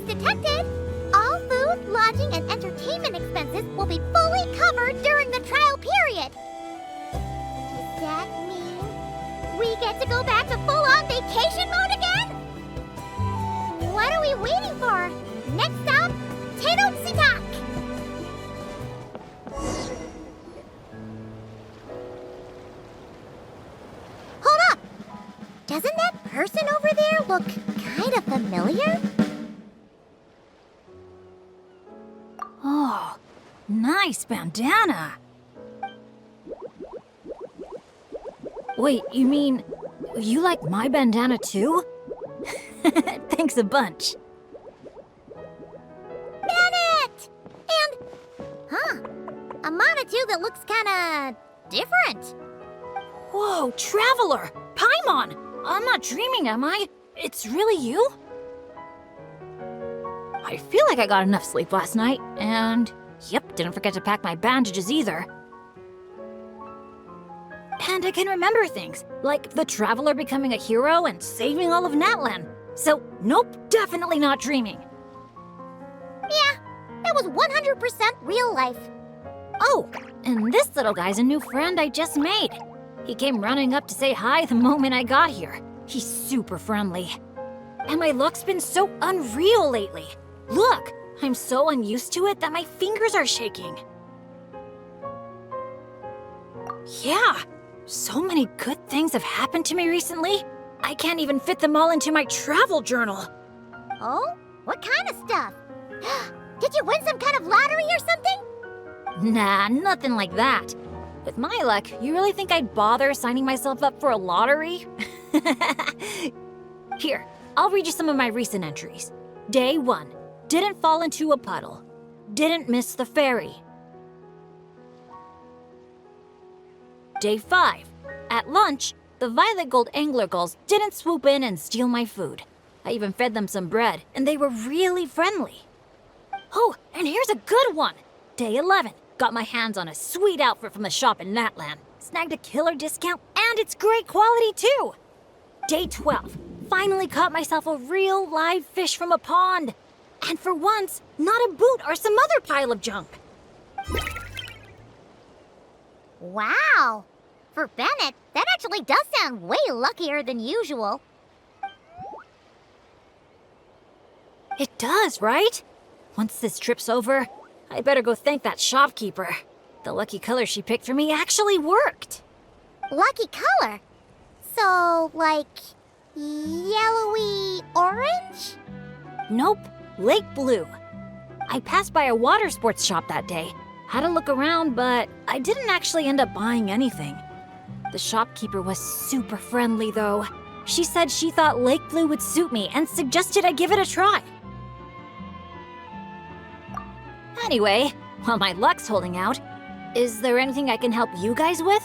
detected. All food, lodging, and entertainment expenses will be fully covered during the trial period. Does that mean we get to go back to full-on vacation mode again? What are we waiting for? Next stop, Tenochtitlan! Hold up! Doesn't that person over there look kind of familiar? Oh, nice bandana. Wait, you mean you like my bandana too? Thanks a bunch. Bennett! And, a Monotoo that looks kinda different. Whoa, Traveler! Paimon! I'm not dreaming, am I? It's really you? I feel like I got enough sleep last night, and yep, didn't forget to pack my bandages either. And I can remember things, like the Traveler becoming a hero and saving all of Natlan. So, nope, definitely not dreaming. Yeah, that was 100% real life. Oh, and this little guy's a new friend I just made. He came running up to say hi the moment I got here. He's super friendly. And my luck's been so unreal lately. Look, I'm so unused to it that my fingers are shaking. Yeah, so many good things have happened to me recently. I can't even fit them all into my travel journal. Oh? What kind of stuff? Did you win some kind of lottery or something? Nah, nothing like that. With my luck, you really think I'd bother signing myself up for a lottery? Here, I'll read you some of my recent entries. Day 1. Didn't fall into a puddle. Didn't miss the ferry. Day 5. At lunch, the violet gold angler gulls didn't swoop in and steal my food. I even fed them some bread, and they were really friendly. Oh, and here's a good one. Day 11. Got my hands on a sweet outfit from the shop in Natlan. Snagged a killer discount, and it's great quality too. Day 12. Finally caught myself a real live fish from a pond. And for once, not a boot or some other pile of junk. Wow! For Bennett, that actually does sound way luckier than usual. It does, right? Once this trip's over, I better go thank that shopkeeper. The lucky color she picked for me actually worked. Lucky color? So, like, yellowy orange? Nope, lake blue. I passed by a water sports shop that day. Had a look around, but I didn't actually end up buying anything. The shopkeeper was super friendly, though. She said she thought lake blue would suit me and suggested I give it a try. Anyway, while my luck's holding out, is there anything I can help you guys with?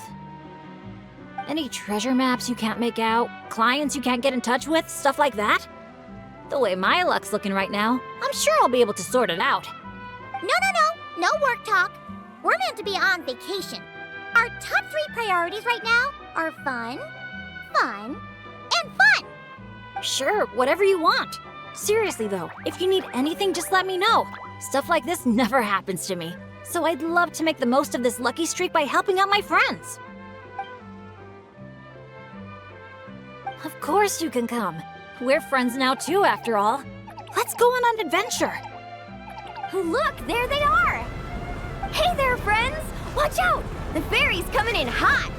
Any treasure maps you can't make out? Clients you can't get in touch with? Stuff like that? The way my luck's looking right now, I'm sure I'll be able to sort it out. No work talk. We're meant to be on vacation. Our top 3 priorities right now are fun, fun, and fun. Sure, whatever you want. Seriously though, if you need anything, just let me know. Stuff like this never happens to me, so I'd love to make the most of this lucky streak by helping out my friends. Of course you can come. We're friends now too, after all. Let's go on an adventure. Look, there they are! Hey there, friends! Watch out! The ferry's coming in hot!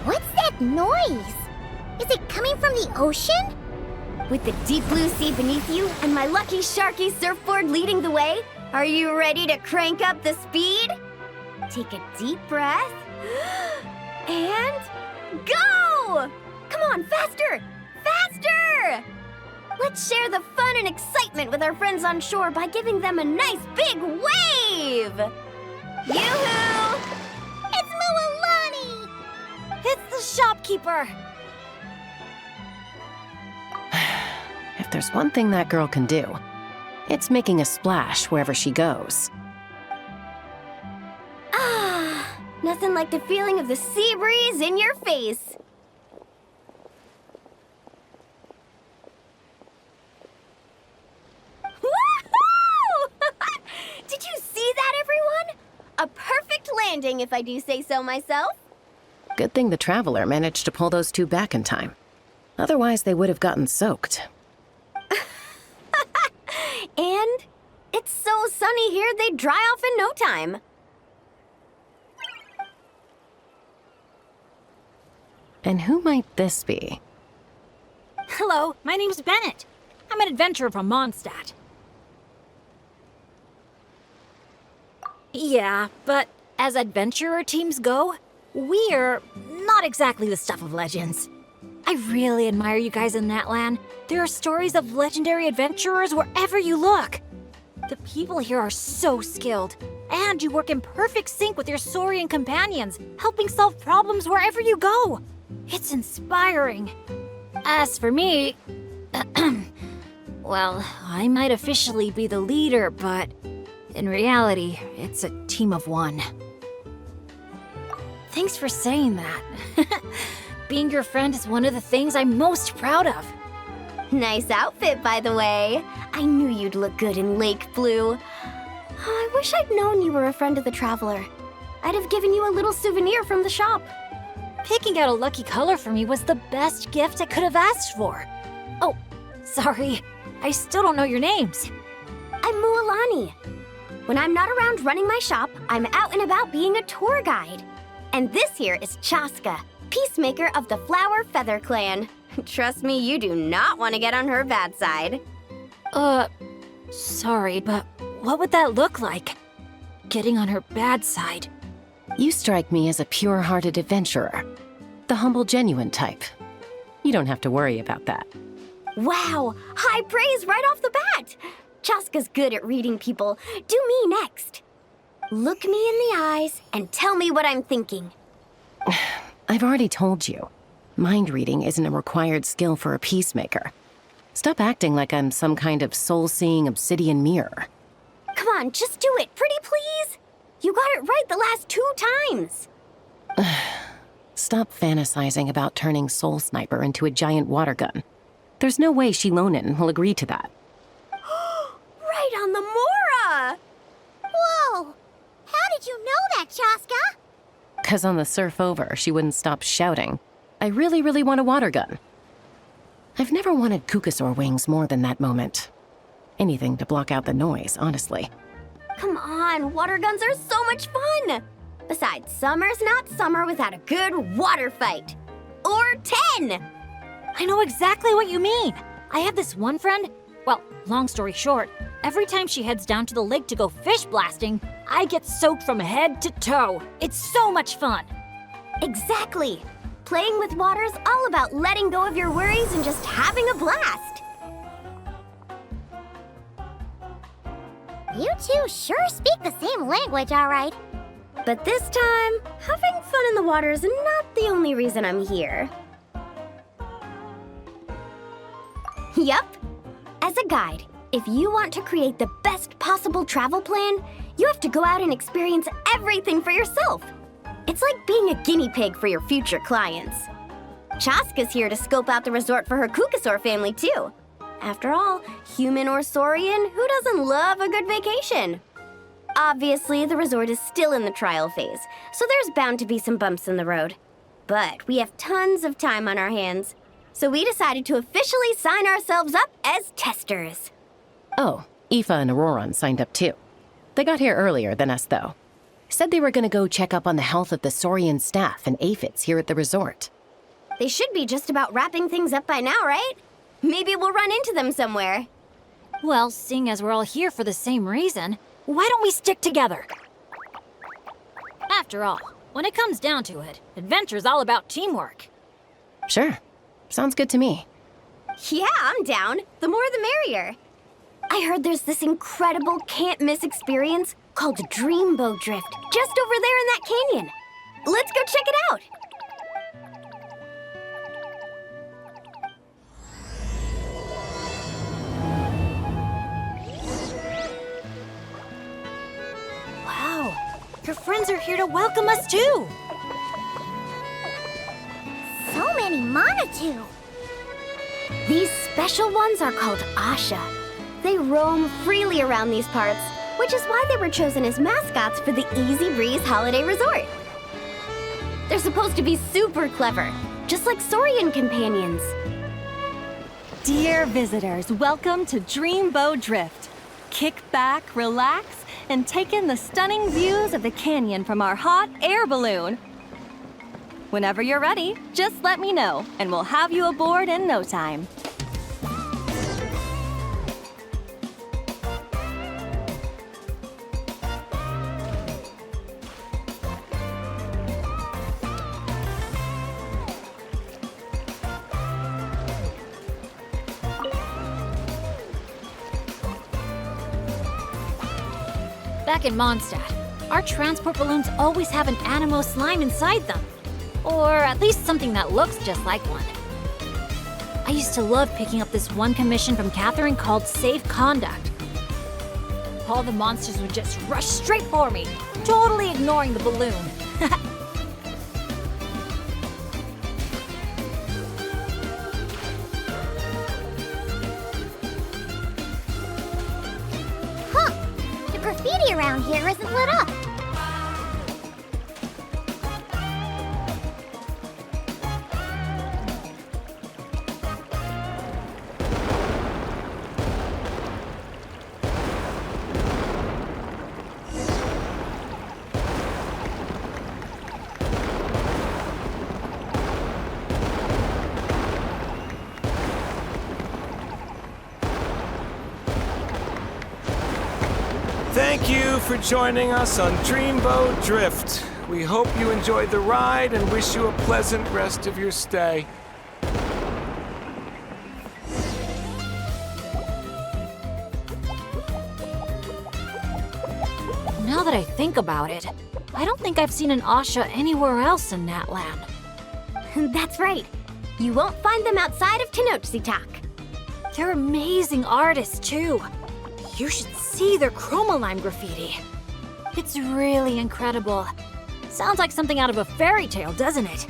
What's that noise? Is it coming from the ocean? With the deep blue sea beneath you and my lucky Sharky surfboard leading the way, are you ready to crank up the speed? Take a deep breath. And go! Come on, faster! Faster! Let's share the fun and excitement with our friends on shore by giving them a nice big wave! Yoo-hoo! It's Mualani! It's the shopkeeper! If there's one thing that girl can do, it's making a splash wherever she goes. Ah, nothing like the feeling of the sea breeze in your face. exciting if I do say so myself. Good thing the Traveler managed to pull those two back in time. Otherwise, they would have gotten soaked. And it's so sunny here, they'd dry off in no time. And who might this be? Hello, my name's Bennett. I'm an adventurer from Mondstadt. Yeah, but as adventurer teams go, we're not exactly the stuff of legends. I really admire you guys in that land. There are stories of legendary adventurers wherever you look. The people here are so skilled, and you work in perfect sync with your Saurian companions, helping solve problems wherever you go. It's inspiring. As for me, well, I might officially be the leader, but in reality, it's a team of one. Thanks for saying that. Being your friend is one of the things I'm most proud of. Nice outfit, by the way. I knew you'd look good in lake blue. I wish I'd known you were a friend of the Traveler. I'd have given you a little souvenir from the shop. Picking out a lucky color for me was the best gift I could have asked for. Oh, sorry. I still don't know your names. I'm Mualani. When I'm not around running my shop, I'm out and about being a tour guide. And this here is Chaska, peacemaker of the Flower Feather Clan. Trust me, you do not want to get on her bad side. Sorry, but what would that look like? Getting on her bad side. You strike me as a pure-hearted adventurer. The humble, genuine type. You don't have to worry about that. Wow, high praise right off the bat. Chaska's good at reading people. Do me next. Look me in the eyes and tell me what I'm thinking. I've already told you. Mind reading isn't a required skill for a peacemaker. Stop acting like I'm some kind of soul-seeing obsidian mirror. Come on, just do it, pretty please. You got it right the last 2 times. Stop fantasizing about turning Soul Sniper into a giant water gun. There's no way Shilonen will agree to that. Right on the Mora! Whoa! How did you know that, Chaska? 'Cause on the surf over, she wouldn't stop shouting, "I really, really want a water gun." I've never wanted Kukasaur wings more than that moment. Anything to block out the noise, honestly. Come on, water guns are so much fun! Besides, summer's not summer without a good water fight. Or 10! I know exactly what you mean. I have this one friend. Well, long story short, every time she heads down to the lake to go fish blasting, I get soaked from head to toe. It's so much fun. Exactly. Playing with water's all about letting go of your worries and just having a blast. You two sure speak the same language, all right. But this time, having fun in the water is not the only reason I'm here. Yup. As a guide, if you want to create the best possible travel plan, you have to go out and experience everything for yourself. It's like being a guinea pig for your future clients. Chaska's here to scope out the resort for her Kukasaur family, too. After all, human or Saurian, who doesn't love a good vacation? Obviously, the resort is still in the trial phase, so there's bound to be some bumps in the road. But we have tons of time on our hands, so we decided to officially sign ourselves up as testers. Oh, Aoife and Auroran signed up too. They got here earlier than us, though. Said they were gonna go check up on the health of the Saurian staff and aphids here at the resort. They should be just about wrapping things up by now, right? Maybe we'll run into them somewhere. Well, seeing as we're all here for the same reason, why don't we stick together? After all, when it comes down to it, adventure's all about teamwork. Sure. Sounds good to me. Yeah, I'm down. The more the merrier. I heard there's this incredible can't-miss experience called Dreamboat Drift just over there in that canyon. Let's go check it out. Wow, your friends are here to welcome us too. So many Monatu. These special ones are called Asha. They roam freely around these parts, which is why they were chosen as mascots for the Easy Breeze Holiday Resort. They're supposed to be super clever, just like Saurian companions. Dear visitors, welcome to Dreamboat Drift. Kick back, relax, and take in the stunning views of the canyon from our hot air balloon. Whenever you're ready, just let me know, and we'll have you aboard in no time. Back in Mondstadt, our transport balloons always have an Animo slime inside them. Or at least something that looks just like one. I used to love picking up this one commission from Catherine called Safe Conduct. All the monsters would just rush straight for me, totally ignoring the balloon. Huh. The graffiti around here isn't lit up. Thank you for joining us on Dreamboat Drift. We hope you enjoyed the ride and wish you a pleasant rest of your stay. Now that I think about it, I don't think I've seen an Asha anywhere else in Natland. That's right. You won't find them outside of Tenochtitlan. They're amazing artists, too. You should see their chromoline graffiti. It's really incredible. Sounds like something out of a fairy tale, doesn't it?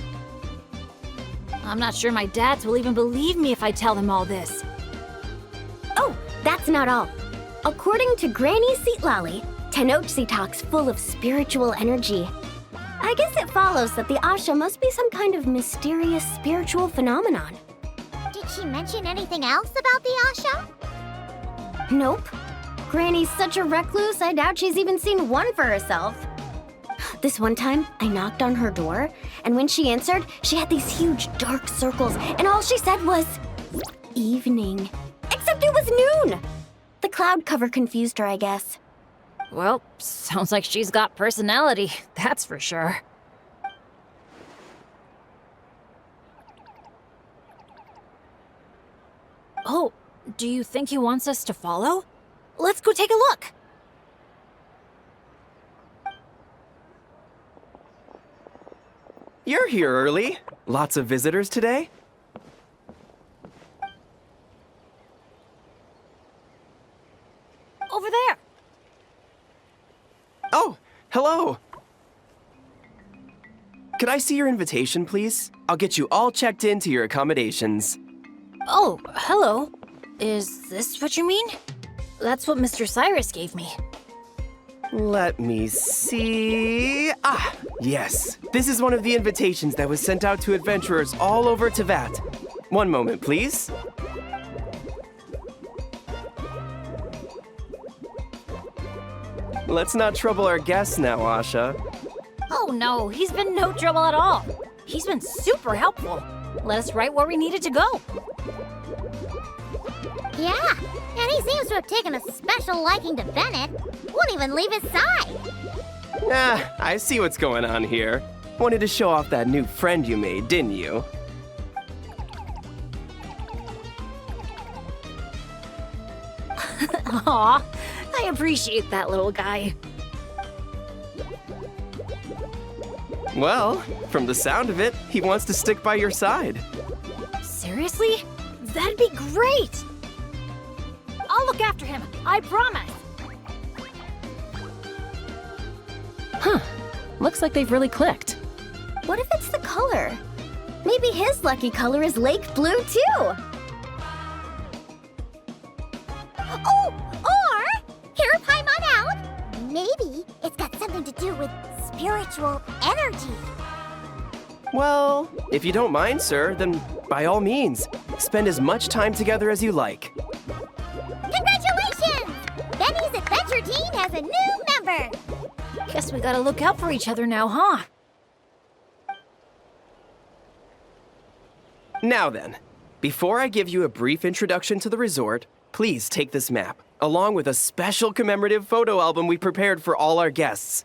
I'm not sure my dads will even believe me if I tell them all this. Oh, that's not all. According to Granny Seatlolly, Tenochtitlan's full of spiritual energy. I guess it follows that the Asha must be some kind of mysterious spiritual phenomenon. Did she mention anything else about the Asha? Nope. Granny's such a recluse, I doubt she's even seen one for herself. This one time, I knocked on her door, and when she answered, she had these huge dark circles, and all she said was, evening. Except it was noon! The cloud cover confused her, I guess. Well, sounds like she's got personality, that's for sure. Oh, do you think he wants us to follow? Let's go take a look. You're here early. Lots of visitors today? Over there. Oh, hello. Could I see your invitation, please? I'll get you all checked into your accommodations. Oh, hello. Is this what you mean? That's what Mr. Cyrus gave me. Let me see. Ah, yes. This is one of the invitations that was sent out to adventurers all over Teyvat. One moment, please. Let's not trouble our guests now, Asha. Oh no, he's been no trouble at all. He's been super helpful. Let us right where we needed to go. Yeah, and he seems to have taken a special liking to Bennett. Won't even leave his side. Ah, I see what's going on here. Wanted to show off that new friend you made, didn't you? Aw, I appreciate that little guy. Well, from the sound of it, he wants to stick by your side. Seriously? That'd be great! I'll look after him, I promise! Huh. Looks like they've really clicked. What if it's the color? Maybe his lucky color is lake blue, too. Oh, or, here, Paimon out, spiritual energy. Well, if you don't mind, sir, then by all means, spend as much time together as you like. Congratulations! Benny's adventure team has a new member. Guess we gotta look out for each other now, huh? Now then, before I give you a brief introduction to the resort, please take this map, along with a special commemorative photo album we prepared for all our guests.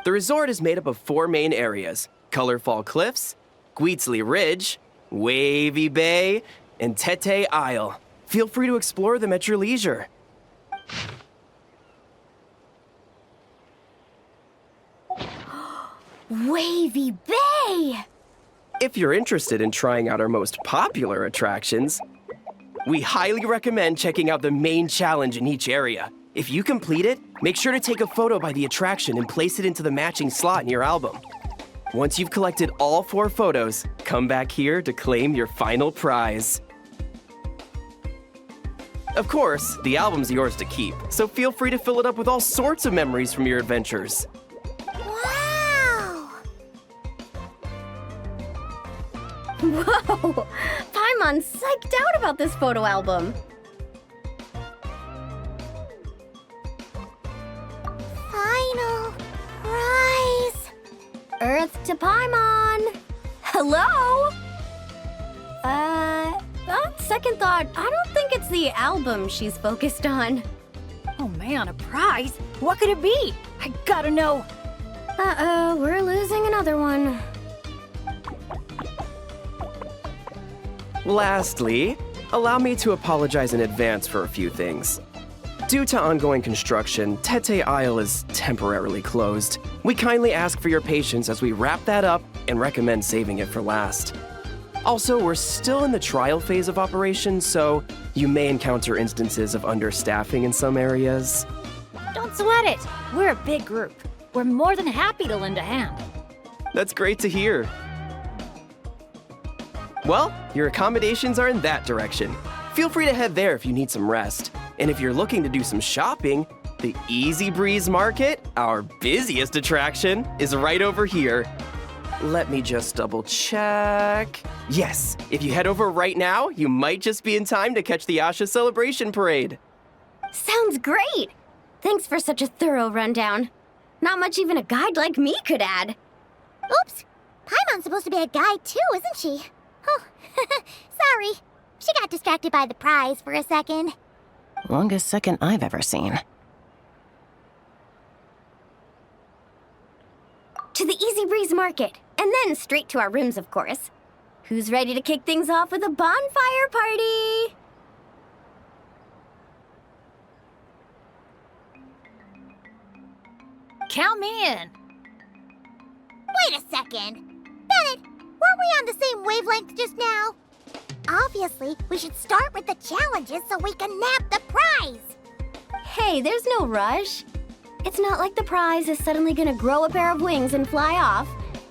The resort is made up of 4 main areas: Colorful Cliffs, Gweetsley Ridge, Wavy Bay, and Tete Isle. Feel free to explore them at your leisure. Wavy Bay! If you're interested in trying out our most popular attractions, we highly recommend checking out the main challenge in each area. If you complete it, make sure to take a photo by the attraction and place it into the matching slot in your album. Once you've collected all 4 photos, come back here to claim your final prize. Of course, the album's yours to keep, so feel free to fill it up with all sorts of memories from your adventures. Wow! Whoa! Paimon's psyched out about this photo album. Final prize. Earth to Paimon! Hello? On second thought, I don't think it's the album she's focused on. Oh man, a prize? What could it be? I gotta know. Uh-oh, we're losing another one. Lastly, allow me to apologize in advance for a few things. Due to ongoing construction, Tete Isle is temporarily closed. We kindly ask for your patience as we wrap that up and recommend saving it for last. Also, we're still in the trial phase of operations, so you may encounter instances of understaffing in some areas. Don't sweat it. We're a big group. We're more than happy to lend a hand. That's great to hear. Well, your accommodations are in that direction. Feel free to head there if you need some rest. And if you're looking to do some shopping, the Easy Breeze Market, our busiest attraction, is right over here. Let me just double check. Yes, if you head over right now, you might just be in time to catch the Asha Celebration Parade. Sounds great! Thanks for such a thorough rundown. Not much even a guide like me could add. Oops! Paimon's supposed to be a guide too, isn't she? Oh, sorry. She got distracted by the prize for a second. Longest second I've ever seen. To the Easy Breeze Market, and then straight to our rooms, of course. Who's ready to kick things off with a bonfire party? Count me in. Wait a second. Bennett, weren't we on the same wavelength just now? Obviously, we should start with the challenges so we can nab the prize. Hey, there's no rush. It's not like the prize is suddenly gonna grow a pair of wings and fly off.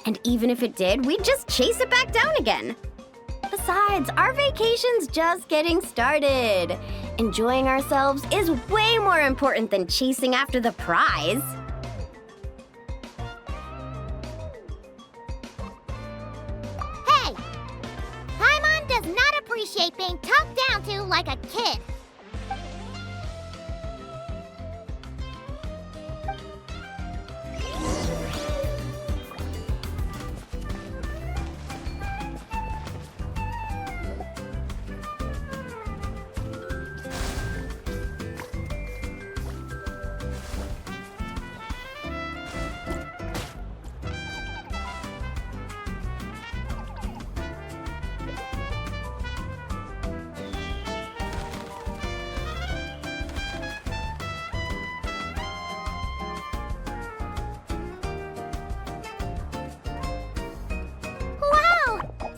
And even if it did, we'd just chase it back down again. Besides, our vacation's just getting started. Enjoying ourselves is way more important than chasing after the prize. Hey! Paimon does not appreciate being talked down to like a kid.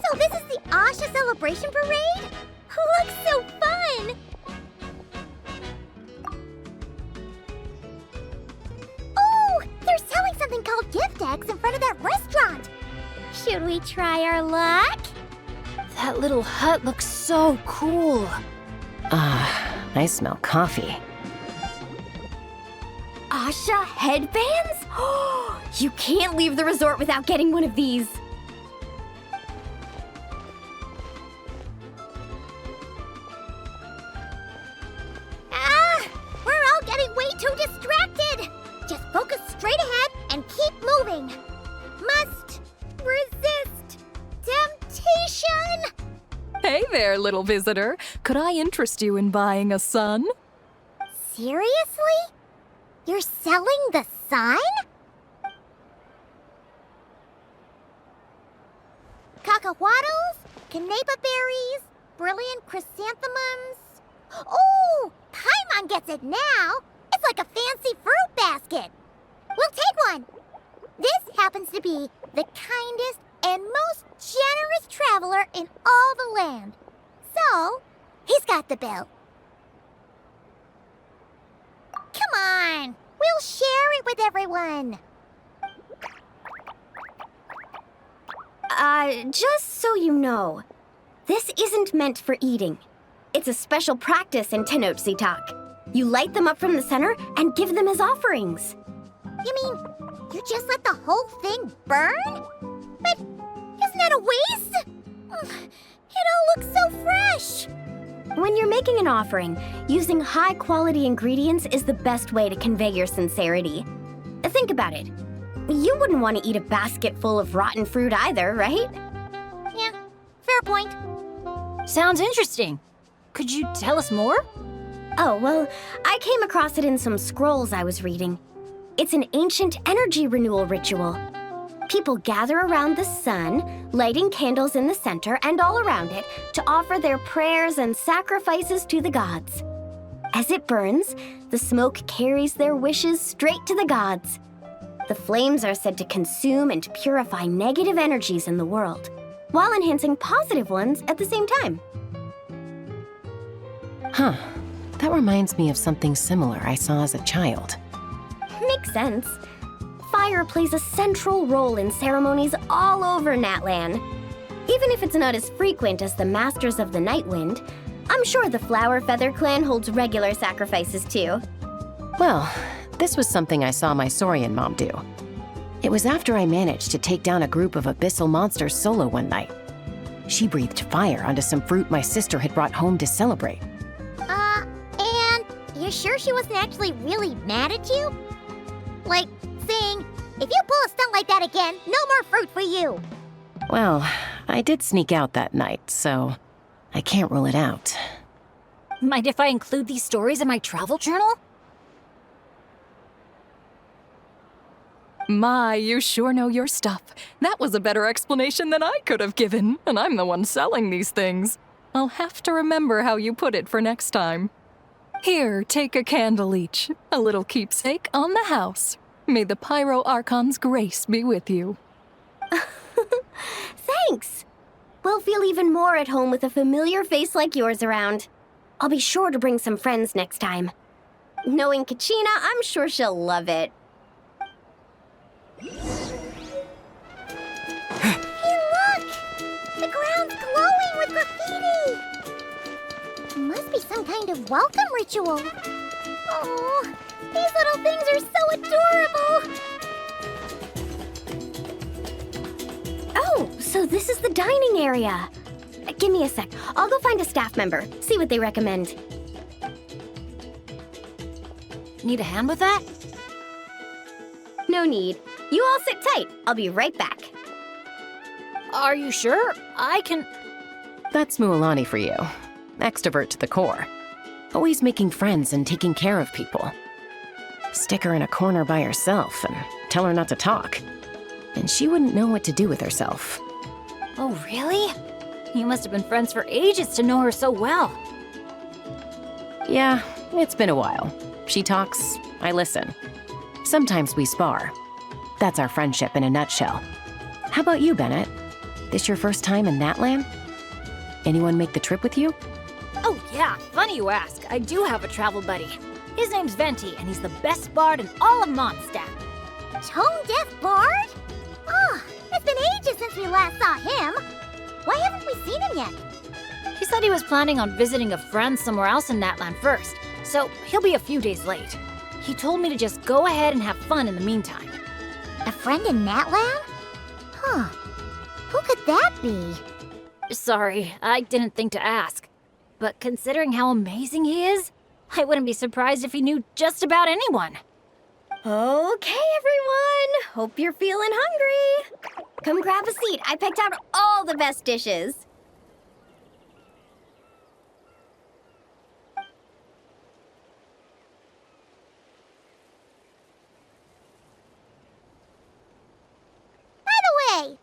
So this is the Asha Celebration Parade? Looks so fun! Oh, they're selling something called gift eggs in front of that restaurant. Should we try our luck? That little hut looks so cool. I smell coffee. Asha headbands? You can't leave the resort without getting one of these. Ah! We're all getting way too distracted! Just focus straight ahead and keep moving. Must resist temptation! Hey there, little visitor. Could I interest you in buying a sun? Seriously? You're selling the sun? Cacahuatls, canepa berries, brilliant chrysanthemums. Oh, Paimon gets it now. It's like a fancy fruit basket. We'll take one. This happens to be the kindest and most generous traveler in all the land. So, he's got the bill. Come on, we'll share it with everyone. Just so you know, this isn't meant for eating. It's a special practice in Tenochtitlan. You light them up from the center and give them as offerings. You mean, you just let the whole thing burn? But isn't that a waste? It all looks so fresh. When you're making an offering, using high-quality ingredients is the best way to convey your sincerity. Think about it. You wouldn't want to eat a basket full of rotten fruit either, right? Yeah, fair point. Sounds interesting. Could you tell us more? Oh, well, I came across it in some scrolls I was reading. It's an ancient energy renewal ritual. People gather around the sun, lighting candles in the center and all around it to offer their prayers and sacrifices to the gods. As it burns, the smoke carries their wishes straight to the gods. The flames are said to consume and purify negative energies in the world, while enhancing positive ones at the same time. Huh. That reminds me of something similar I saw as a child. Makes sense. Fire plays a central role in ceremonies all over Natlan. Even if it's not as frequent as the Masters of the Night Wind, I'm sure the Flower Feather clan holds regular sacrifices too. Well, this was something I saw my Saurian mom do. It was after I managed to take down a group of abyssal monsters solo one night. She breathed fire onto some fruit my sister had brought home to celebrate. And you're sure she wasn't actually really mad at you? Like, saying, if you pull a stunt like that again, no more fruit for you. Well, I did sneak out that night, so I can't rule it out. Mind if I include these stories in my travel journal? My, you sure know your stuff. That was a better explanation than I could have given, and I'm the one selling these things. I'll have to remember how you put it for next time. Here, take a candle each, a little keepsake on the house. May the Pyro Archon's grace be with you. Thanks! We'll feel even more at home with a familiar face like yours around. I'll be sure to bring some friends next time. Knowing Kachina, I'm sure she'll love it. Hey, look! The ground's glowing with graffiti! Must be some kind of welcome ritual. Oh, these little things are so adorable! Oh, so this is the dining area. Give me a sec. I'll go find a staff member, see what they recommend. Need a hand with that? No need. You all sit tight. I'll be right back. Are you sure? I can... That's Mualani for you. Extrovert to the core. Always making friends and taking care of people. Stick her in a corner by herself and tell her not to talk. And she wouldn't know what to do with herself. Oh, really? You must have been friends for ages to know her so well. Yeah, it's been a while. She talks, I listen. Sometimes we spar. That's our friendship in a nutshell. How about you, Bennett? This your first time in Natlan? Anyone make the trip with you? Oh yeah, funny you ask. I do have a travel buddy. His name's Venti, and he's the best bard in all of Mondstadt. Tone-deaf bard? Oh, it's been ages since we last saw him. Why haven't we seen him yet? He said he was planning on visiting a friend somewhere else in Natlan first, so he'll be a few days late. He told me to just go ahead and have fun in the meantime. A friend in Natlan? Huh. Who could that be? Sorry, I didn't think to ask. But considering how amazing he is, I wouldn't be surprised if he knew just about anyone. Okay, everyone. Hope you're feeling hungry. Come grab a seat. I picked out all the best dishes. By the way,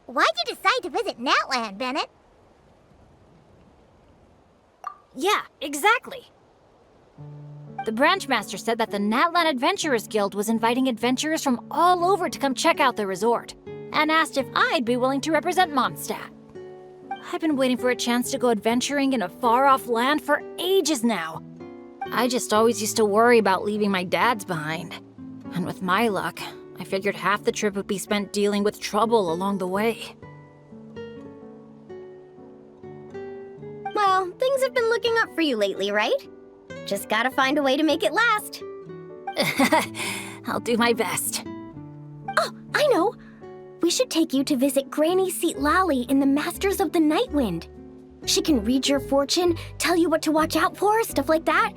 why'd you decide to visit Natlan, Bennett? Yeah, exactly. The branch master said that the Natlan Adventurers Guild was inviting adventurers from all over to come check out the resort, and asked if I'd be willing to represent Mondstadt. I've been waiting for a chance to go adventuring in a far-off land for ages now. I just always used to worry about leaving my dads behind. And with my luck, I figured half the trip would be spent dealing with trouble along the way. Well, things have been looking up for you lately, right? Just gotta find a way to make it last. I'll do my best. Oh, I know! We should take you to visit Granny Seat Lally in the Masters of the Nightwind. She can read your fortune, tell you what to watch out for, stuff like that.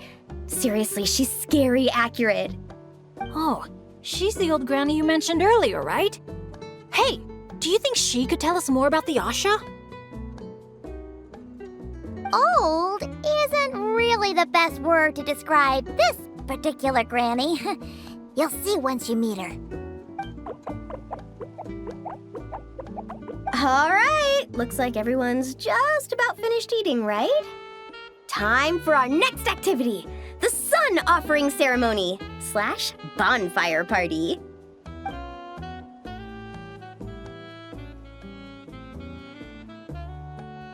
Seriously, she's scary accurate. Oh, she's the old granny you mentioned earlier, right? Hey, do you think she could tell us more about the Asha? Old isn't really the best word to describe this particular granny. You'll see once you meet her. All right, looks like everyone's just about finished eating, right? Time for our next activity, the Sun Offering Ceremony / Bonfire Party.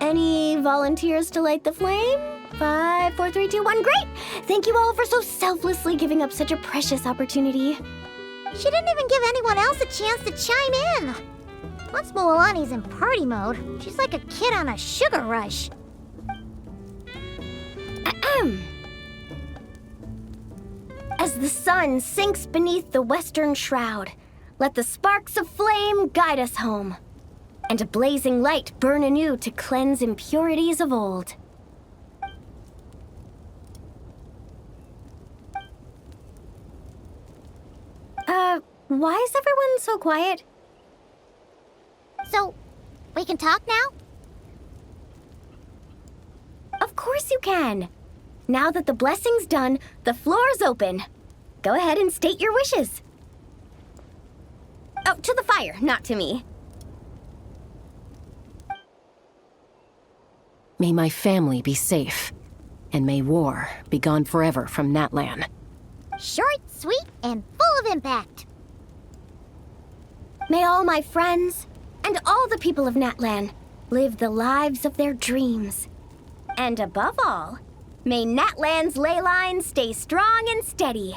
Any volunteers to light the flame? 5, 4, 3, 2, 1, great! Thank you all for so selflessly giving up such a precious opportunity. She didn't even give anyone else a chance to chime in. Once Moalani's in party mode, she's like a kid on a sugar rush. Ahem. As the sun sinks beneath the western shroud, let the sparks of flame guide us home, and a blazing light burn anew to cleanse impurities of old. Why is everyone so quiet? So, we can talk now? Of course you can. Now that the blessing's done, the floor's open. Go ahead and state your wishes. Oh, to the fire, not to me. May my family be safe, and may war be gone forever from Natlan. Short, sweet, and full of impact. May all my friends and all the people of Natlan live the lives of their dreams. And above all, may Natlan's ley line stay strong and steady.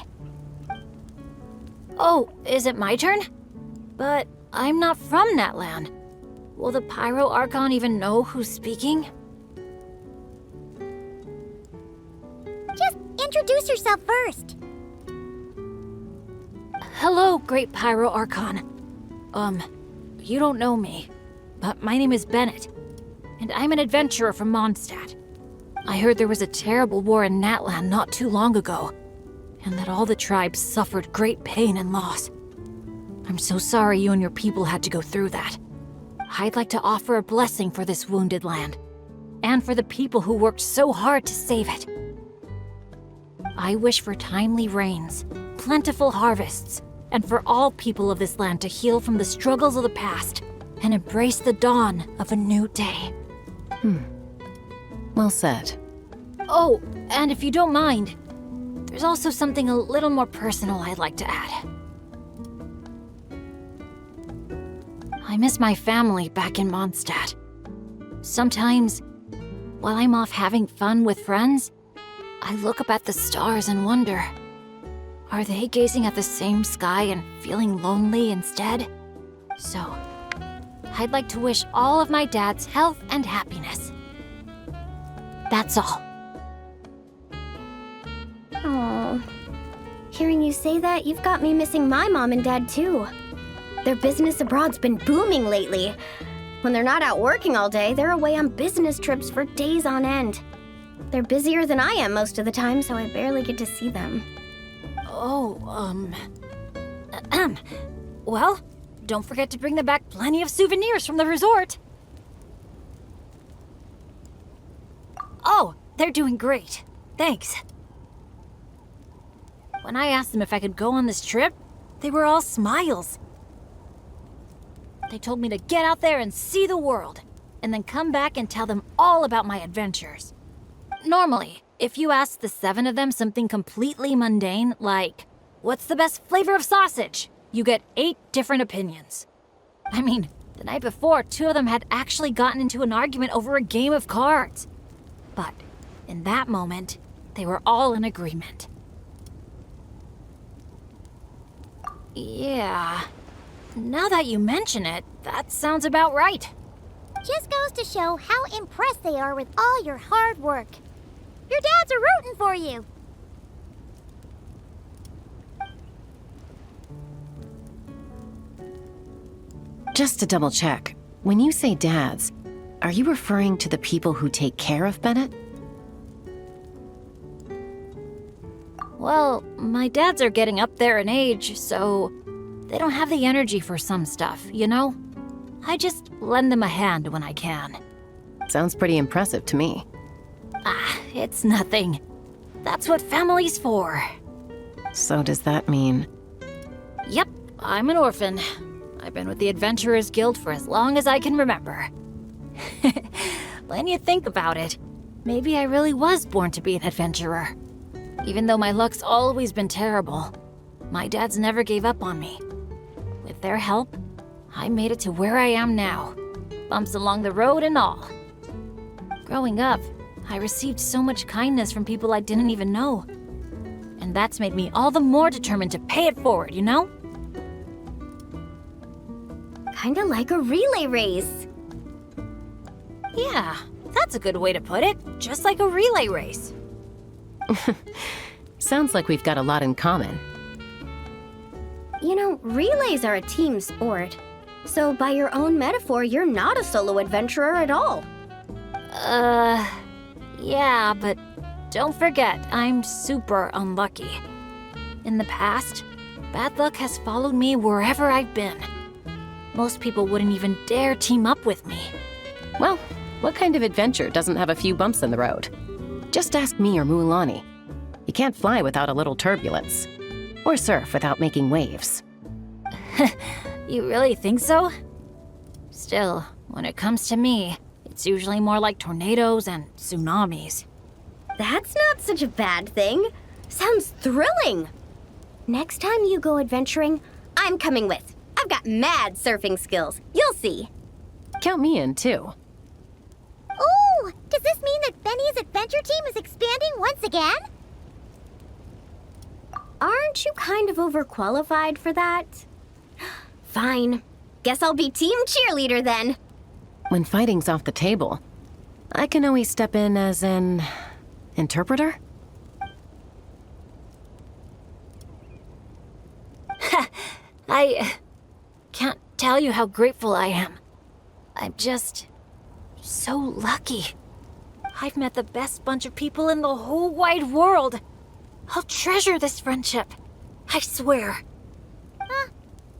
Oh, is it my turn? But I'm not from Natlan. Will the Pyro Archon even know who's speaking? Just introduce yourself first. Hello, Great Pyro Archon. You don't know me, but my name is Bennett, and I'm an adventurer from Mondstadt. I heard there was a terrible war in Natlan not too long ago, and that all the tribes suffered great pain and loss. I'm so sorry you and your people had to go through that. I'd like to offer a blessing for this wounded land, and for the people who worked so hard to save it. I wish for timely rains, plentiful harvests, and for all people of this land to heal from the struggles of the past and embrace the dawn of a new day. Well said. Oh, and if you don't mind, there's also something a little more personal I'd like to add. I miss my family back in Mondstadt. Sometimes, while I'm off having fun with friends, I look up at the stars and wonder, are they gazing at the same sky and feeling lonely instead? So, I'd like to wish all of my dads health and happiness. That's all. Oh, Hearing you say that, you've got me missing my mom and dad too. Their business abroad's been booming lately. When they're not out working all day, they're away on business trips for days on end. They're busier than I am most of the time, so I barely get to see them. Well, don't forget to bring them back plenty of souvenirs from the resort. Oh, they're doing great. Thanks. When I asked them if I could go on this trip, they were all smiles. They told me to get out there and see the world, and then come back and tell them all about my adventures. Normally, if you ask the 7 of them something completely mundane, like, what's the best flavor of sausage? You get 8 different opinions. I mean, the night before, 2 of them had actually gotten into an argument over a game of cards. But in that moment, they were all in agreement. Yeah, now that you mention it, that sounds about right. Just goes to show how impressed they are with all your hard work. Your dads are rooting for you. Just to double check, when you say dads, are you referring to the people who take care of Bennett? Well, my dads are getting up there in age, so they don't have the energy for some stuff, you know? I just lend them a hand when I can. Sounds pretty impressive to me. It's nothing. That's what family's for. So does that mean... Yep, I'm an orphan. I've been with the Adventurers Guild for as long as I can remember. When you think about it, maybe I really was born to be an adventurer. Even though my luck's always been terrible, my dads never gave up on me. With their help, I made it to where I am now. Bumps along the road and all. Growing up, I received so much kindness from people I didn't even know. And that's made me all the more determined to pay it forward, you know? Kinda like a relay race. Yeah, that's a good way to put it. Just like a relay race. Sounds like we've got a lot in common. You know, relays are a team sport. So by your own metaphor, you're not a solo adventurer at all. Yeah, but don't forget, I'm super unlucky. In the past, bad luck has followed me wherever I've been. Most people wouldn't even dare team up with me. Well, what kind of adventure doesn't have a few bumps in the road? Just ask me or Muulani. You can't fly without a little turbulence. Or surf without making waves. You really think so? Still, when it comes to me, it's usually more like tornadoes and tsunamis. That's not such a bad thing. Sounds thrilling. Next time you go adventuring, I'm coming with. I've got mad surfing skills. You'll see. Count me in, too. Ooh, does this mean that Benny's adventure team is expanding once again? Aren't you kind of overqualified for that? Fine. Guess I'll be team cheerleader then. When fighting's off the table, I can always step in as an... interpreter? I can't tell you how grateful I am. I'm just so lucky. I've met the best bunch of people in the whole wide world. I'll treasure this friendship. I swear.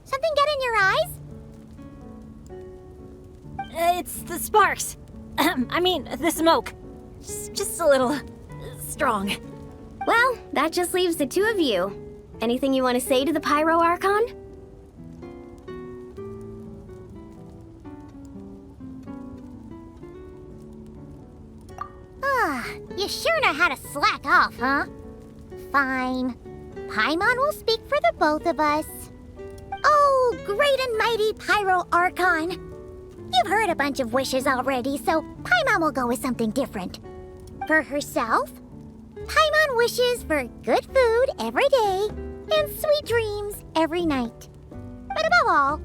Something get in your eyes? It's the sparks. I mean, the smoke. Just a little strong. Well, that just leaves the two of you. Anything you want to say to the Pyro Archon? You sure know how to slack off, huh? Fine. Paimon will speak for the both of us. Oh, great and mighty Pyro Archon. You've heard a bunch of wishes already, so Paimon will go with something different. For herself, Paimon wishes for good food every day and sweet dreams every night. But above all,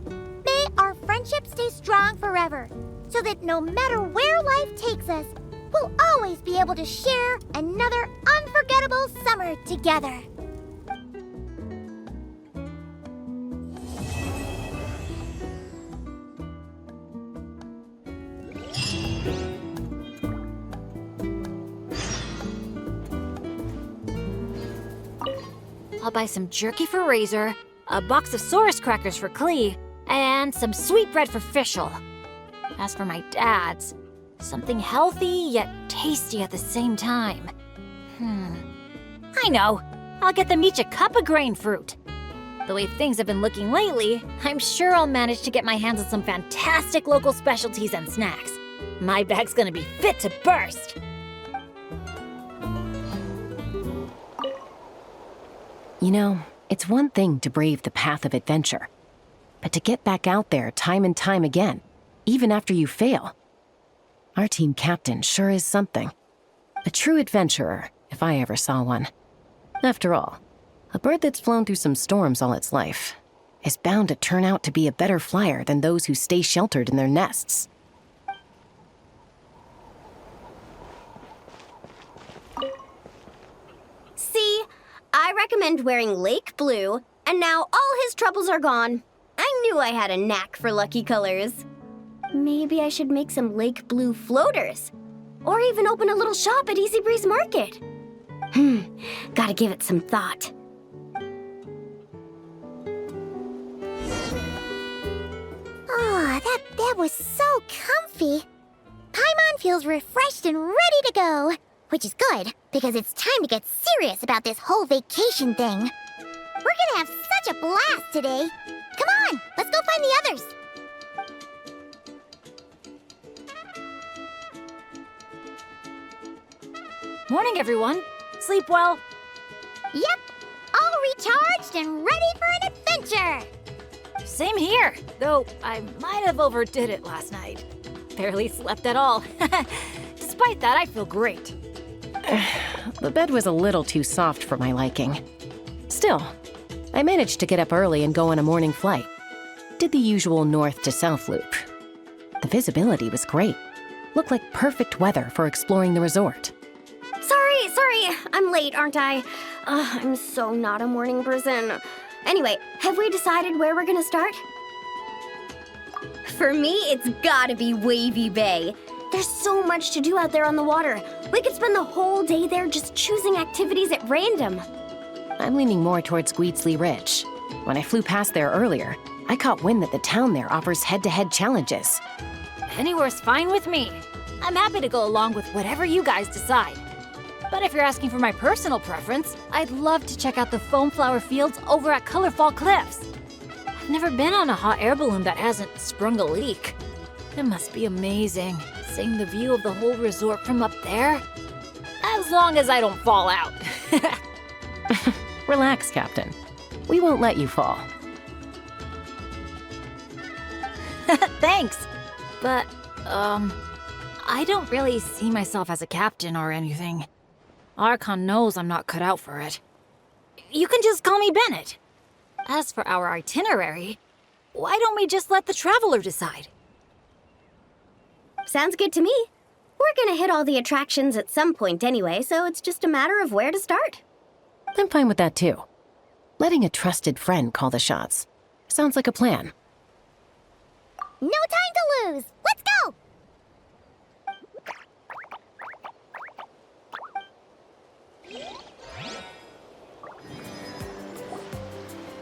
may our friendship stay strong forever, so that no matter where life takes us, we'll always be able to share another unforgettable summer together. I'll buy some jerky for Razor, a box of Saurus crackers for Klee, and some sweet bread for Fischl. As for my dad's, something healthy yet tasty at the same time. I know. I'll get them each a cup of grain fruit. The way things have been looking lately, I'm sure I'll manage to get my hands on some fantastic local specialties and snacks. My bag's gonna be fit to burst. You know, it's one thing to brave the path of adventure, but to get back out there time and time again, even after you fail. Our team captain sure is something. A true adventurer, if I ever saw one. After all, a bird that's flown through some storms all its life is bound to turn out to be a better flyer than those who stay sheltered in their nests. See, I recommend wearing lake blue, and now all his troubles are gone. I knew I had a knack for lucky colors. Maybe I should make some lake blue floaters, or even open a little shop at Easy Breeze Market. Gotta give it some thought. Oh, that was so comfy. Paimon feels refreshed and ready to go. Which is good, because it's time to get serious about this whole vacation thing. We're gonna have such a blast today. Come on, let's go find the others. Morning, everyone. Sleep well? Yep, all recharged and ready for an adventure. Same here, though I might have overdid it last night. Barely slept at all. Despite that, I feel great. The bed was a little too soft for my liking. Still, I managed to get up early and go on a morning flight. Did the usual north to south loop. The visibility was great. Looked like perfect weather for exploring the resort. Sorry, I'm late, aren't I? I'm so not a morning person. Anyway, have we decided where we're gonna start? For me, it's gotta be Wavy Bay. There's so much to do out there on the water. We could spend the whole day there just choosing activities at random. I'm leaning more towards Gweedsley Ridge. When I flew past there earlier, I caught wind that the town there offers head-to-head challenges. Anywhere's fine with me. I'm happy to go along with whatever you guys decide. But if you're asking for my personal preference, I'd love to check out the foam flower fields over at Colorfall Cliffs. I've never been on a hot air balloon that hasn't sprung a leak. It must be amazing, seeing the view of the whole resort from up there. As long as I don't fall out. Relax, Captain. We won't let you fall. Thanks. But, I don't really see myself as a captain or anything. Archon knows I'm not cut out for it. You can just call me Bennett. As for our itinerary, why don't we just let the traveler decide? Sounds good to me. We're gonna hit all the attractions at some point anyway, so it's just a matter of where to start. I'm fine with that too. Letting a trusted friend call the shots. Sounds like a plan. No time to lose. Let's go.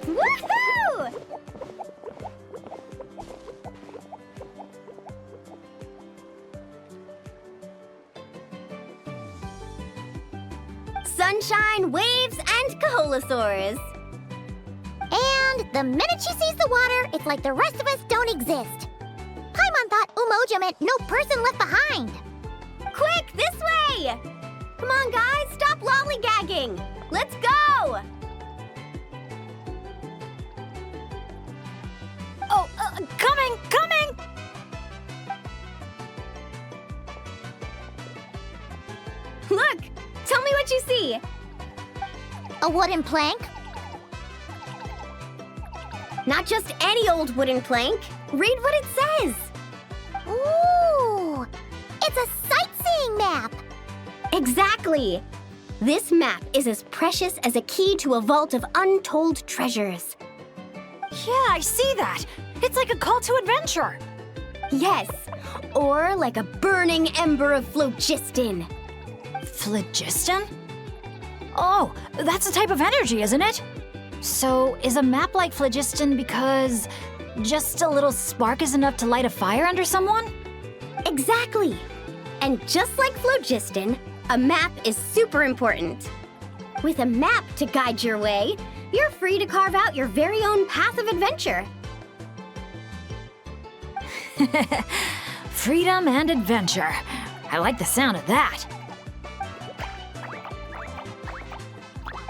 Woohoo! Sunshine, waves, and Kaholosaurs. And the minute she sees the water, it's like the rest of us don't exist. Paimon thought Umoja meant no person left behind. Quick, this way! Come on, guys, stop lollygagging! Let's go! Oh, coming! Look! Tell me what you see! A wooden plank? Not just any old wooden plank. Read what it says. Ooh! It's a sightseeing map! Exactly! This map is as precious as a key to a vault of untold treasures. Yeah, I see that. It's like a call to adventure. Yes, or like a burning ember of phlogiston. Phlogiston? Oh, that's a type of energy, isn't it? So, is a map like phlogiston because just a little spark is enough to light a fire under someone? Exactly. And just like phlogiston, a map is super important. With a map to guide your way, you're free to carve out your very own path of adventure. Freedom and adventure. I like the sound of that.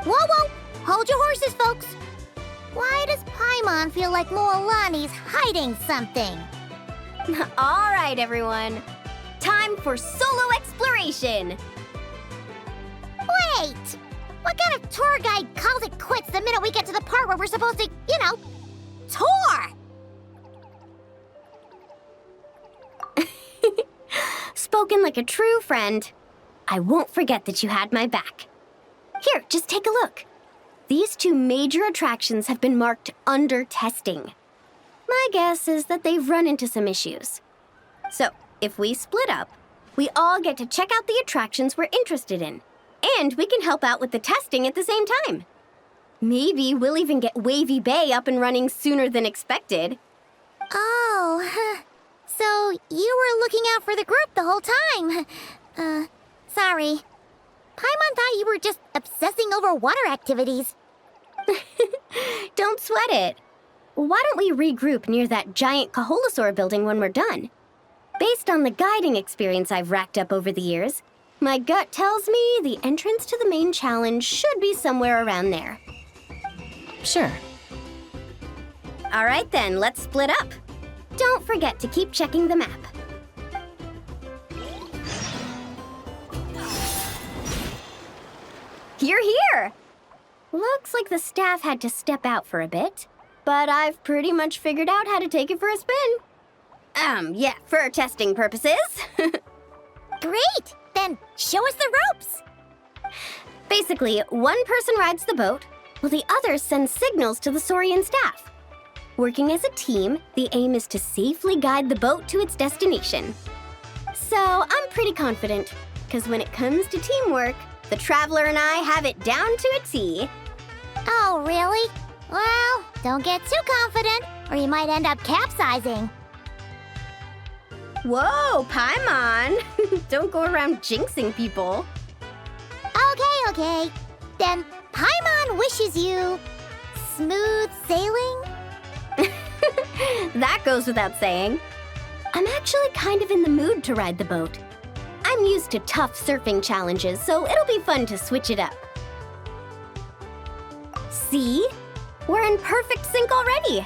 Whoa! Hold your horses, folks. Why does Paimon feel like Moalani's hiding something? All right, everyone. Time for solo exploration. Wait! What kind of tour guide calls it quits the minute we get to the part where we're supposed to, tour? Spoken like a true friend. I won't forget that you had my back. Here, just take a look. These two major attractions have been marked under testing. My guess is that they've run into some issues. So, if we split up, we all get to check out the attractions we're interested in. And we can help out with the testing at the same time. Maybe we'll even get Wavy Bay up and running sooner than expected. Oh, so you were looking out for the group the whole time. Sorry. Paimon thought you were just obsessing over water activities. Don't sweat it. Why don't we regroup near that giant Kaholosaur building when we're done? Based on the guiding experience I've racked up over the years, my gut tells me the entrance to the main challenge should be somewhere around there. Sure. All right then, let's split up. Don't forget to keep checking the map. You're here! Looks like the staff had to step out for a bit, but I've pretty much figured out how to take it for a spin. Yeah, for testing purposes. Great! Then show us the ropes. Basically, one person rides the boat, while the others send signals to the Saurian staff. Working as a team, the aim is to safely guide the boat to its destination. So I'm pretty confident, because when it comes to teamwork, the Traveler and I have it down to a T. Oh, really? Well, don't get too confident, or you might end up capsizing. Whoa, Paimon! Don't go around jinxing people. Okay. Then Paimon wishes you smooth sailing? That goes without saying. I'm actually kind of in the mood to ride the boat. I'm used to tough surfing challenges, so it'll be fun to switch it up. See? We're in perfect sync already.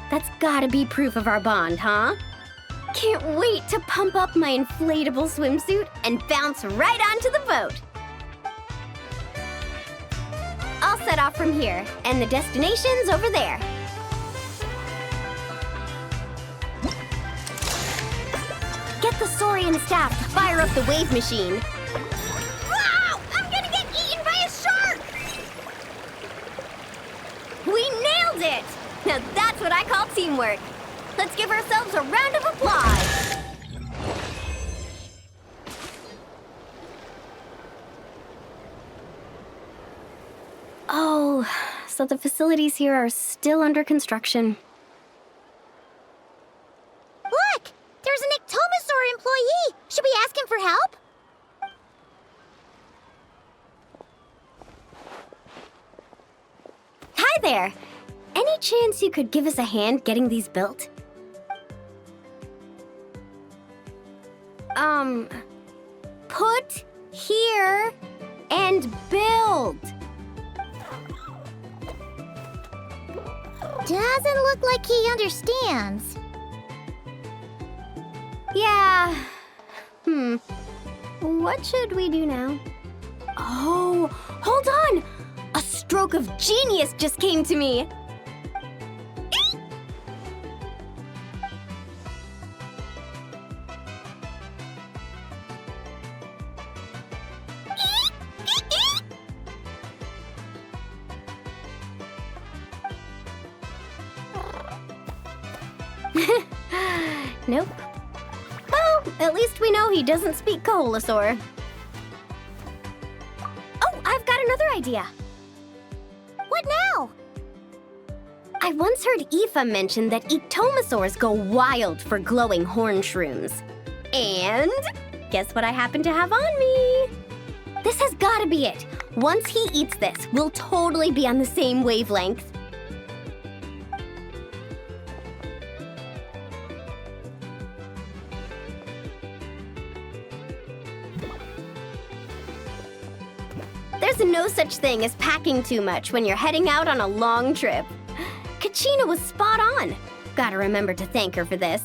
That's gotta be proof of our bond, huh? Can't wait to pump up my inflatable swimsuit and bounce right onto the boat. I'll set off from here, and the destination's over there. Get the Saurian staff to fire up the wave machine. Wow! I'm gonna get eaten by a shark! We nailed it! Now that's what I call teamwork. Let's give ourselves a round of applause. Oh, so the facilities here are still under construction. Look! There's an Ectomosaur employee! Should we ask him for help? Hi there! Any chance you could give us a hand getting these built? Put here and build. Doesn't look like he understands. Yeah. What should we do now? Oh, hold on! A stroke of genius just came to me. Nope. Well, at least we know he doesn't speak Kaholosaur. Oh, I've got an another idea. What now? I once heard Aoife mention that ectomosaurs go wild for glowing horn shrooms. And guess what I happen to have on me? This has gotta be it. Once he eats this, we'll totally be on the same wavelength. There's no such thing as packing too much when you're heading out on a long trip. Kachina was spot on. Gotta remember to thank her for this.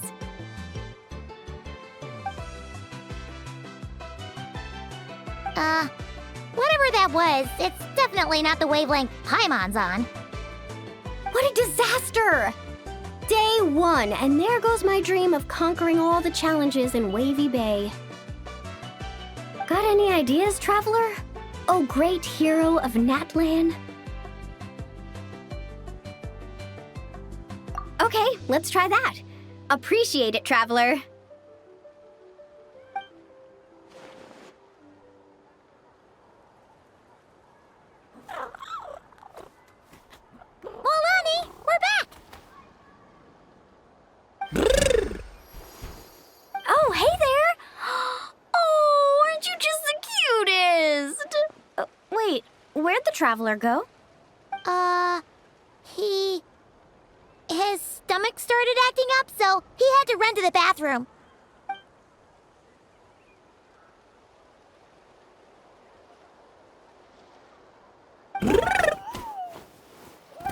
Whatever that was, it's definitely not the wavelength Paimon's on. What a disaster! Day 1, and there goes my dream of conquering all the challenges in Wavy Bay. Got any ideas, traveler? Oh, great hero of Natlan? Okay, let's try that. Appreciate it, traveler. Molani, we're back! Oh, hey there! Oh, aren't you just the cutest? Wait, where'd the traveler go? His stomach started acting up, so he had to run to the bathroom.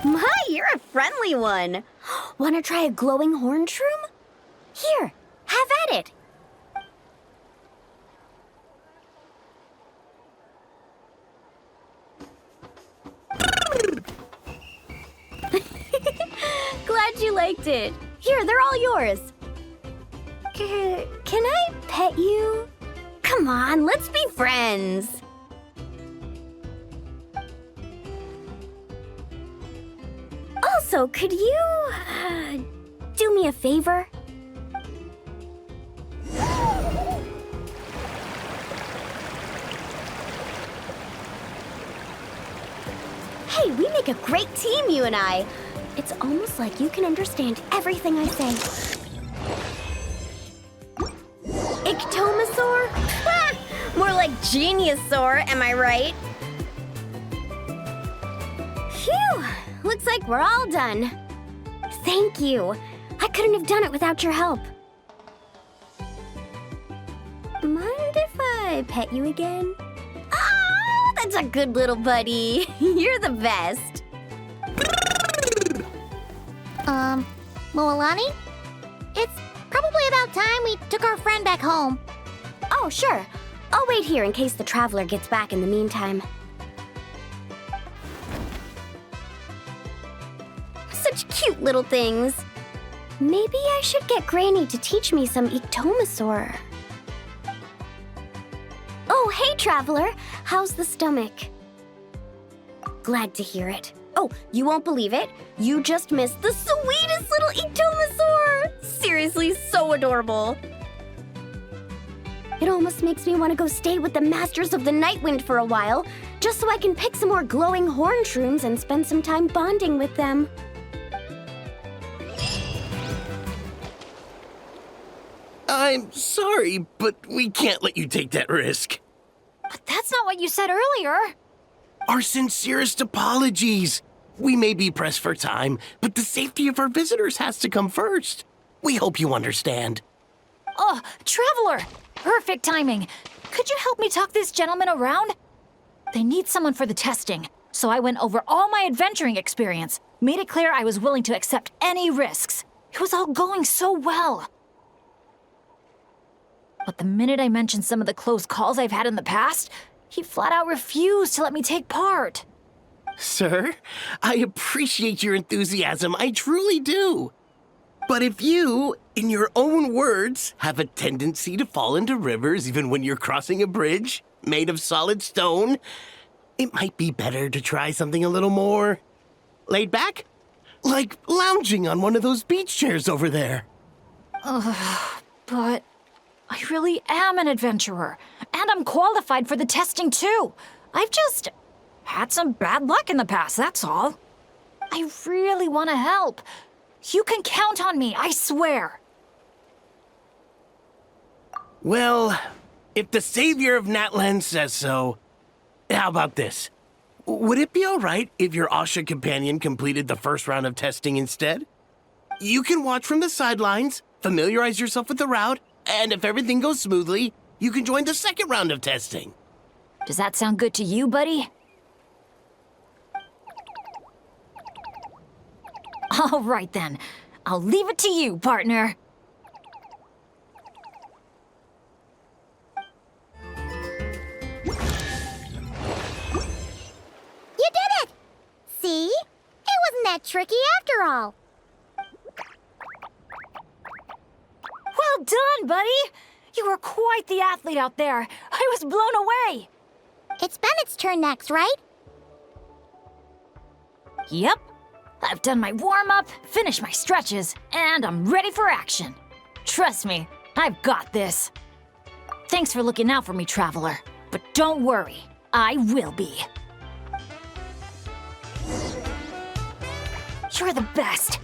My, you're a friendly one. Wanna try a glowing horn shroom? Here, have at it. Glad you liked it. Here, they're all yours. Can I pet you? Come on, let's be friends. Also, could you do me a favor? Hey, we make a great team, you and I. It's almost like you can understand everything I say. Ectomosaur? Ha! More like Geniusaur, am I right? Phew! Looks like we're all done. Thank you. I couldn't have done it without your help. Mind if I pet you again? Ah, that's a good little buddy. You're the best. Moalani? It's probably about time we took our friend back home. Oh, sure. I'll wait here in case the traveler gets back in the meantime. Such cute little things. Maybe I should get Granny to teach me some ectomosaur. Oh, hey, traveler. How's the stomach? Glad to hear it. Oh, you won't believe it. You just missed the sweetest little ectomosaur. Seriously, so adorable. It almost makes me want to go stay with the Masters of the Nightwind for a while, just so I can pick some more glowing horn shrooms and spend some time bonding with them. I'm sorry, but we can't let you take that risk. But that's not what you said earlier. Our sincerest apologies. We may be pressed for time, but the safety of our visitors has to come first. We hope you understand. Oh, Traveler! Perfect timing. Could you help me talk this gentleman around? They need someone for the testing, so I went over all my adventuring experience, made it clear I was willing to accept any risks. It was all going so well. But the minute I mentioned some of the close calls I've had in the past, he flat out refused to let me take part. Sir, I appreciate your enthusiasm, I truly do. But if you, in your own words, have a tendency to fall into rivers even when you're crossing a bridge made of solid stone, it might be better to try something a little more laid back? Like lounging on one of those beach chairs over there. But I really am an adventurer, and I'm qualified for the testing too. had some bad luck in the past, that's all. I really want to help. You can count on me, I swear. Well, if the savior of Natlan says so, how about this? Would it be all right if your Asha companion completed the first round of testing instead? You can watch from the sidelines, familiarize yourself with the route, and if everything goes smoothly, you can join the second round of testing. Does that sound good to you, buddy? All right then. I'll leave it to you, partner. You did it! See? It wasn't that tricky after all. Well done, buddy! You were quite the athlete out there. I was blown away. It's Bennett's turn next, right? Yep. I've done my warm-up, finished my stretches, and I'm ready for action. Trust me, I've got this. Thanks for looking out for me, Traveler. But don't worry, I will be. You're the best.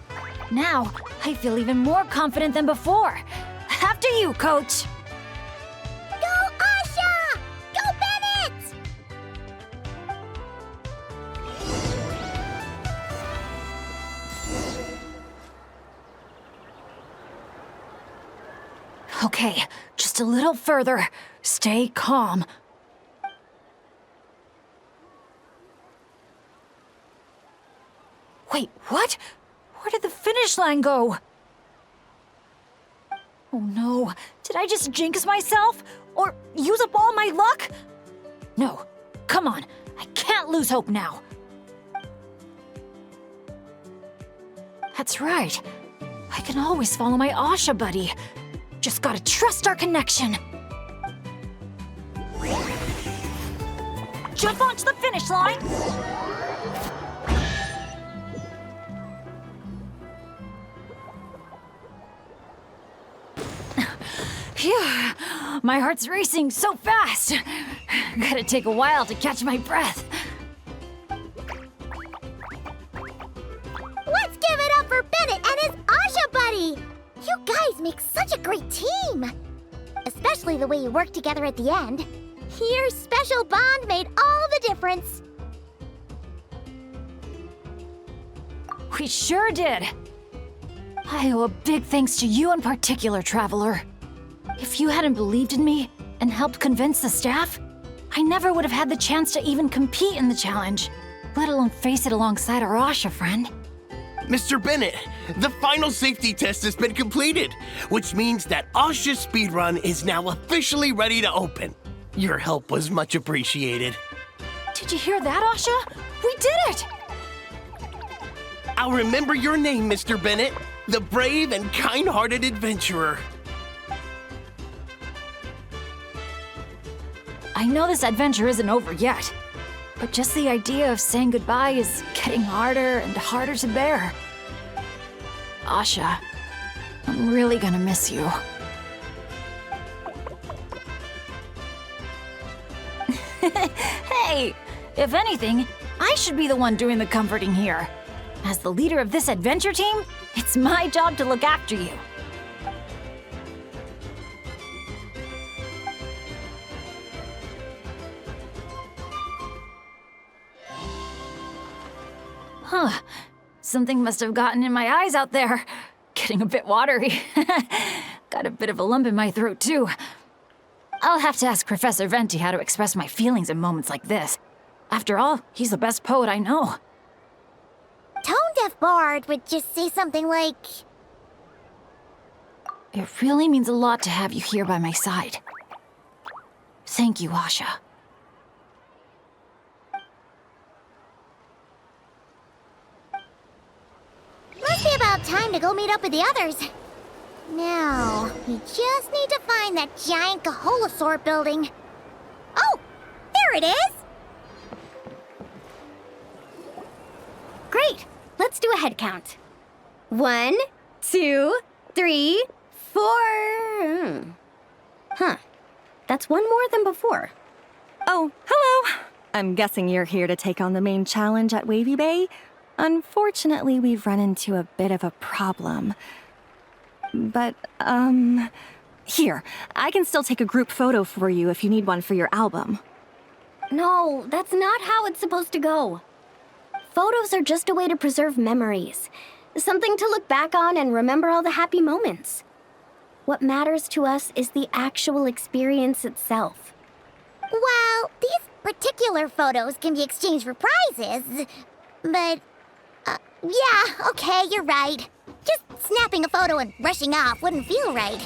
Now, I feel even more confident than before. After you, Coach. Go, Asha! Go, Bennett! Okay, just a little further. Stay calm. Wait, what? Where did the finish line go? Oh no, did I just jinx myself? Or use up all my luck? No, come on, I can't lose hope now. That's right. I can always follow my Asha buddy. Just gotta trust our connection. Jump onto the finish line! Phew, my heart's racing so fast. Gotta take a while to catch my breath. Let's give it up for Bennett and his Asha buddy! You guys make such a great team! Especially the way you work together at the end. Your special bond made all the difference. We sure did. I owe a big thanks to you in particular, Traveler. If you hadn't believed in me and helped convince the staff, I never would have had the chance to even compete in the challenge, let alone face it alongside our Asha friend. Mr. Bennett, the final safety test has been completed, which means that Asha's speedrun is now officially ready to open. Your help was much appreciated. Did you hear that, Asha? We did it! I'll remember your name, Mr. Bennett, the brave and kind-hearted adventurer. I know this adventure isn't over yet, but just the idea of saying goodbye is getting harder and harder to bear. Asha, I'm really gonna miss you. Hey, if anything, I should be the one doing the comforting here. As the leader of this adventure team, it's my job to look after you. Huh. Something must have gotten in my eyes out there. Getting a bit watery. Got a bit of a lump in my throat, too. I'll have to ask Professor Venti how to express my feelings in moments like this. After all, he's the best poet I know. Tone-deaf Bard would just say something like... It really means a lot to have you here by my side. Thank you, Asha. Must be about time to go meet up with the others. Now, we just need to find that giant Kaholosaur building. Oh, there it is! Great! Let's do a head count. 1, 2, 3, 4. Huh. That's one more than before. Oh, hello. I'm guessing you're here to take on the main challenge at Wavy Bay. Unfortunately, we've run into a bit of a problem. But, here, I can still take a group photo for you if you need one for your album. No, that's not how it's supposed to go. Photos are just a way to preserve memories. Something to look back on and remember all the happy moments. What matters to us is the actual experience itself. Well, these particular photos can be exchanged for prizes. But, yeah, okay, you're right. Just snapping a photo and rushing off wouldn't feel right.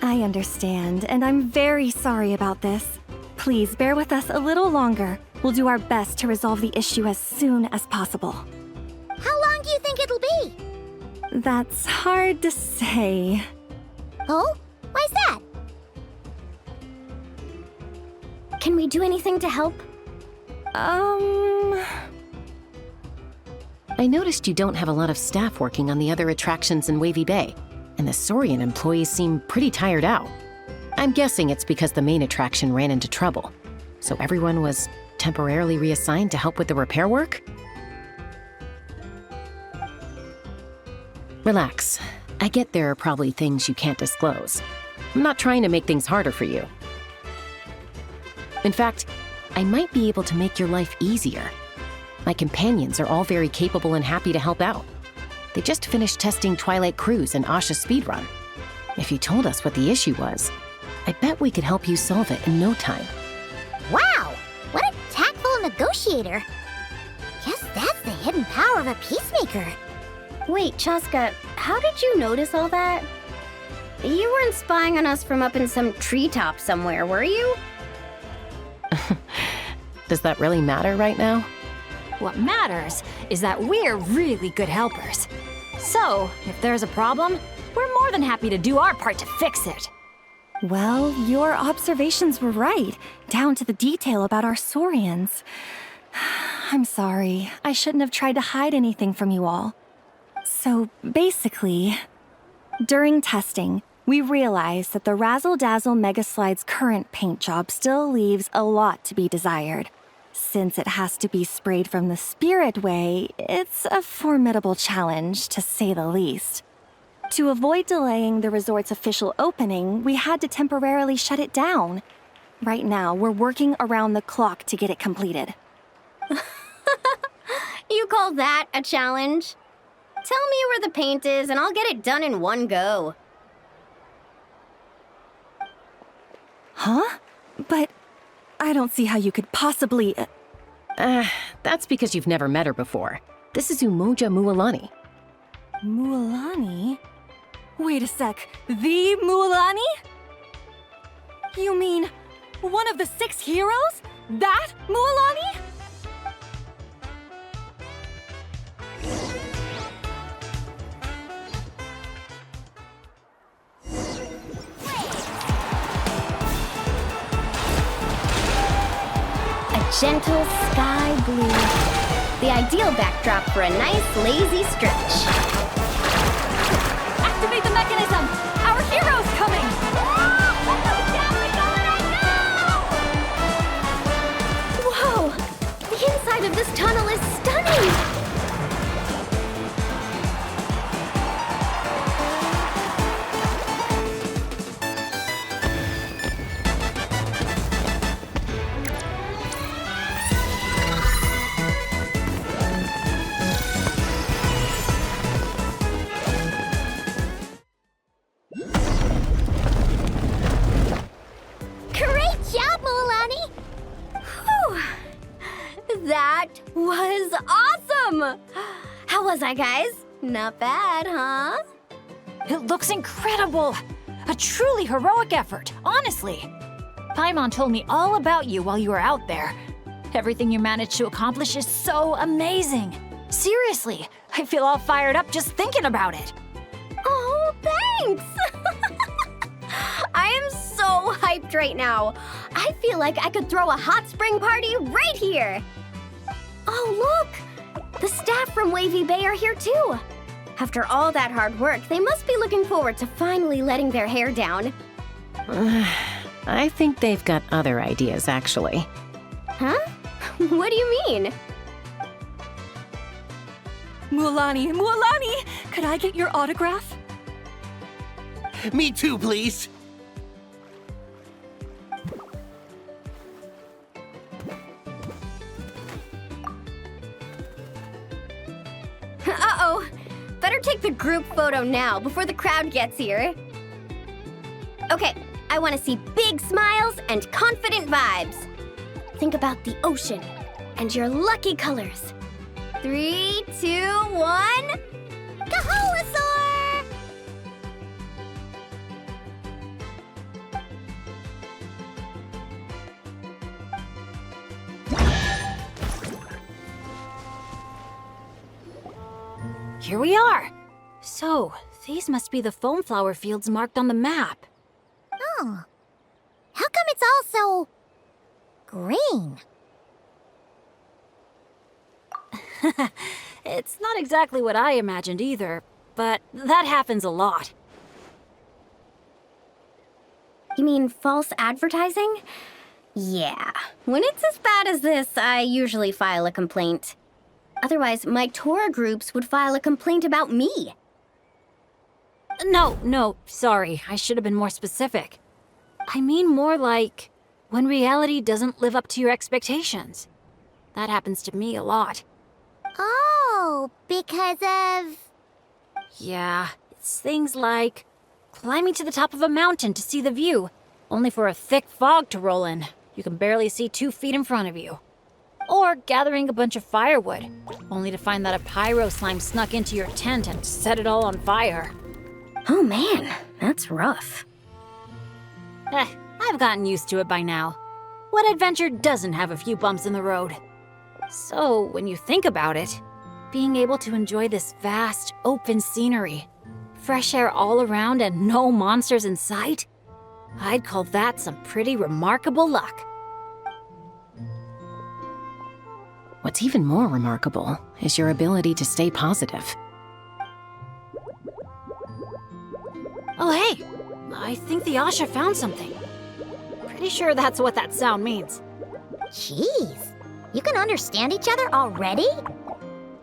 I understand, and I'm very sorry about this. Please bear with us a little longer. We'll do our best to resolve the issue as soon as possible. How long do you think it'll be? That's hard to say. Oh? Why's that? Can we do anything to help? I noticed you don't have a lot of staff working on the other attractions in Wavy Bay, and the Saurian employees seem pretty tired out. I'm guessing it's because the main attraction ran into trouble, so everyone was temporarily reassigned to help with the repair work? Relax. I get there are probably things you can't disclose. I'm not trying to make things harder for you. In fact, I might be able to make your life easier. My companions are all very capable and happy to help out. They just finished testing Twilight Cruise and Asha's speedrun. If you told us what the issue was, I bet we could help you solve it in no time. Wow! What a tactful negotiator. Guess that's the hidden power of a peacemaker. Wait, Chaska, how did you notice all that? You weren't spying on us from up in some treetop somewhere, were you? Does that really matter right now? What matters is that we're really good helpers. So, if there's a problem, we're more than happy to do our part to fix it. Well, your observations were right, down to the detail about our Saurians. I'm sorry, I shouldn't have tried to hide anything from you all. So, basically, during testing, we realized that the Razzle Dazzle Mega Slide's current paint job still leaves a lot to be desired. Since it has to be sprayed from the Spirit Way, it's a formidable challenge, to say the least. To avoid delaying the resort's official opening, we had to temporarily shut it down. Right now, we're working around the clock to get it completed. You call that a challenge? Tell me where the paint is and I'll get it done in one go. Huh? But I don't see how you could possibly... That's because you've never met her before. This is Umoja Mualani. Mualani? Wait a sec, the Mualani? You mean one of the 6 heroes? That Mualani? Gentle sky blue. The ideal backdrop for a nice, lazy stretch. Activate the mechanism! Our hero's coming! Whoa! The inside of this tunnel is stunning! That was awesome! How was I, guys? Not bad, huh? It looks incredible! A truly heroic effort, honestly. Paimon told me all about you while you were out there. Everything you managed to accomplish is so amazing. Seriously, I feel all fired up just thinking about it. Oh, thanks! I am so hyped right now. I feel like I could throw a hot spring party right here. Oh, look! The staff from Wavy Bay are here too. After all that hard work, they must be looking forward to finally letting their hair down. I think they've got other ideas, actually. Huh? What do you mean? Mualani, Mualani! Could I get your autograph? Me too, please. Uh-oh. Better take the group photo now before the crowd gets here. Okay, I want to see big smiles and confident vibes. Think about the ocean and your lucky colors. 3, 2, 1... Kaholasaur! Here we are. So, these must be the foam flower fields marked on the map. Oh. How come it's all so... green? It's not exactly what I imagined either, but that happens a lot. You mean false advertising? Yeah. When it's as bad as this, I usually file a complaint. Otherwise, my tour groups would file a complaint about me. No, sorry. I should have been more specific. I mean more like when reality doesn't live up to your expectations. That happens to me a lot. Oh, because of... Yeah, it's things like climbing to the top of a mountain to see the view, only for a thick fog to roll in. You can barely see 2 feet in front of you. Or gathering a bunch of firewood, only to find that a pyro slime snuck into your tent and set it all on fire. Oh man, that's rough. I've gotten used to it by now. What adventure doesn't have a few bumps in the road? So, when you think about it, being able to enjoy this vast, open scenery, fresh air all around and no monsters in sight, I'd call that some pretty remarkable luck. What's even more remarkable is your ability to stay positive. Oh hey, I think the Asha found something. Pretty sure that's what that sound means. Jeez. You can understand each other already?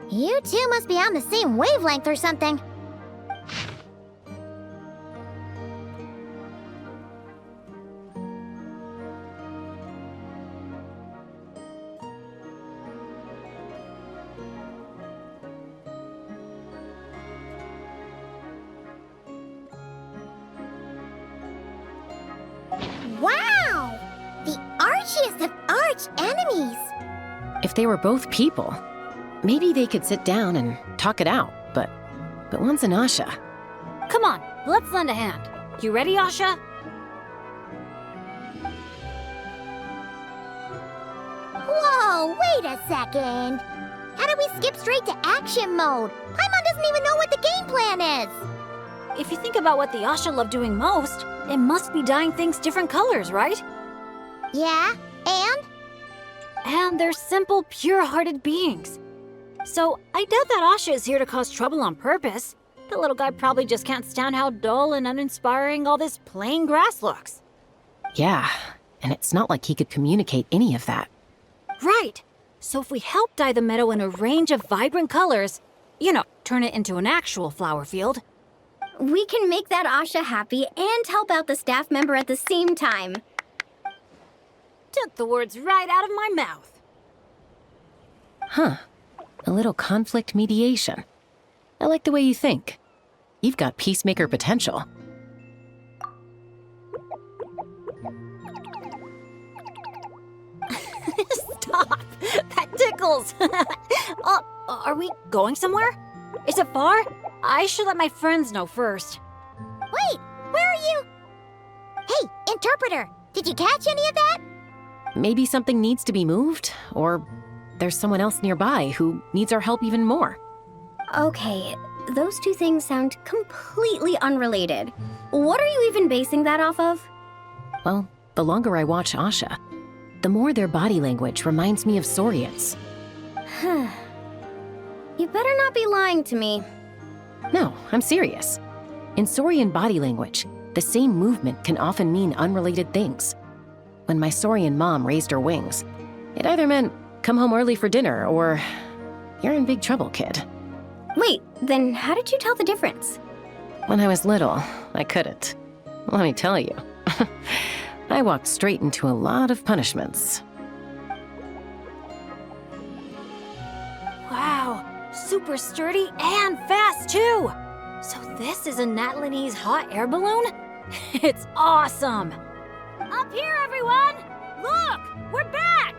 You two must be on the same wavelength or something. Wow! The archiest of arch enemies! If they were both people, maybe they could sit down and talk it out, but one's an Asha. Come on, let's lend a hand. You ready, Asha? Whoa, wait a second! How do we skip straight to action mode? Paimon doesn't even know what the game plan is! If you think about what the Asha love doing most, it must be dyeing things different colors, right? Yeah, and? And they're simple, pure-hearted beings. So I doubt that Asha is here to cause trouble on purpose. The little guy probably just can't stand how dull and uninspiring all this plain grass looks. Yeah, and it's not like he could communicate any of that. Right. So if we help dye the meadow in a range of vibrant colors, turn it into an actual flower field, We can make that Asha happy and help out the staff member at the same time. took the words right out of my mouth. Huh. A little conflict mediation. I like the way you think. You've got peacemaker potential. Stop! That tickles! Oh, are we going somewhere? Is it far? I should let my friends know first. Wait, where are you? Hey, interpreter, did you catch any of that? Maybe something needs to be moved, or there's someone else nearby who needs our help even more. Okay, those two things sound completely unrelated. What are you even basing that off of? Well, the longer I watch Asha, the more their body language reminds me of Saurians. You better not be lying to me. No, I'm serious. In Saurian body language, the same movement can often mean unrelated things. When my Saurian mom raised her wings, it either meant come home early for dinner, or you're in big trouble, kid. Wait, then how did you tell the difference? When I was little, I couldn't. Let me tell you. I walked straight into a lot of punishments. Wow, super sturdy and fast too! So this is a Natlanese hot air balloon? It's awesome! Up here, everyone! Look! We're back!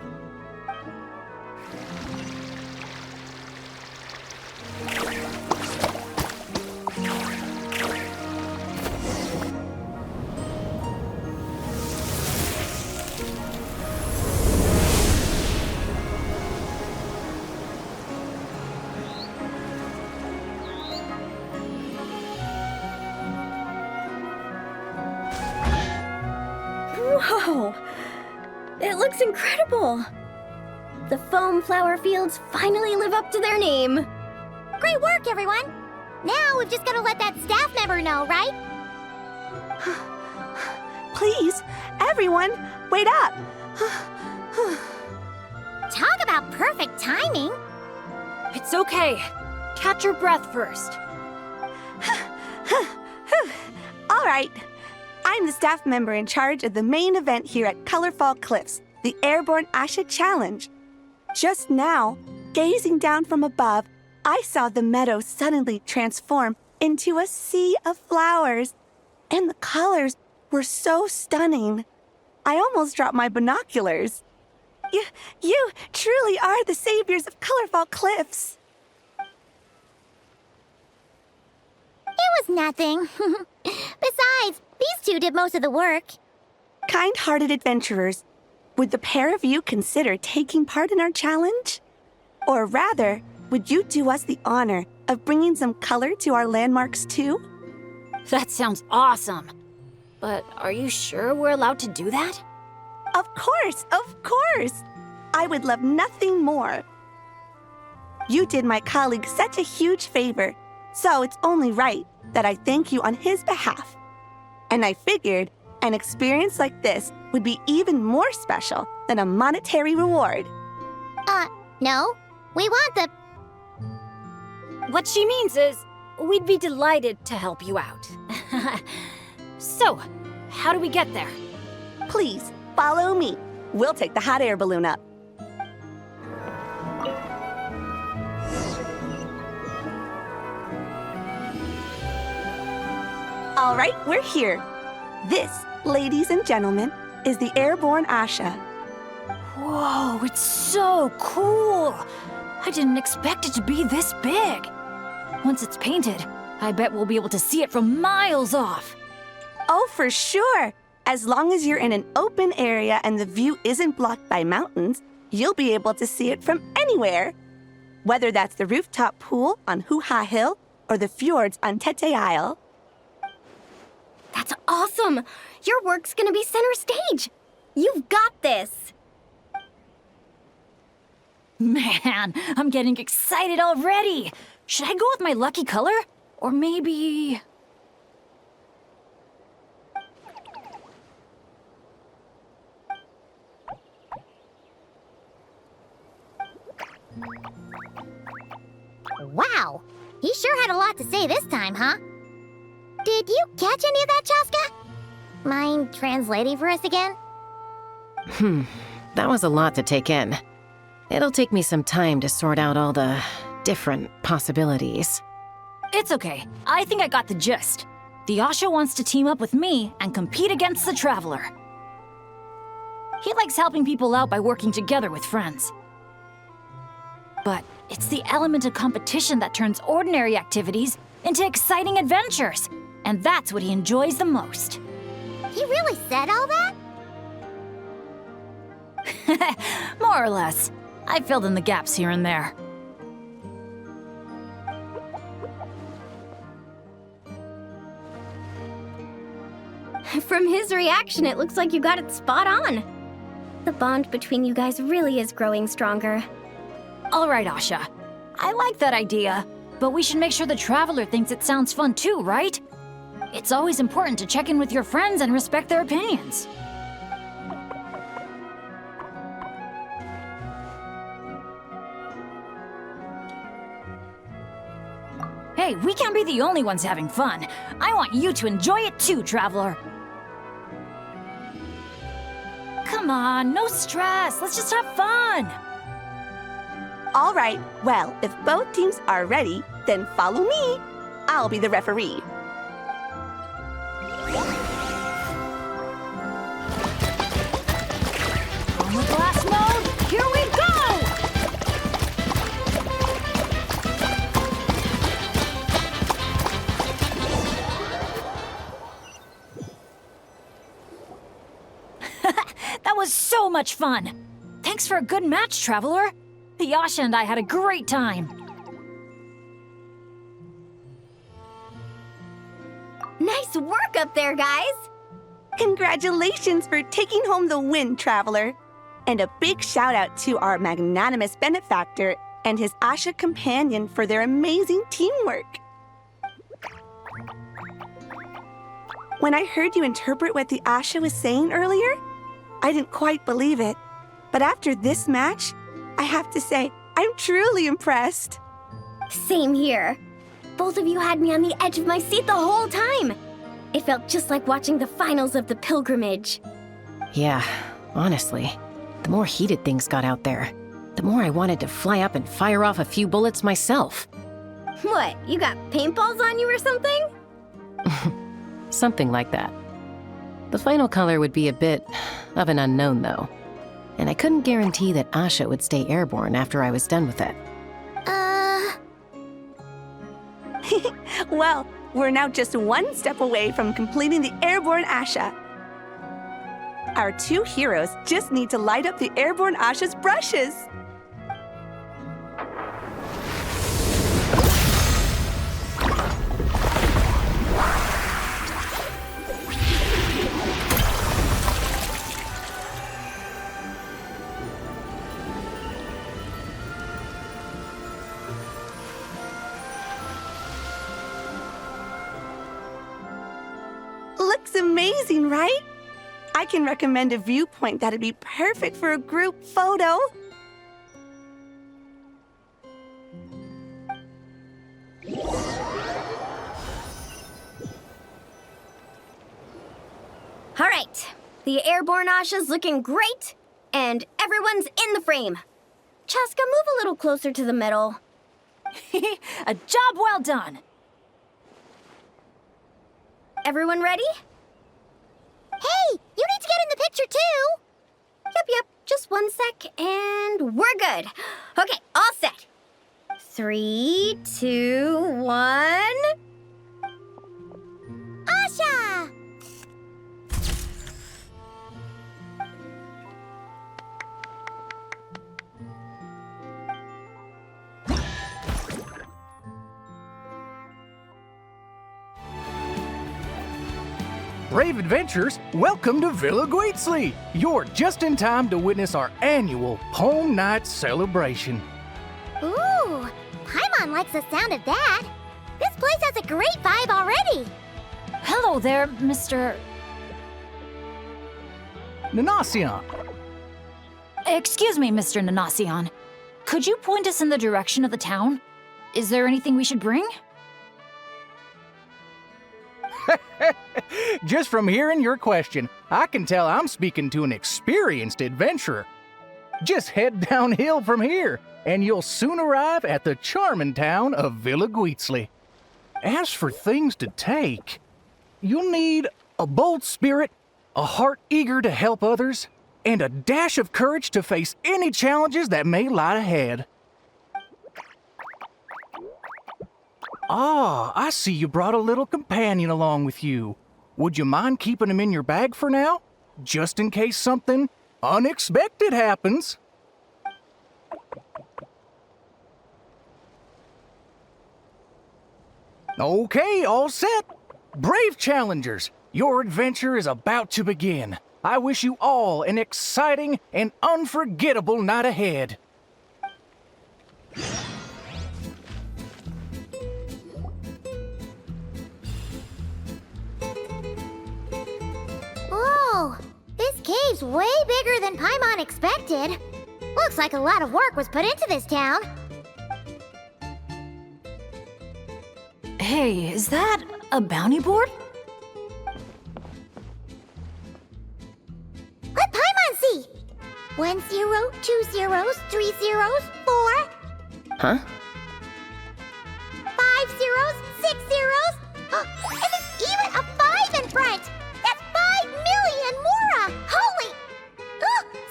Whoa! It looks incredible! The foam flower fields finally live up to their name. Great work, everyone! Now we've just got to let that staff member know, right? Please, everyone, wait up! Talk about perfect timing! It's okay. Catch your breath first. All right. I'm the staff member in charge of the main event here at Colorfall Cliffs, the Airborne Asha Challenge. Just now, gazing down from above, I saw the meadow suddenly transform into a sea of flowers. And the colors were so stunning. I almost dropped my binoculars. You truly are the saviors of Colorfall Cliffs. It was nothing. Besides, these two did most of the work. Kind-hearted adventurers, would the pair of you consider taking part in our challenge? Or rather, would you do us the honor of bringing some color to our landmarks too? That sounds awesome. But are you sure we're allowed to do that? Of course, of course! I would love nothing more. You did my colleague such a huge favor, so it's only right that I thank you on his behalf. And I figured an experience like this would be even more special than a monetary reward. No. We want the... What she means is, we'd be delighted to help you out. So, how do we get there? Please, follow me. We'll take the hot air balloon up. All right, we're here. This, ladies and gentlemen, is the Airborne Asha. Whoa, it's so cool! I didn't expect it to be this big. Once it's painted, I bet we'll be able to see it from miles off. Oh, for sure. As long as you're in an open area and the view isn't blocked by mountains, you'll be able to see it from anywhere. Whether that's the rooftop pool on Hoo-Ha Hill or the fjords on Tete Isle. That's awesome! Your work's gonna be center stage! You've got this! Man, I'm getting excited already! Should I go with my lucky color? Or maybe... Wow! He sure had a lot to say this time, huh? Did you catch any of that, Chaska? Mind translating for us again? That was a lot to take in. It'll take me some time to sort out all the different possibilities. It's okay. I think I got the gist. The Asha wants to team up with me and compete against the Traveler. He likes helping people out by working together with friends. But it's the element of competition that turns ordinary activities into exciting adventures. And that's what he enjoys the most. He really said all that? More or less. I filled in the gaps here and there. From his reaction, it looks like you got it spot on. The bond between you guys really is growing stronger. All right, Asha. I like that idea, but we should make sure the Traveler thinks it sounds fun too, right? It's always important to check in with your friends and respect their opinions. Hey, we can't be the only ones having fun. I want you to enjoy it too, Traveler. Come on, no stress. Let's just have fun. All right, well, if both teams are ready, then follow me. I'll be the referee. On with blast mode, here we go! That was so much fun! Thanks for a good match, Traveler. Yasha and I had a great time. Nice work up there, guys! Congratulations for taking home the win, Traveler. And a big shout out to our magnanimous benefactor and his Asha companion for their amazing teamwork. When I heard you interpret what the Asha was saying earlier, I didn't quite believe it. But after this match, I have to say, I'm truly impressed. Same here. Both of you had me on the edge of my seat the whole time. It felt just like watching the finals of the pilgrimage. Yeah, honestly, the more heated things got out there, the more I wanted to fly up and fire off a few bullets myself. What, you got paintballs on you or something? Something like that. The final color would be a bit of an unknown, though. And I couldn't guarantee that Asha would stay airborne after I was done with it. Well, we're now just one step away from completing the airborne Asha. Our two heroes just need to light up the airborne Asha's brushes. Looks amazing, right? I can recommend a viewpoint that'd be perfect for a group photo. All right, the airborne Asha's looking great, and everyone's in the frame. Chaska, move a little closer to the middle. A job well done. Everyone ready? Hey, you need to get in the picture too! Yep, just 1 sec, and we're good. Okay, all set. 3, 2, 1... Asha! Brave adventurers, welcome to Villa Guitzley. You're just in time to witness our annual Home Night celebration. Ooh, Paimon likes the sound of that. This place has a great vibe already. Hello there, Mr. Nanasion, Excuse me, Mr. Nanasion. Could you point us in the direction of the town? Is there anything we should bring? just from hearing your question, I can tell I'm speaking to an experienced adventurer. Just head downhill from here, and you'll soon arrive at the charming town of Villa Guitzley. As for things to take, you'll need a bold spirit, a heart eager to help others, and a dash of courage to face any challenges that may lie ahead. Ah, I see you brought a little companion along with you. Would you mind keeping him in your bag for now? Just in case something unexpected happens. Okay, all set. Brave challengers, your adventure is about to begin. I wish you all an exciting and unforgettable night ahead. Whoa, this cave's way bigger than Paimon expected. Looks like a lot of work was put into this town. Hey, is that a bounty board? Let Paimon see. 1 0, 2 zeros, 3 zeros, 4. Huh? 5 zeros, 6 zeros. And there's even a 5 in front. That's 5 million Mora. Holy!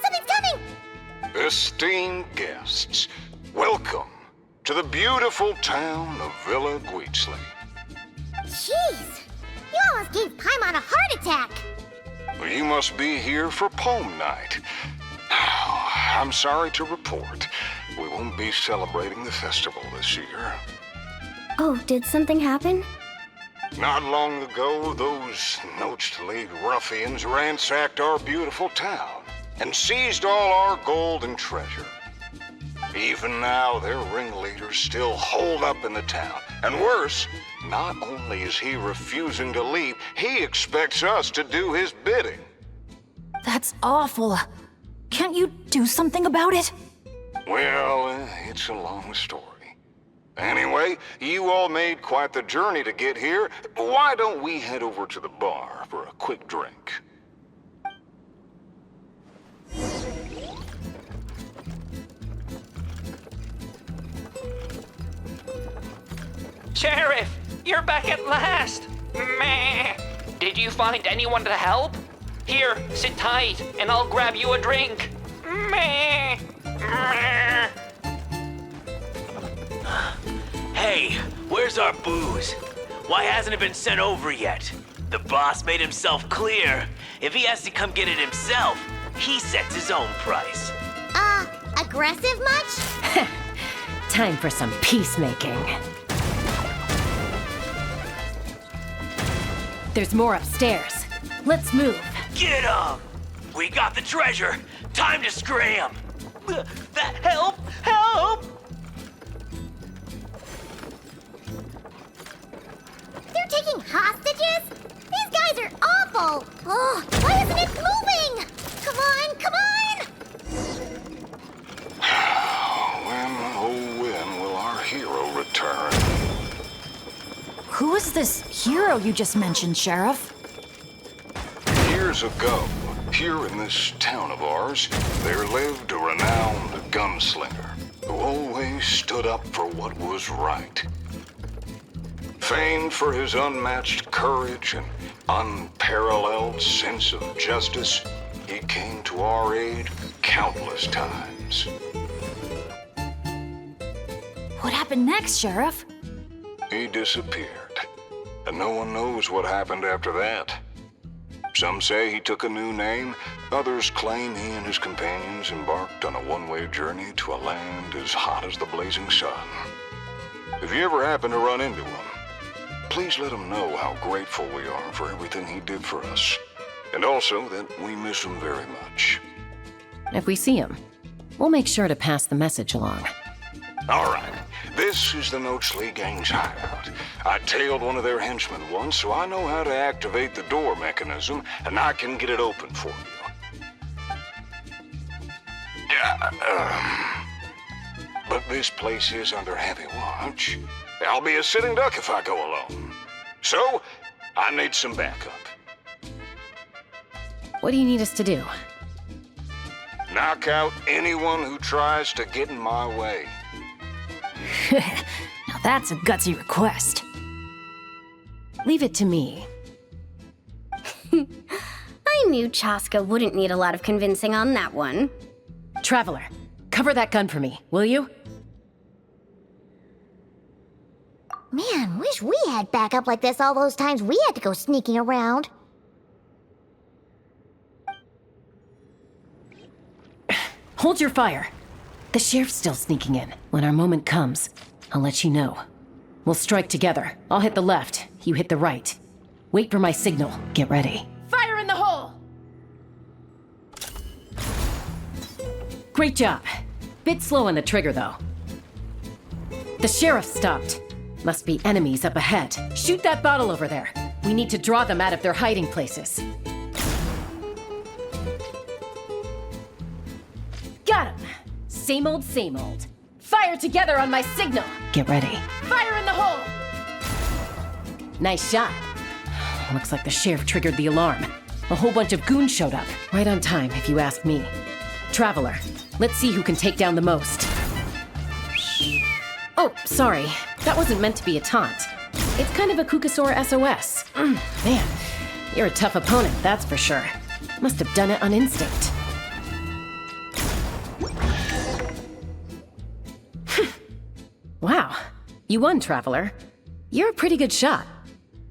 Something's coming. Esteemed guests, welcome to the beautiful town of Villa Guitzli. Jeez, you almost gave Paimon a heart attack. You must be here for Poem Night. I'm sorry to report, we won't be celebrating the festival this year. Oh, did something happen? Not long ago, those Noach League ruffians ransacked our beautiful town and seized all our gold and treasure. Even now, their ringleader's still holed up in the town. And worse, not only is he refusing to leave, he expects us to do his bidding. That's awful. Can't you do something about it? Well, it's a long story. Anyway, you all made quite the journey to get here. Why don't we head over to the bar for a quick drink? Sheriff, you're back at last! Meh. Did you find anyone to help? Here, sit tight, and I'll grab you a drink. Meh. Meh. Hey, where's our booze? Why hasn't it been sent over yet? The boss made himself clear. If he has to come get it himself, he sets his own price. Aggressive much? Time for some peacemaking. There's more upstairs. Let's move. Get him! We got the treasure. Time to scram. Help! Help! They're taking hostages? These guys are awful! Oh, why isn't it moving? Come on, come on! When will our hero return? Who is this hero you just mentioned, Sheriff? Years ago, here in this town of ours, there lived a renowned gunslinger who always stood up for what was right. Famed for his unmatched courage and unparalleled sense of justice, he came to our aid countless times. What happened next, Sheriff? He disappeared, and no one knows what happened after that. Some say he took a new name, others claim he and his companions embarked on a one-way journey to a land as hot as the blazing sun. If you ever happen to run into him, please let him know how grateful we are for everything he did for us, and also that we miss him very much. If we see him, we'll make sure to pass the message along. All right, this is the Noach Gang's hideout. I tailed one of their henchmen once, so I know how to activate the door mechanism, and I can get it open for you. But this place is under heavy watch. I'll be a sitting duck if I go alone. So, I need some backup. What do you need us to do? Knock out anyone who tries to get in my way. Now that's a gutsy request. Leave it to me. I knew Chaska wouldn't need a lot of convincing on that one. Traveler, cover that gun for me, will you? Man, wish we had backup like this all those times we had to go sneaking around. Hold your fire. The sheriff's still sneaking in. When our moment comes, I'll let you know. We'll strike together. I'll hit the left, you hit the right. Wait for my signal. Get ready. Fire in the hole! Great job. Bit slow on the trigger, though. The sheriff stopped. Must be enemies up ahead. Shoot that bottle over there. We need to draw them out of their hiding places. Got him. Same old, same old. Fire together on my signal. Get ready. Fire in the hole! Nice shot. Looks like the sheriff triggered the alarm. A whole bunch of goons showed up. Right on time, if you ask me. Traveler, let's see who can take down the most. Oh, sorry. That wasn't meant to be a taunt. It's kind of a Kukasaur SOS. Man, you're a tough opponent, that's for sure. Must have done it on instinct. Wow, you won, Traveler. You're a pretty good shot.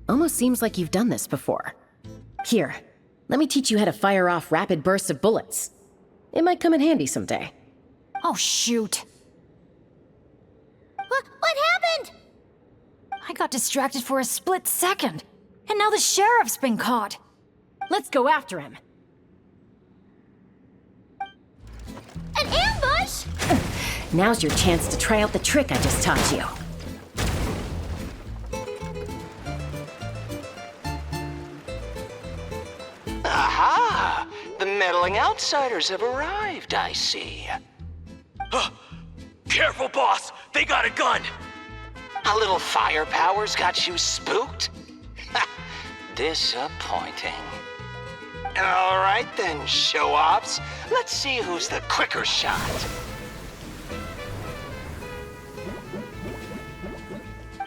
Almost seems like you've done this before. Here, let me teach you how to fire off rapid bursts of bullets. It might come in handy someday. Oh, shoot. What happened? I got distracted for a split second, and now the sheriff's been caught. Let's go after him. An ambush? Now's your chance to try out the trick I just taught you. Aha! The meddling outsiders have arrived, I see. Careful, boss! They got a gun! A little firepower's got you spooked? Disappointing. All right then, show-offs. Let's see who's the quicker shot.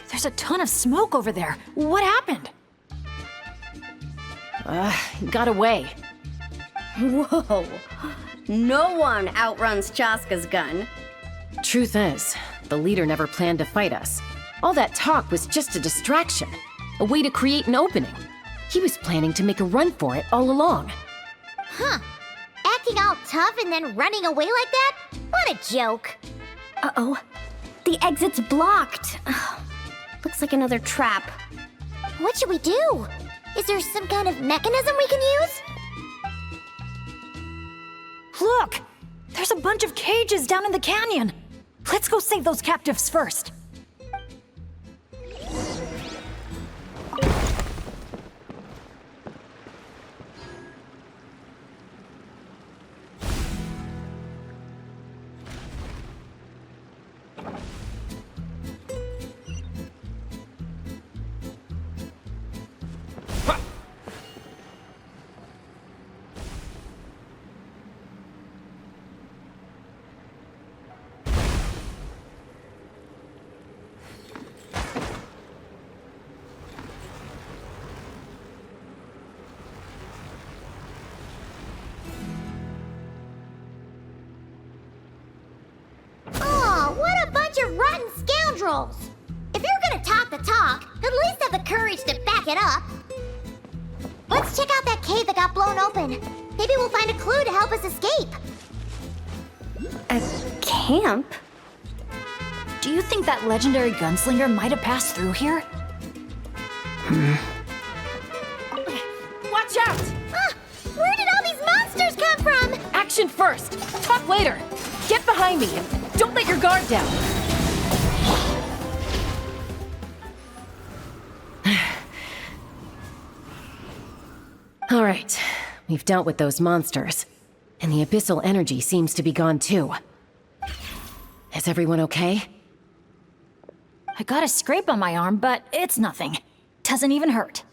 There's a ton of smoke over there. What happened? Got away. Whoa. No one outruns Chaska's gun. Truth is, the leader never planned to fight us. All that talk was just a distraction, a way to create an opening. He was planning to make a run for it all along. Huh. Acting all tough and then running away like that? What a joke. Uh-oh. The exit's blocked. Looks like another trap. What should we do? Is there some kind of mechanism we can use? Look! There's a bunch of cages down in the canyon. Let's go save those captives first. Rotten scoundrels! If you're gonna talk the talk, at least have the courage to back it up. Let's check out that cave that got blown open. Maybe we'll find a clue to help us escape. A camp? Do you think that legendary gunslinger might have passed through here? Watch out! Where did all these monsters come from? Action first! Talk later! Get behind me and don't let your guard down! All right, we've dealt with those monsters, and the abyssal energy seems to be gone too. Is everyone okay? I got a scrape on my arm, but it's nothing. Doesn't even hurt.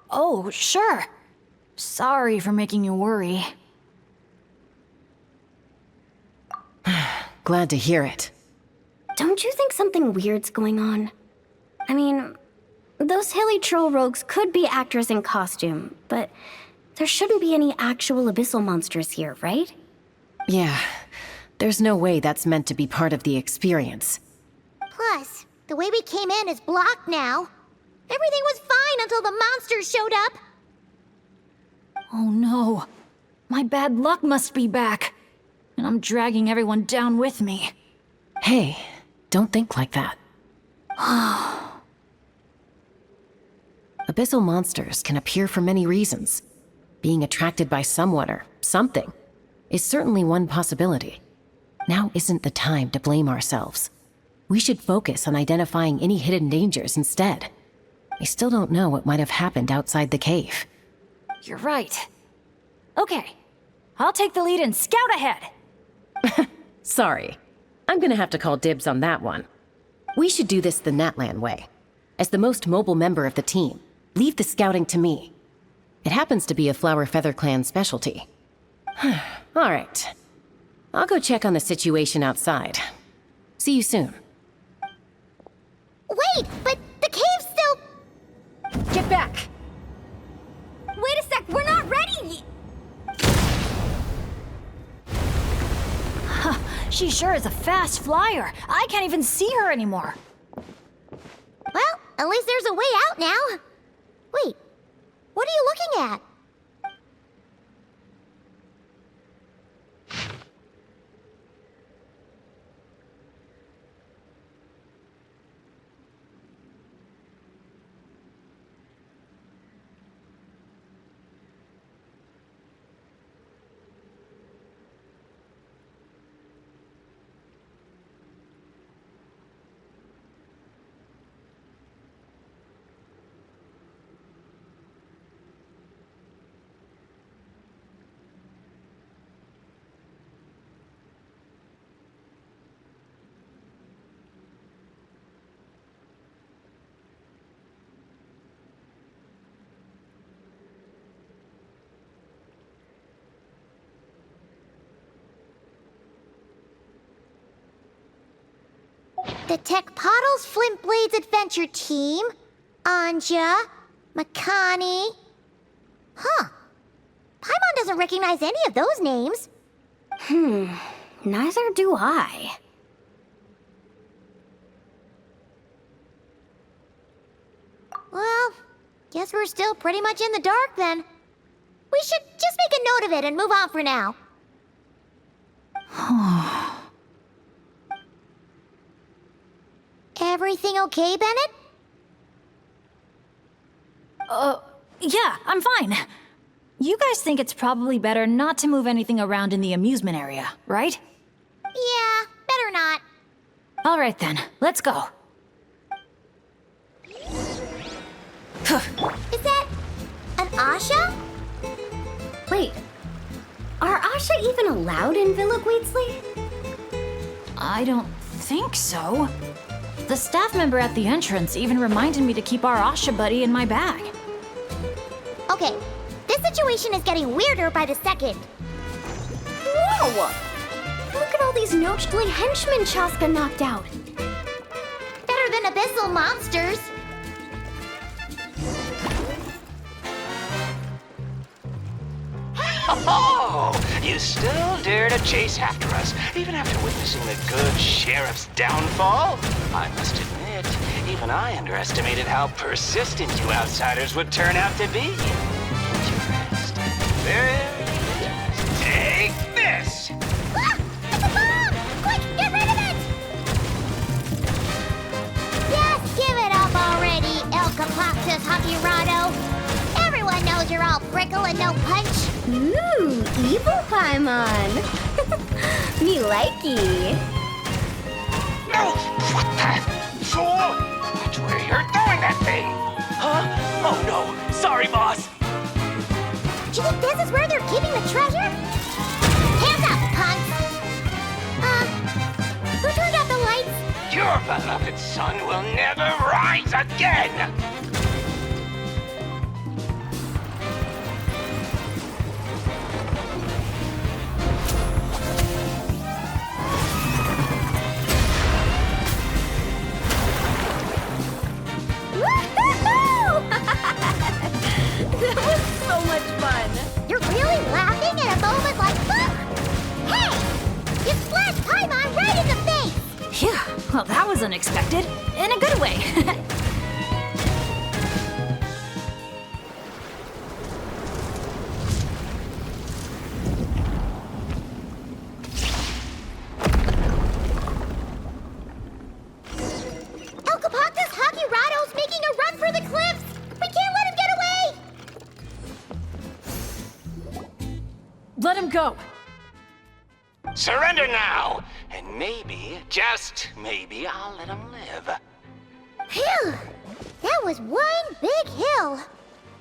Oh, sure. Sorry for making you worry. Glad to hear it. Don't you think something weird's going on? I mean, those hilly troll rogues could be actors in costume, but there shouldn't be any actual abyssal monsters here, right? Yeah, there's no way that's meant to be part of the experience. Plus, the way we came in is blocked now. Everything was fine until the monsters showed up. Oh no. My bad luck must be back. And I'm dragging everyone down with me. Hey, don't think like that. Abyssal monsters can appear for many reasons. Being attracted by someone or something is certainly one possibility. Now isn't the time to blame ourselves. We should focus on identifying any hidden dangers instead. I still don't know what might have happened outside the cave. You're right. Okay, I'll take the lead and scout ahead. Sorry, I'm gonna have to call dibs on that one. We should do this the Natlan way. As the most mobile member of the team, leave the scouting to me. It happens to be a Flower Feather Clan specialty. All right. I'll go check on the situation outside. See you soon. Wait, but the cave's still... Get back! Wait a sec, we're not ready! She sure is a fast flyer. I can't even see her anymore. Well, at least there's a way out now. Wait, what are you looking at? The Tech Pottles Flint Blades Adventure Team, Anja, Makani. Huh. Paimon doesn't recognize any of those names. Neither do I. Well, guess we're still pretty much in the dark then. We should just make a note of it and move on for now. Everything okay, Bennett? Yeah, I'm fine. You guys think it's probably better not to move anything around in the amusement area, right? Yeah, better not. All right then, let's go. Is that an Asha? Wait, are Asha even allowed in Villa Guitzli? I don't think so. The staff member at the entrance even reminded me to keep our Asha buddy in my bag. Okay, this situation is getting weirder by the second. Whoa! Look at all these Nochtli henchmen Chaska knocked out. Better than abyssal monsters. Oh, you still dare to chase after us, even after witnessing the good sheriff's downfall? I must admit, even I underestimated how persistent you outsiders would turn out to be. Interesting. Very interesting. Take this! Ah! It's a bomb! Quick, get rid of it! Just give it up already, El Capactus Hakirado. Everyone knows you're all prickle and no punch. Ooh, evil Paimon. Me likey. No! What the? Fool! That's where you're throwing that thing! Huh? Oh no! Sorry, boss! Do you think this is where they're keeping the treasure? Hands up, punks! Who turned out the lights? Your beloved son will never rise again! That was so much fun. You're really laughing at a moment like that? Hey! You splashed Paimon right in the face! Phew, well that was unexpected. In a good way. El Capactus Hakirado's making a run for the cliffs! We can't let him get away! Let him go. Surrender now! And maybe, just maybe, I'll let him live. Phew! That was one big hill.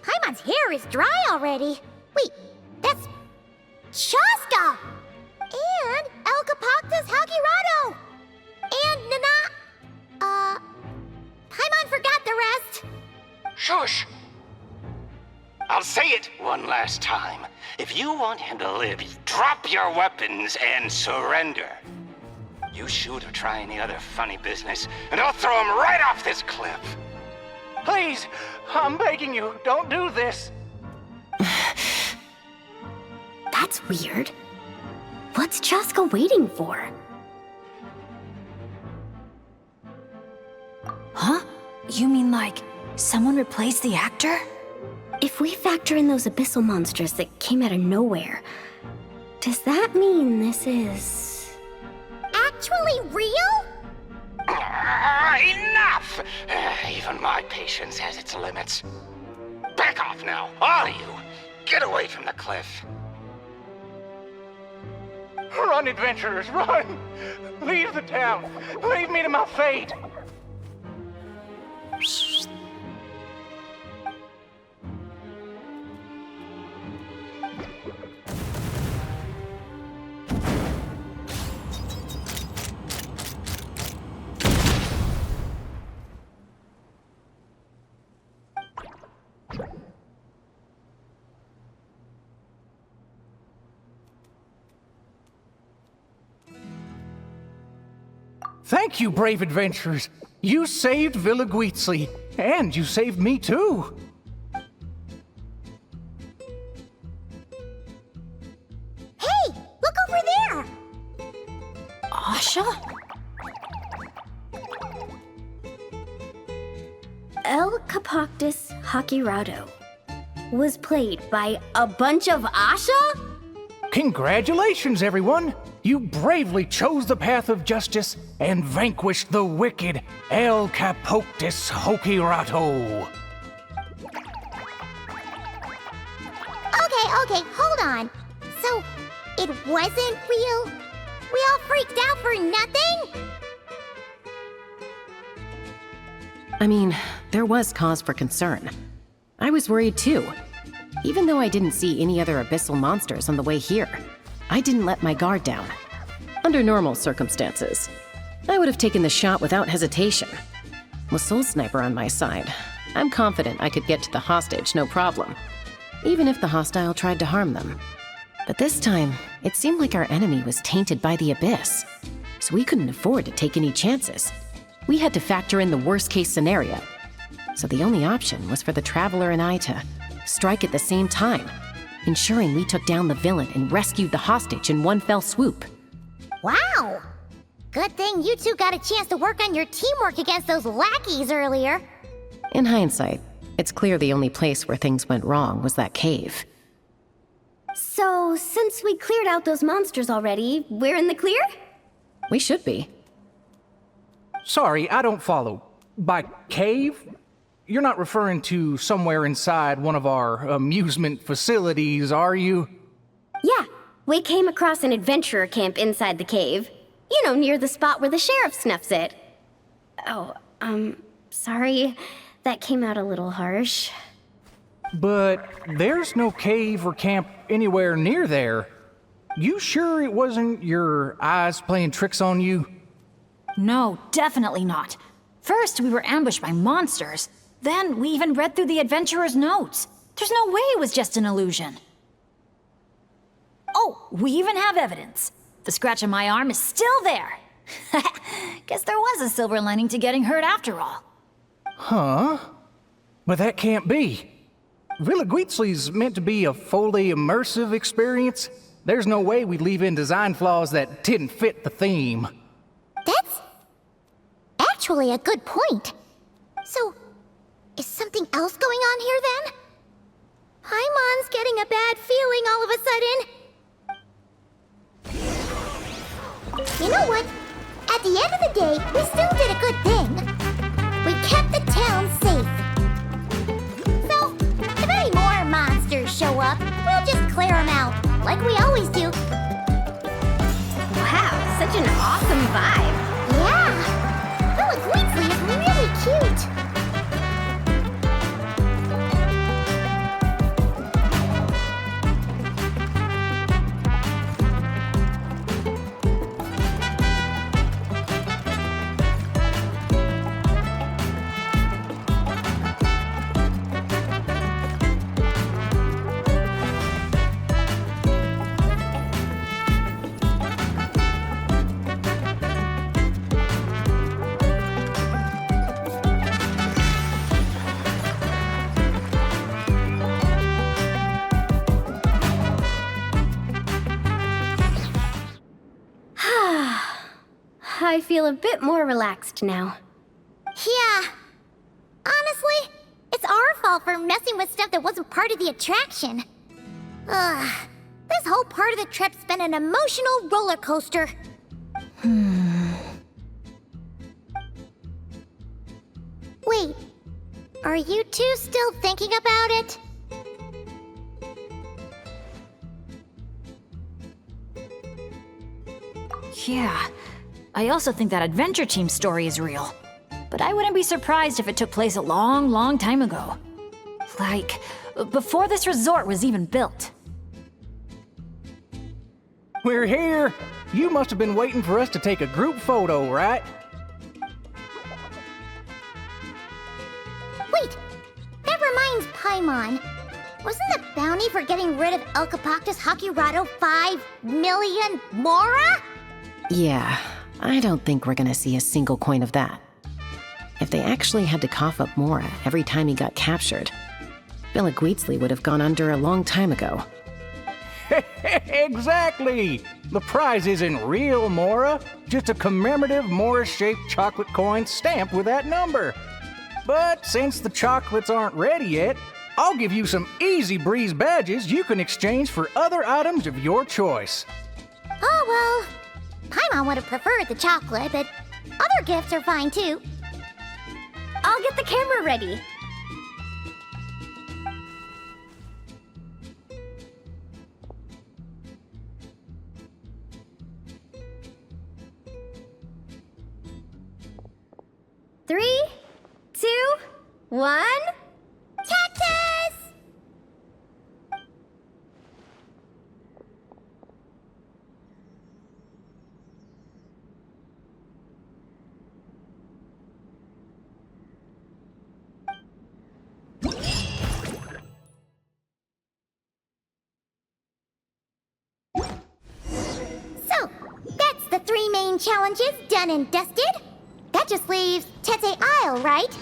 Paimon's hair is dry already. Wait, that's Shaska! And El Capactus Hakirado! And Nana... John forgot the rest. Shush! I'll say it one last time. If you want him to live, drop your weapons and surrender. You shoot or try any other funny business, and I'll throw him right off this cliff. Please, I'm begging you, don't do this. That's weird. What's Chaska waiting for? Huh? You mean like someone replaced the actor? If we factor in those abyssal monsters that came out of nowhere, does that mean this is... Actually real? Enough! Even my patience has its limits. Back off now, all of you. Get away from the cliff. Run, adventurers, run! Leave the town. Leave me to my fate. Thank you, brave adventurers. You saved Villa Guizli, and you saved me too. Hey, look over there! Asha? El Capoctus Hakirado was played by a bunch of Asha? Congratulations, everyone! You bravely chose the path of justice and vanquished the wicked El Capoctus Hokirato. Okay, hold on. So, it wasn't real? We all freaked out for nothing? I mean, there was cause for concern. I was worried too. Even though I didn't see any other abyssal monsters on the way here, I didn't let my guard down. Under normal circumstances, I would have taken the shot without hesitation. With Soul Sniper on my side, I'm confident I could get to the hostage no problem, even if the hostile tried to harm them. But this time, it seemed like our enemy was tainted by the Abyss, so we couldn't afford to take any chances. We had to factor in the worst-case scenario, so the only option was for the Traveler and I to strike at the same time, ensuring we took down the villain and rescued the hostage in one fell swoop. Wow! Good thing you two got a chance to work on your teamwork against those lackeys earlier. In hindsight, it's clear the only place where things went wrong was that cave. So, since we cleared out those monsters already, we're in the clear? We should be. Sorry, I don't follow. By cave? You're not referring to somewhere inside one of our amusement facilities, are you? Yeah, we came across an adventurer camp inside the cave. You know, near the spot where the sheriff snuffs it. Oh, sorry. That came out a little harsh. But there's no cave or camp anywhere near there. You sure it wasn't your eyes playing tricks on you? No, definitely not. First, we were ambushed by monsters. Then, we even read through the adventurer's notes. There's no way it was just an illusion. Oh, we even have evidence. The scratch on my arm is still there. Guess there was a silver lining to getting hurt after all. Huh? But that can't be. Villa Guizli's meant to be a fully immersive experience. There's no way we'd leave in design flaws that didn't fit the theme. That's actually a good point. So, is something else going on here then? Paimon's getting a bad feeling all of a sudden. You know what? At the end of the day, we still did a good thing. We kept the town safe. So, if any more monsters show up, we'll just clear them out, like we always do. Wow, such an awesome vibe. Yeah! Villa Guizli is really cute. I feel a bit more relaxed now. Yeah. Honestly, it's our fault for messing with stuff that wasn't part of the attraction. Ugh. This whole part of the trip's been an emotional roller coaster. Wait, are you two still thinking about it? Yeah. I also think that adventure team story is real. But I wouldn't be surprised if it took place a long, long time ago. Like, before this resort was even built. We're here! You must have been waiting for us to take a group photo, right? Wait, that reminds Paimon. Wasn't the bounty for getting rid of El Capactus Hakirado 5 million Mora? Yeah, I don't think we're gonna see a single coin of that. If they actually had to cough up Mora every time he got captured, Villa Guitzli would have gone under a long time ago. Exactly! The prize isn't real Mora, just a commemorative Mora-shaped chocolate coin stamped with that number. But since the chocolates aren't ready yet, I'll give you some easy breeze badges you can exchange for other items of your choice. Oh, well, Paimon would have preferred the chocolate, but other gifts are fine too. I'll get the camera ready. Three, 2, 1. Cactus! So, that's the 3 main challenges done and dusted. That just leaves Tete Isle, right?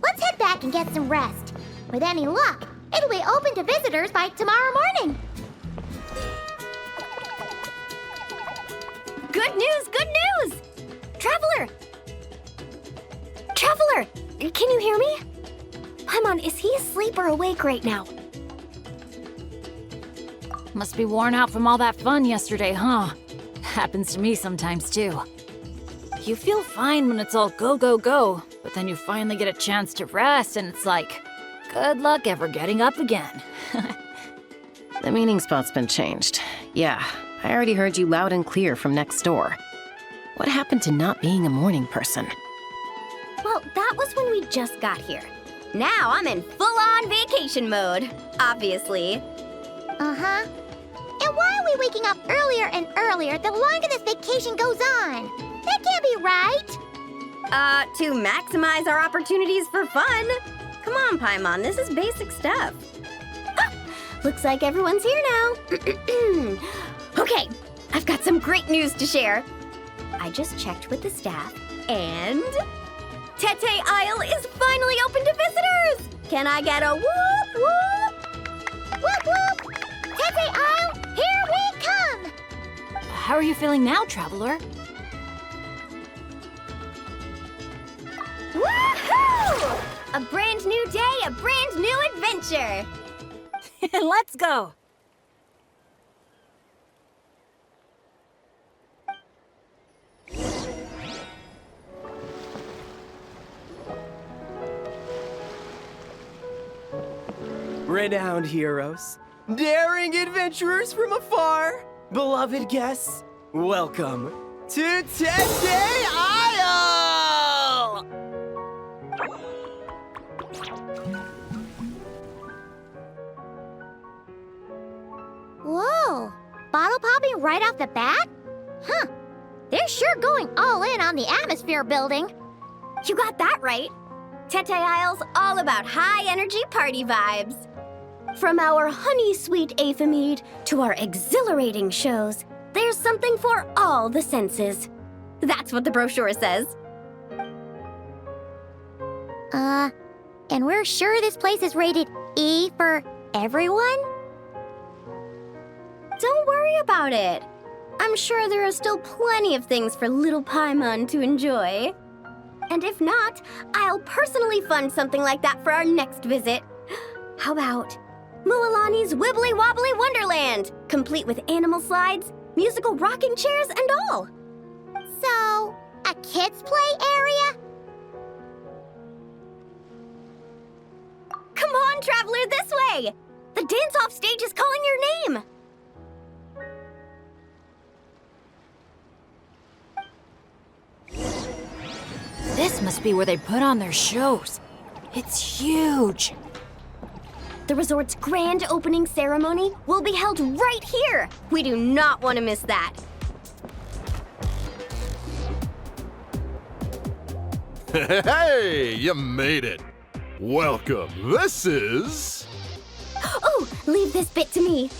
Let's head back and get some rest. With any luck, it'll be open to visitors by tomorrow morning. Good news, good news! Traveler! Traveler! Can you hear me? Paimon, is he asleep or awake right now? Must be worn out from all that fun yesterday, huh? Happens to me sometimes too. You feel fine when it's all go, go, go, but then you finally get a chance to rest and it's like, good luck ever getting up again. The meeting spot's been changed. Yeah, I already heard you loud and clear from next door. What happened to not being a morning person? Well, that was when we just got here. Now I'm in full-on vacation mode, obviously. Uh-huh. And why are we waking up earlier and earlier the longer this vacation goes on? That can't be right. To maximize our opportunities for fun. Come on, Paimon, this is basic stuff. Ah, looks like everyone's here now. Okay, I've got some great news to share. I just checked with the staff, and Tete Isle is finally open to visitors! Can I get a whoop whoop? Whoop whoop! Tete Isle, here we come! How are you feeling now, Traveler? Woohoo! A brand new day, a brand new adventure! Let's go! Renowned heroes, daring adventurers from afar, beloved guests, welcome to Tete Isle! Whoa, bottle popping right off the bat? Huh, they're sure going all in on the atmosphere building. You got that right. Tete Isle's all about high-energy party vibes. From our honey-sweet Aphemide to our exhilarating shows, there's something for all the senses. That's what the brochure says. And we're sure this place is rated E for everyone? Don't worry about it. I'm sure there are still plenty of things for little Paimon to enjoy. And if not, I'll personally fund something like that for our next visit. How about Mualani's Wibbly Wobbly Wonderland, complete with animal slides, musical rocking chairs, and all. So, a kids' play area? Come on, traveler, this way! The dance-off stage is calling your name! This must be where they put on their shows. It's huge. The resort's grand opening ceremony will be held right here. We do not want to miss that. Hey, you made it. Welcome. This is... Oh, leave this bit to me.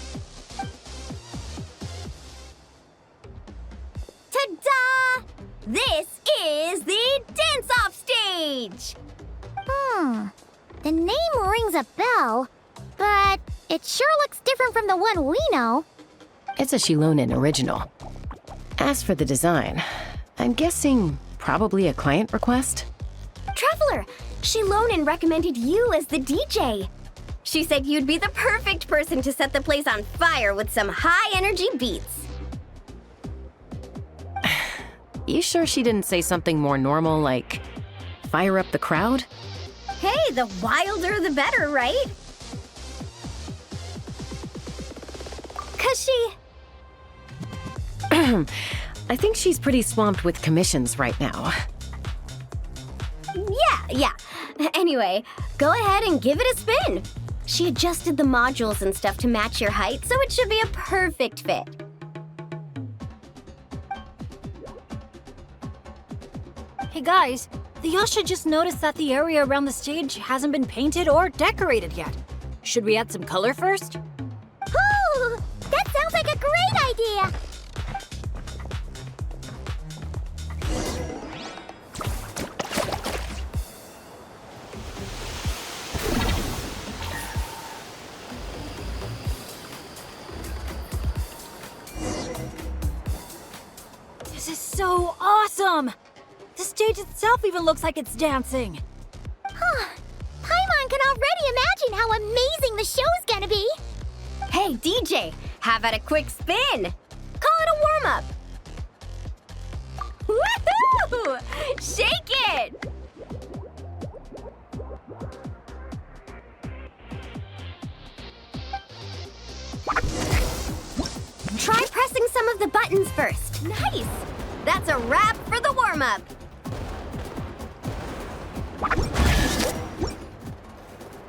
Ta-da! This is the dance-off stage! The name rings a bell, but it sure looks different from the one we know. It's a Shilonen original. As for the design, I'm guessing probably a client request? Traveler, Shilonen recommended you as the DJ. She said you'd be the perfect person to set the place on fire with some high-energy beats. You sure she didn't say something more normal like fire up the crowd? Hey, the wilder the better, right? 'Cause she... I think she's pretty swamped with commissions right now. Yeah. Anyway, go ahead and give it a spin. She adjusted the modules and stuff to match your height, so it should be a perfect fit. Hey guys, the Yasha just noticed that the area around the stage hasn't been painted or decorated yet. Should we add some color first? Ooh, that sounds like a great idea! This is so awesome! The stage itself even looks like it's dancing. Paimon can already imagine how amazing the show's gonna be! Hey, DJ, how about a quick spin? Call it a warm-up. Woohoo! Shake it! Try pressing some of the buttons first. Nice! That's a wrap for the warm-up.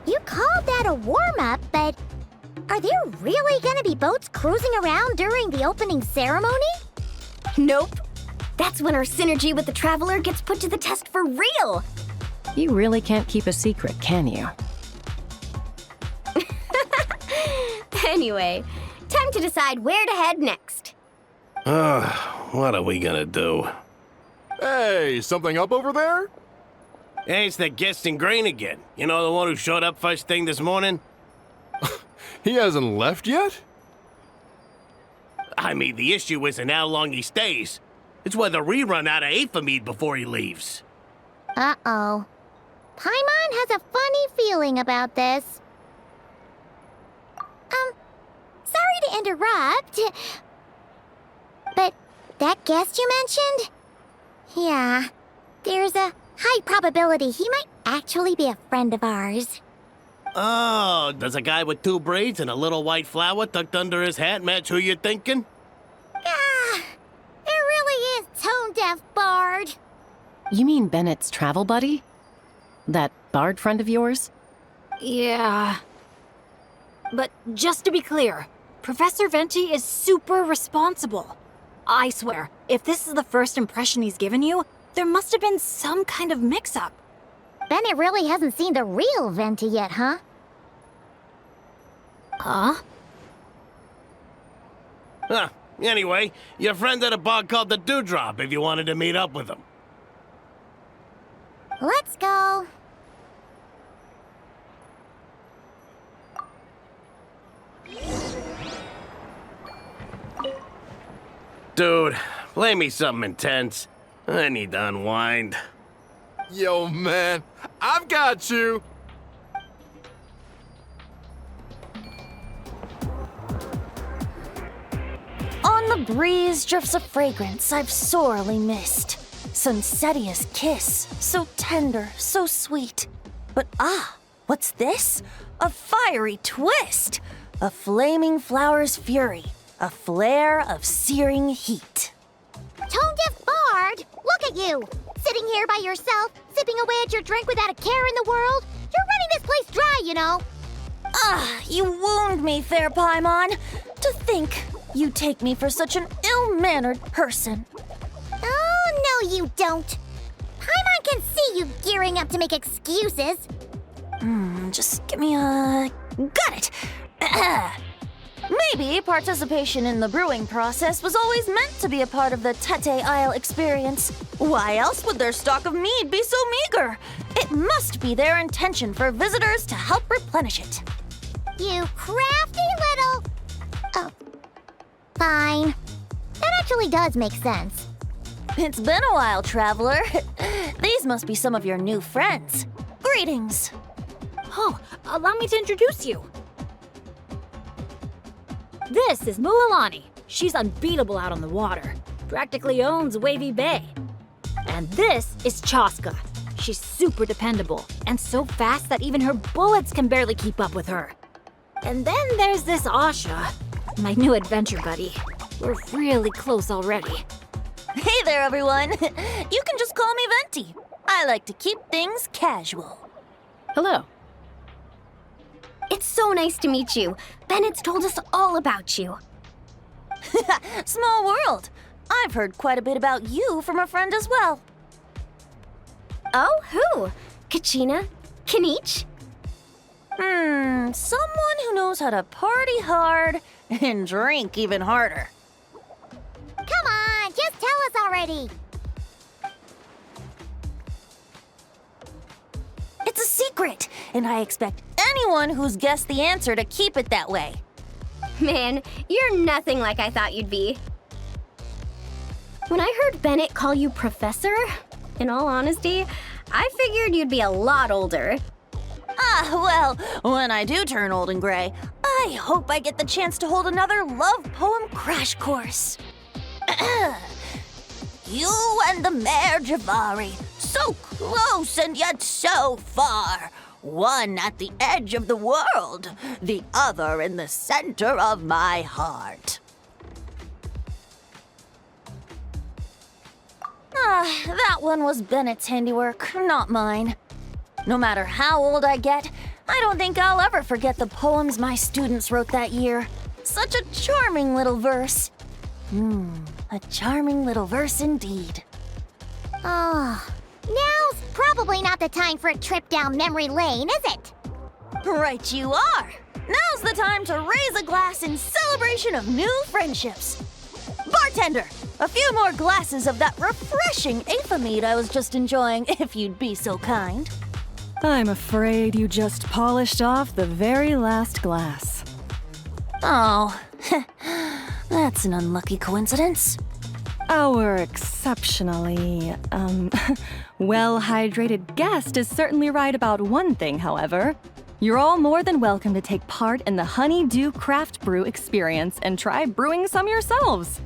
You called that a warm-up, but are there really gonna be boats cruising around during the opening ceremony? Nope. That's when our synergy with the Traveler gets put to the test for real. You really can't keep a secret, can you? Anyway, time to decide where to head next. What are we gonna do? Hey, something up over there? Hey, it's that guest in grain again. You know, the one who showed up first thing this morning? He hasn't left yet? I mean, the issue isn't how long he stays. It's whether we run out of Aphamide before he leaves. Uh-oh. Paimon has a funny feeling about this. Sorry to interrupt. But that guest you mentioned? Yeah, there's a high probability he might actually be a friend of ours. Oh, does a guy with 2 braids and a little white flower tucked under his hat match who you're thinking? Ah, it really is tone-deaf, Bard. You mean Bennett's travel buddy? That bard friend of yours? Yeah. But just to be clear, Professor Venti is super responsible. I swear, if this is the first impression he's given you, there must have been some kind of mix-up. Bennett really hasn't seen the real Venti yet, huh? Huh? Huh. Anyway, your friend at a bar called the Dewdrop if you wanted to meet up with him. Let's go. Dude, play me something intense. I need to unwind. Yo, man, I've got you. On the breeze drifts a fragrance I've sorely missed. Sunsettia's kiss, so tender, so sweet. But what's this? A fiery twist! A flaming flower's fury, a flare of searing heat. Tone-deaf bard, look at you! Sitting here by yourself, sipping away at your drink without a care in the world. You're running this place dry, you know. You wound me, fair Paimon. To think you take me for such an ill-mannered person. Oh, no you don't. Paimon can see you gearing up to make excuses. Just give me a... Got it! Maybe participation in the brewing process was always meant to be a part of the Tete Isle experience. Why else would their stock of mead be so meager? It must be their intention for visitors to help replenish it. You crafty little... Oh, fine. That actually does make sense. It's been a while, traveler. These must be some of your new friends. Greetings. Oh, allow me to introduce you. This is Mualani. She's unbeatable out on the water. Practically owns Wavy Bay. And this is Chaska. She's super dependable and so fast that even her bullets can barely keep up with her. And then there's this Asha, my new adventure buddy. We're really close already. Hey there, everyone. You can just call me Venti. I like to keep things casual. Hello. It's so nice to meet you. Bennett's told us all about you. Small world. I've heard quite a bit about you from a friend as well. Oh, who? Kachina? Kanich? Someone who knows how to party hard and drink even harder. Come on, just tell us already. It's a secret, and I expect anyone who's guessed the answer to keep it that way. Man, you're nothing like I thought you'd be. When I heard Bennett call you Professor, in all honesty, I figured you'd be a lot older. Well, when I do turn old and gray, I hope I get the chance to hold another love poem crash course. You and the Mare Javari, so close and yet so far. One at the edge of the world, the other in the center of my heart. That one was Bennett's handiwork, not mine. No matter how old I get, I don't think I'll ever forget the poems my students wrote that year. Such a charming little verse. A charming little verse indeed. Now's probably not the time for a trip down memory lane, is it? Right you are. Now's the time to raise a glass in celebration of new friendships. Bartender, a few more glasses of that refreshing Aether I was just enjoying, if you'd be so kind. I'm afraid you just polished off the very last glass. Oh, that's an unlucky coincidence. Our exceptionally, well-hydrated guest is certainly right about one thing, however. You're all more than welcome to take part in the Honeydew Craft Brew experience and try brewing some yourselves.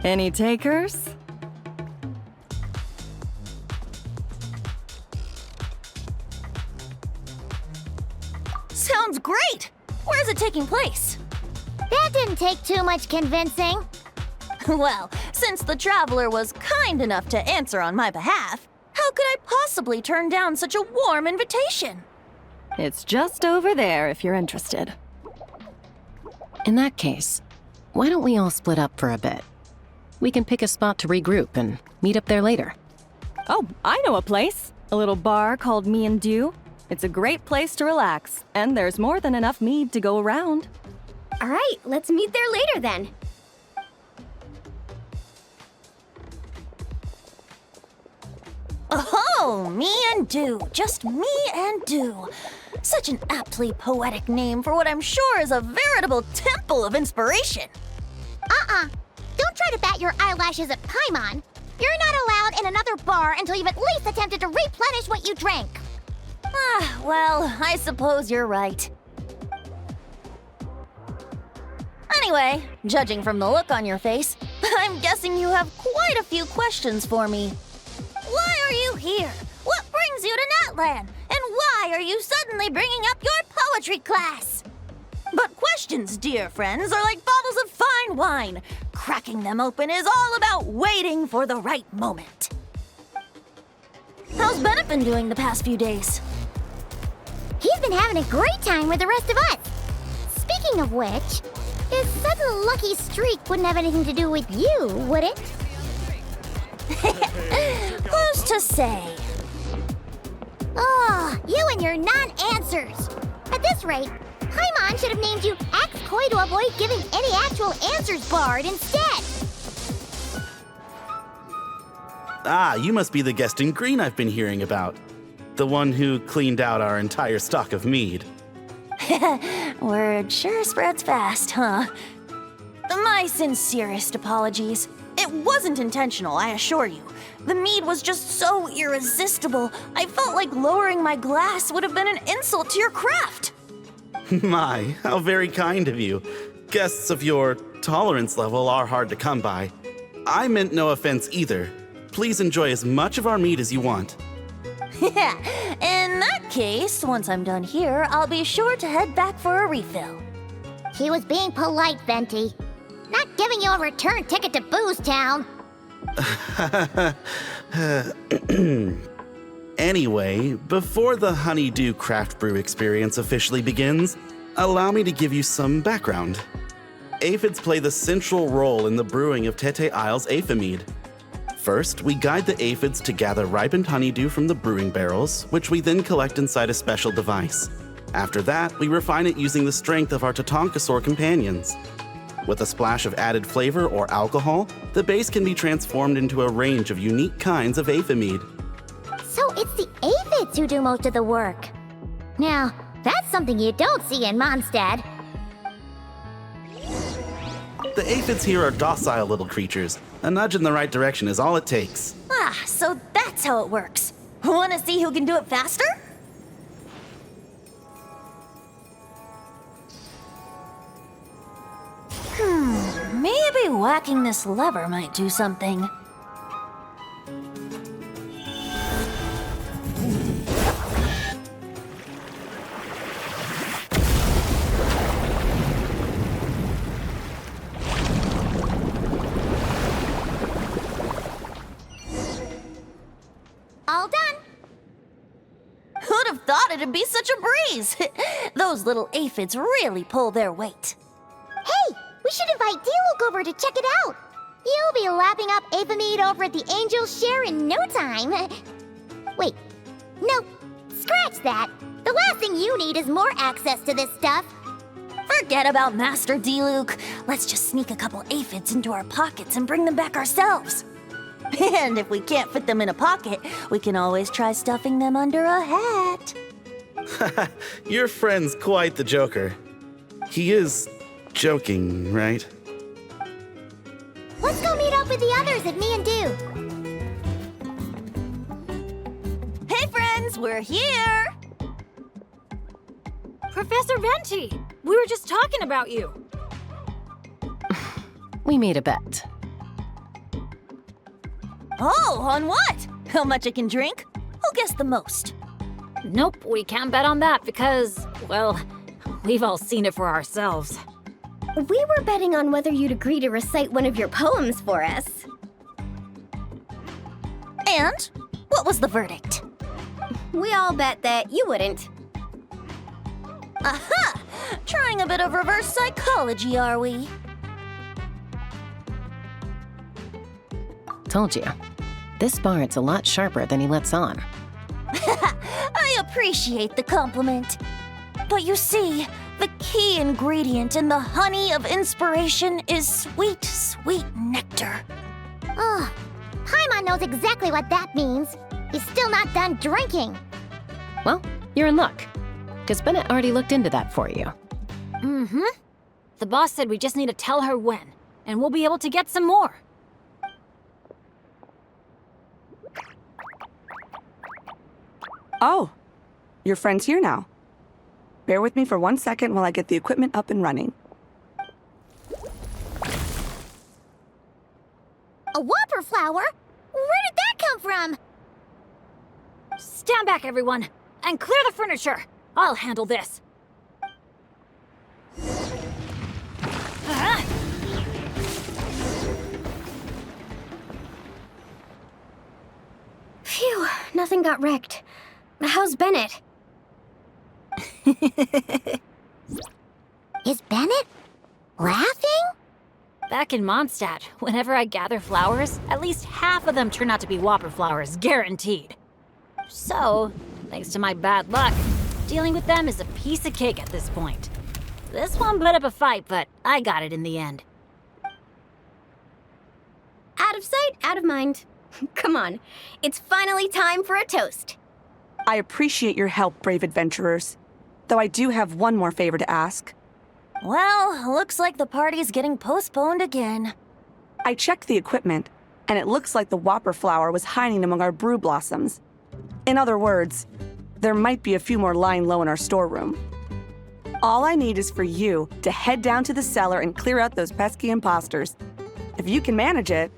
Any takers? Sounds great! Where's it taking place? That didn't take too much convincing. Well, since the traveler was kind enough to answer on my behalf, how could I possibly turn down such a warm invitation? It's just over there if you're interested. In that case, why don't we all split up for a bit? We can pick a spot to regroup and meet up there later. Oh, I know a place. A little bar called Me and Dew. It's a great place to relax, and there's more than enough mead to go around. All right, let's meet there later then. Oh, Me and Dew. Just Me and Dew. Such an aptly poetic name for what I'm sure is a veritable temple of inspiration. Don't try to bat your eyelashes at Paimon, you're not allowed in another bar until you've at least attempted to replenish what you drank. Well, I suppose you're right. Anyway, judging from the look on your face, I'm guessing you have quite a few questions for me. Why are you here? What brings you to Natlan? And why are you suddenly bringing up your poetry class? But questions, dear friends, are like bottles of fine wine. Cracking them open is all about waiting for the right moment. How's Bennett been doing the past few days? He's been having a great time with the rest of us. Speaking of which, his sudden lucky streak wouldn't have anything to do with you, would it? Who's to say? Oh, you and your non-answers. At this rate, Paimon should have named you Axe Koi to avoid giving any actual answers barred instead. Ah, you must be the guest in green I've been hearing about. The one who cleaned out our entire stock of mead. Word sure spreads fast, huh? My sincerest apologies. It wasn't intentional, I assure you. The mead was just so irresistible, I felt like lowering my glass would have been an insult to your craft. My, how very kind of you. Guests of your tolerance level are hard to come by. I meant no offense either. Please enjoy as much of our mead as you want. Yeah, in that case, once I'm done here, I'll be sure to head back for a refill. He was being polite, Venti. Not giving you a return ticket to Booze Town. Anyway, before the Honeydew Craft Brew experience officially begins, allow me to give you some background. Aphids play the central role in the brewing of Tete Isle's Aphid. First, we guide the aphids to gather ripened honeydew from the brewing barrels, which we then collect inside a special device. After that, we refine it using the strength of our Tatankasaur companions. With a splash of added flavor or alcohol, the base can be transformed into a range of unique kinds of aphid. So it's the aphids who do most of the work. Now, that's something you don't see in Mondstadt. The aphids here are docile little creatures. A nudge in the right direction is all it takes. Ah, so that's how it works. Wanna see who can do it faster? Maybe whacking this lever might do something. All done. Who'd have thought it'd be such a breeze? Those little aphids really pull their weight. Hey, we should invite D-Luke over to check it out. You'll be lapping up Aphid over at the Angel's Share in no time. Wait, no, scratch that. The last thing you need is more access to this stuff. Forget about Master D-Luke. Let's just sneak a couple aphids into our pockets and bring them back ourselves. And if we can't fit them in a pocket, we can always try stuffing them under a hat. Your friend's quite the joker. He is joking, right? Let's go meet up with the others at Me and Do. Hey friends, we're here! Professor Venti, we were just talking about you. We made a bet. Oh, on what? How much I can drink? Who guessed the most? Nope, we can't bet on that because, well, we've all seen it for ourselves. We were betting on whether you'd agree to recite one of your poems for us. And? What was the verdict? We all bet that you wouldn't. Aha! Trying a bit of reverse psychology, are we? Told you. This Bard's a lot sharper than he lets on. I appreciate the compliment. But you see, the key ingredient in the honey of inspiration is sweet, sweet nectar. Oh, Paimon knows exactly what that means. He's still not done drinking. Well, you're in luck. Because Bennett already looked into that for you. Mm-hmm. The boss said we just need to tell her when. and we'll be able to get some more. Oh, your friend's here now. Bear with me for 1 second while I get the equipment up and running. A whopper flower? Where did that come from? Stand back, everyone, and clear the furniture. I'll handle this. Phew, nothing got wrecked. How's Bennett? Is Bennett laughing? Back in Mondstadt, whenever I gather flowers, at least half of them turn out to be whopper flowers, guaranteed. So, thanks to my bad luck, dealing with them is a piece of cake at this point. This one put up a fight, but I got it in the end. Out of sight, out of mind. Come on, it's finally time for a toast. I appreciate your help, brave adventurers. Though I do have one more favor to ask. Well, looks like the party's getting postponed again. I checked the equipment, and it looks like the whopper flower was hiding among our brew blossoms. In other words, there might be a few more lying low in our storeroom. All I need is for you to head down to the cellar and clear out those pesky imposters. If you can manage it,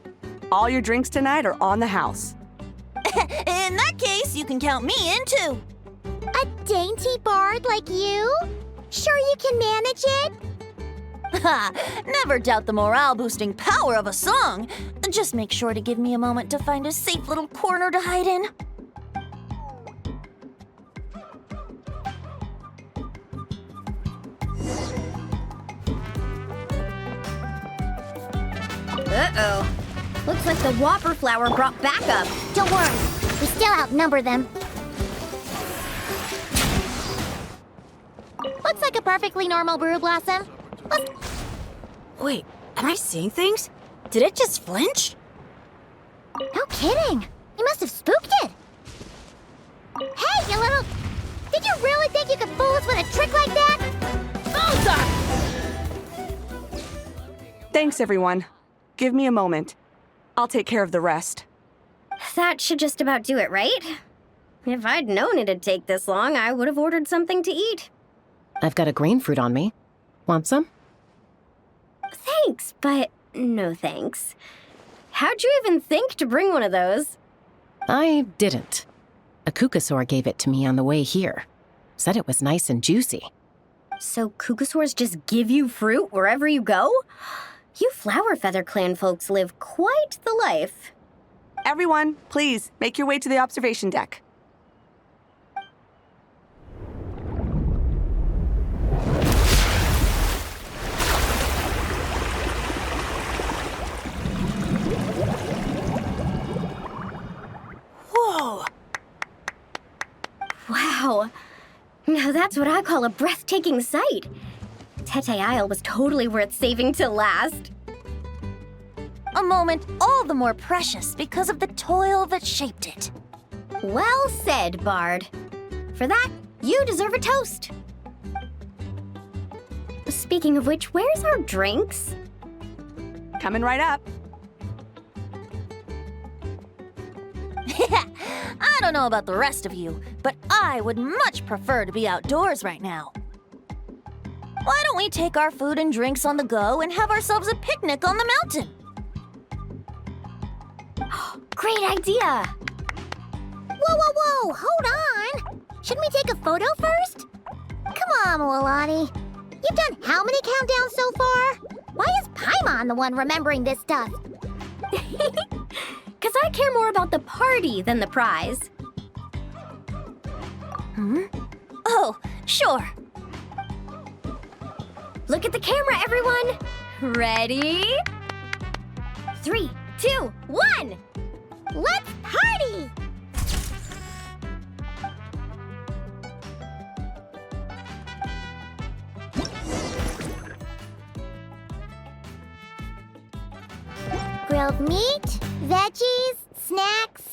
all your drinks tonight are on the house. In that case, you can count me in too. A dainty bard like you? Sure you can manage it? Ha! Never doubt the morale-boosting power of a song. Just make sure to give me a moment to find a safe little corner to hide in. Uh-oh. Looks like the whopper flower brought backup. Don't worry, we still outnumber them. Looks like a perfectly normal brew blossom. Wait, am I seeing things? Did it just flinch? No kidding. You must have spooked it. Hey, you little... Did you really think you could fool us with a trick like that? Thanks, everyone. Give me a moment. I'll take care of the rest. That should just about do it, right? If I'd known it'd take this long, I would have ordered something to eat. I've got a grain fruit on me. Want some? Thanks, but no thanks. How'd you even think to bring one of those? I didn't. A kukasaur gave it to me on the way here. Said it was nice and juicy. So kukasaurs just give you fruit wherever you go? You Flower Feather Clan folks live quite the life. Everyone, please, make your way to the observation deck. Whoa! Wow. Now that's what I call a breathtaking sight. Tete Isle was totally worth saving till last. A moment all the more precious because of the toil that shaped it. Well said, Bard. For that, you deserve a toast. Speaking of which, where's our drinks? Coming right up. I don't know about the rest of you, but I would much prefer to be outdoors right now. Why don't we take our food and drinks on the go and have ourselves a picnic on the mountain? Great idea! Whoa, whoa, whoa! Hold on! Shouldn't we take a photo first? Come on, Mualani. You've done how many countdowns so far? Why is Paimon the one remembering this stuff? Because I care more about the party than the prize. Oh, sure. Look at the camera, everyone! Ready? 3, 2, 1! Let's party! Grilled meat, veggies, snacks.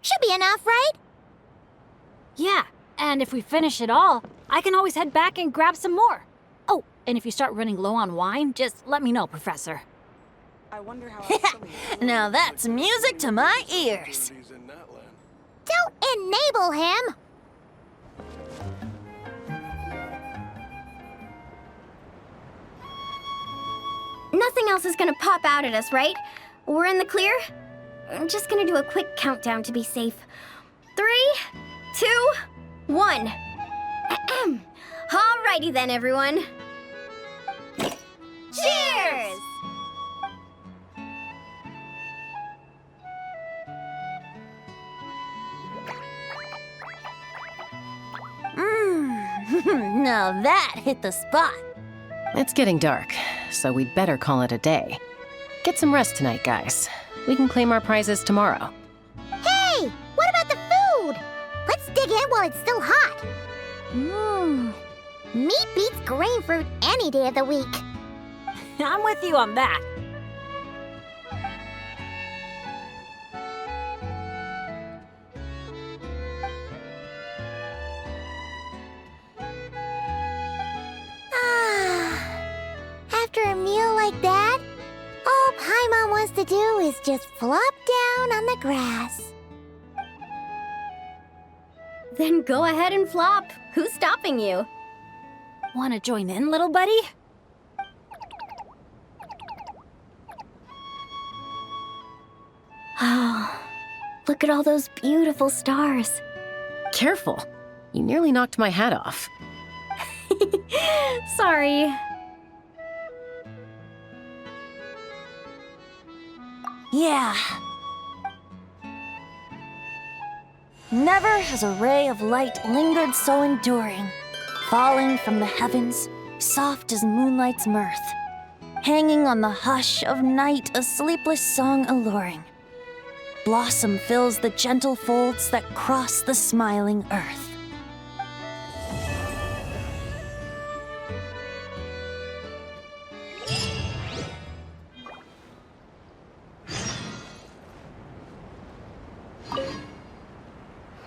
Should be enough, right? Yeah, and if we finish it all, I can always head back and grab some more. Oh, and if you start running low on wine, just let me know, Professor. I wonder how. Now that's music to my ears. Don't enable him! Nothing else is gonna pop out at us, right? We're in the clear? I'm just gonna do a quick countdown to be safe. 3, 2, 1. Ahem. Alrighty then, everyone. Cheers! Now that hit the spot. It's getting dark, so we'd better call it a day. Get some rest tonight, guys. We can claim our prizes tomorrow. Hey! What about the food? Let's dig in while it's still hot. Meat beats grain fruit any day of the week. I'm with you on that. After a meal like that, all Paimon wants to do is just flop down on the grass. Then go ahead and flop. Who's stopping you? Want to join in, little buddy? Oh, look at all those beautiful stars. Careful. You nearly knocked my hat off. Sorry. Yeah. Never has a ray of light lingered so enduring, falling from the heavens, soft as moonlight's mirth, hanging on the hush of night, a sleepless song alluring. Blossom fills the gentle folds that cross the smiling earth.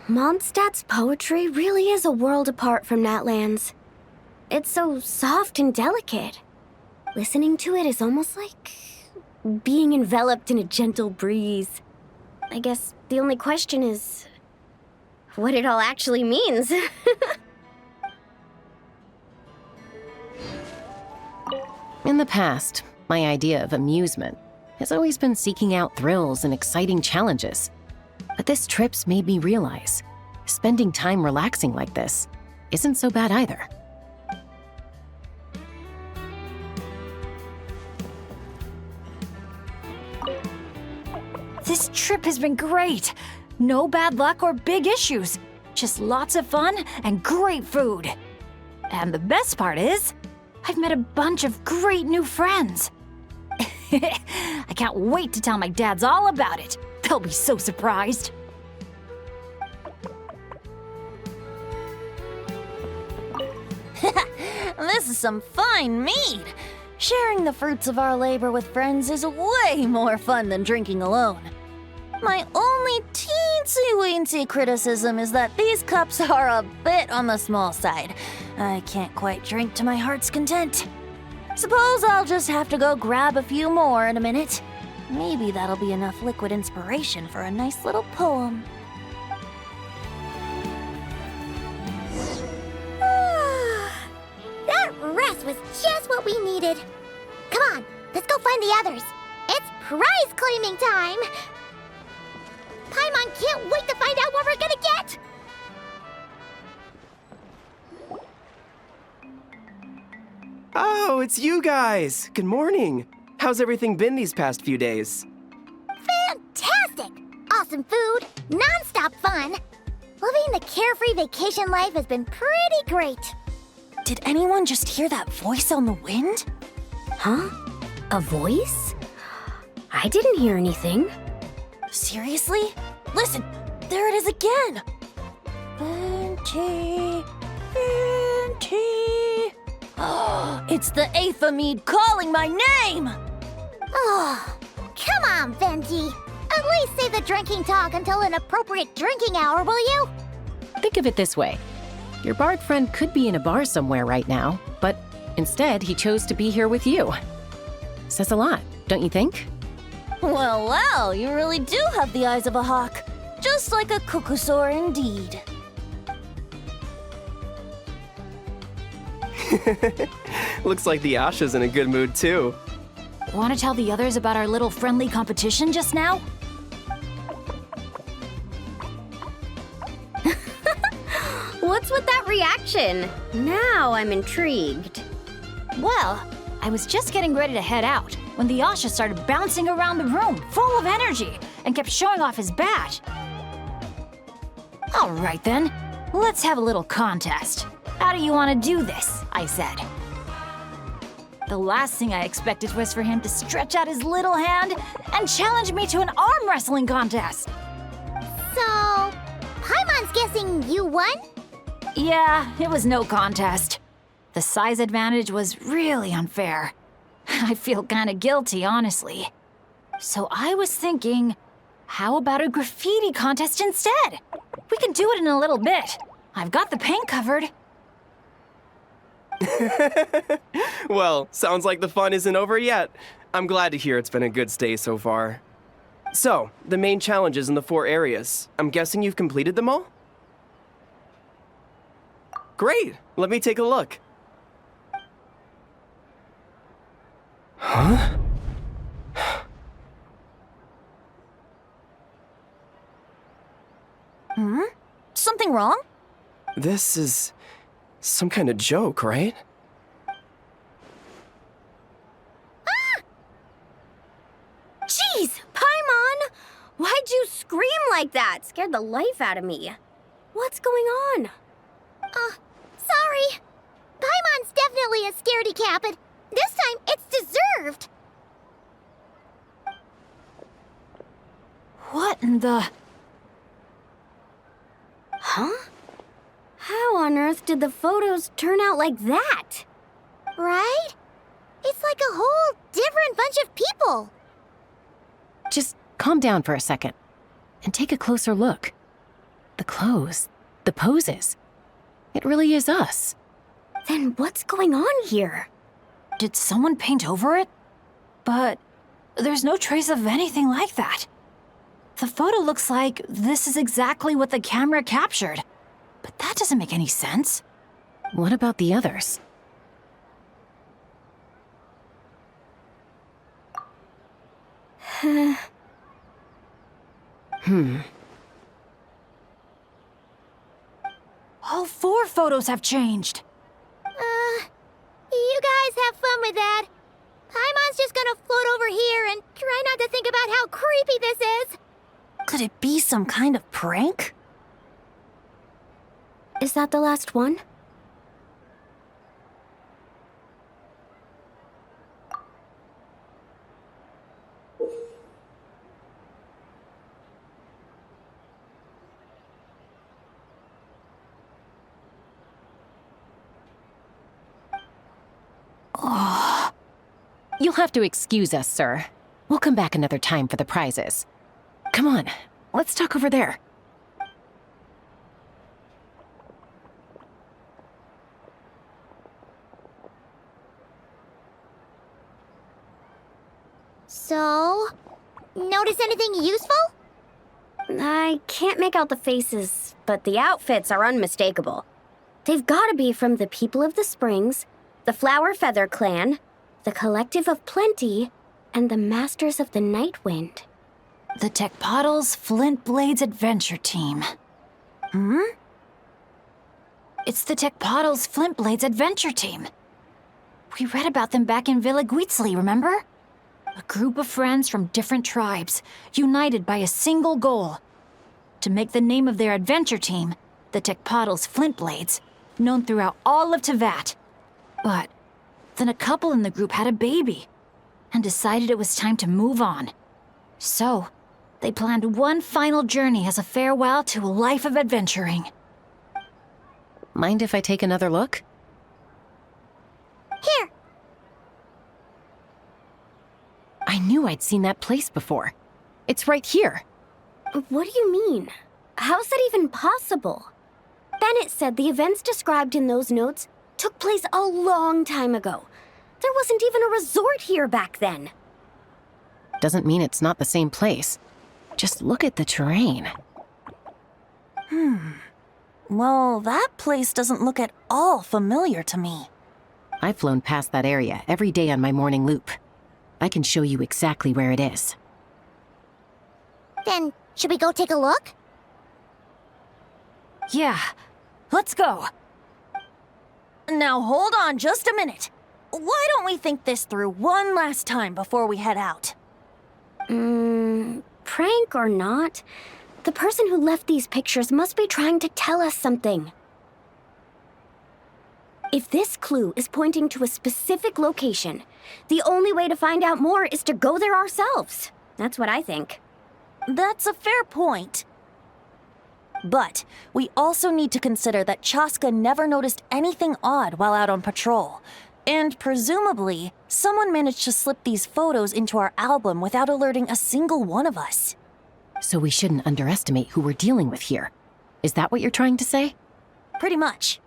Mondstadt's poetry really is a world apart from Natlan's. It's so soft and delicate. Listening to it is almost like being enveloped in a gentle breeze. I guess the only question is what it all actually means. In the past, my idea of amusement has always been seeking out thrills and exciting challenges. But this trip's made me realize spending time relaxing like this isn't so bad either. This trip has been great. No bad luck or big issues. Just lots of fun and great food. And the best part is, I've met a bunch of great new friends. I can't wait to tell my dads all about it. They'll be so surprised. This is some fine mead. Sharing the fruits of our labor with friends is way more fun than drinking alone. My only teensy-weensy criticism is that these cups are a bit on the small side. I can't quite drink to my heart's content. Suppose I'll just have to go grab a few more in a minute. Maybe that'll be enough liquid inspiration for a nice little poem. That rest was just what we needed. Come on, let's go find the others. It's prize claiming time. Paimon can't wait to find out what we're gonna get. Oh, it's you guys. Good morning. How's everything been these past few days? Fantastic! Awesome food, non-stop fun. Living the carefree vacation life has been pretty great. Did anyone just hear that voice on the wind? Huh? A voice? I didn't hear anything. Seriously? Listen, there it is again. Venti, Venti. Oh, it's the Aethamede calling my name! Oh, come on, Venti. At least save the drinking talk until an appropriate drinking hour, will you? Think of it this way. Your bard friend could be in a bar somewhere right now, but instead he chose to be here with you. Says a lot, don't you think? Well, you really do have the eyes of a hawk. Just like a cuckoosaur indeed. Looks like the Asha's in a good mood too. Want to tell the others about our little friendly competition just now? What's with that reaction? Now I'm intrigued. Well, I was just getting ready to head out when the Asha started bouncing around the room, full of energy, and kept showing off his badge. All right then, let's have a little contest. How do you want to do this? I said. The last thing I expected was for him to stretch out his little hand and challenge me to an arm wrestling contest. So, Paimon's guessing you won? Yeah, it was no contest. The size advantage was really unfair. I feel kinda guilty, honestly. So I was thinking, how about a graffiti contest instead? We can do it in a little bit. I've got the paint covered. Well, sounds like the fun isn't over yet. I'm glad to hear it's been a good stay so far. So, the main challenges in the 4 areas. I'm guessing you've completed them all? Great! Let me take a look. Huh? Something wrong? This is some kind of joke, right? Jeez, Paimon! Why'd you scream like that? Scared the life out of me. What's going on? Sorry. Paimon's definitely a scaredy cat, but this time it's deserved. What in the... Huh? How on earth did the photos turn out like that? Right? It's like a whole different bunch of people. Just calm down for a second and take a closer look. The clothes, the poses. It really is us. Then what's going on here? Did someone paint over it? But there's no trace of anything like that. The photo looks like this is exactly what the camera captured. But that doesn't make any sense. What about the others? All 4 photos have changed. You guys have fun with that. Paimon's just gonna float over here and try not to think about how creepy this is. Could it be some kind of prank? Is that the last one? You'll have to excuse us, sir. We'll come back another time for the prizes. Come on, let's talk over there. So, notice anything useful? I can't make out the faces, but the outfits are unmistakable. They've gotta be from the People of the Springs, the Flower Feather Clan, the Collective of Plenty, and the Masters of the Night Wind. The Tecpotls Flint Blades Adventure Team. It's the Tecpotls Flint Blades Adventure Team. We read about them back in Villa Guitzli, remember? A group of friends from different tribes, united by a single goal. To make the name of their adventure team, the Tecpotls Flint Blades, known throughout all of Tevat. But then a couple in the group had a baby, and decided it was time to move on. So, they planned one final journey as a farewell to a life of adventuring. Mind if I take another look? Here. I knew I'd seen that place before. It's right here. What do you mean? How's that even possible? Bennett said the events described in those notes took place a long time ago. There wasn't even a resort here back then. doesn't mean it's not the same place. Just look at the terrain. Well, that place doesn't look at all familiar to me. I've flown past that area every day on my morning loop. I can show you exactly where it is. Then, should we go take a look? Yeah, let's go. Now hold on just a minute. Why don't we think this through one last time before we head out? Prank or not, the person who left these pictures must be trying to tell us something. If this clue is pointing to a specific location, the only way to find out more is to go there ourselves. That's what I think. That's a fair point. But we also need to consider that Chaska never noticed anything odd while out on patrol. And presumably, someone managed to slip these photos into our album without alerting a single one of us. So we shouldn't underestimate who we're dealing with here. Is that what you're trying to say? Pretty much.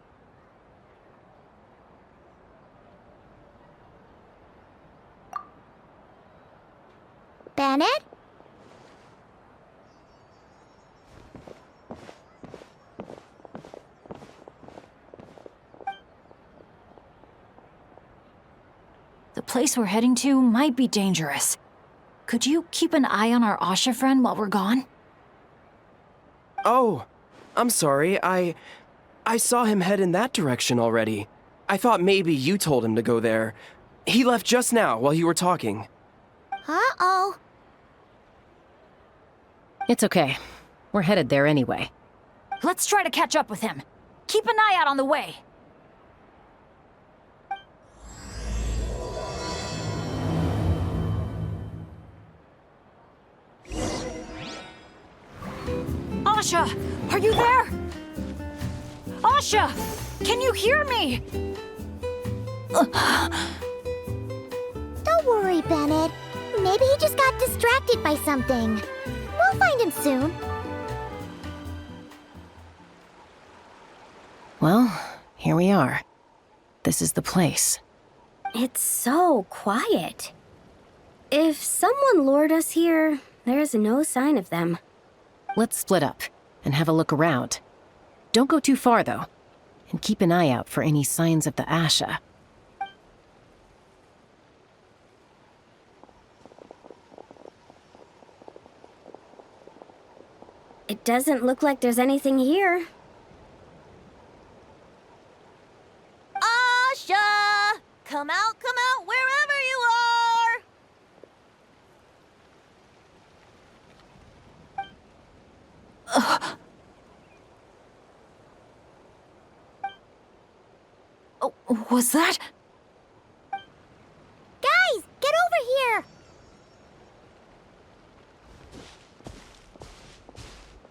Bennett? The place we're heading to might be dangerous. Could you keep an eye on our Asha friend while we're gone? Oh, I'm sorry. I saw him head in that direction already. I thought maybe you told him to go there. He left just now while you were talking. Uh-oh. It's okay. We're headed there anyway. Let's try to catch up with him. Keep an eye out on the way. Asha, are you there? Asha, can you hear me? Don't worry, Bennett. Maybe he just got distracted by something. We'll find him soon. Well, here we are. This is the place. It's so quiet. If someone lured us here, there's no sign of them. Let's split up and have a look around. Don't go too far, though. And keep an eye out for any signs of the Asha. It doesn't look like there's anything here. Asha! Come out, wherever you are! Oh, was that? Guys, get over here!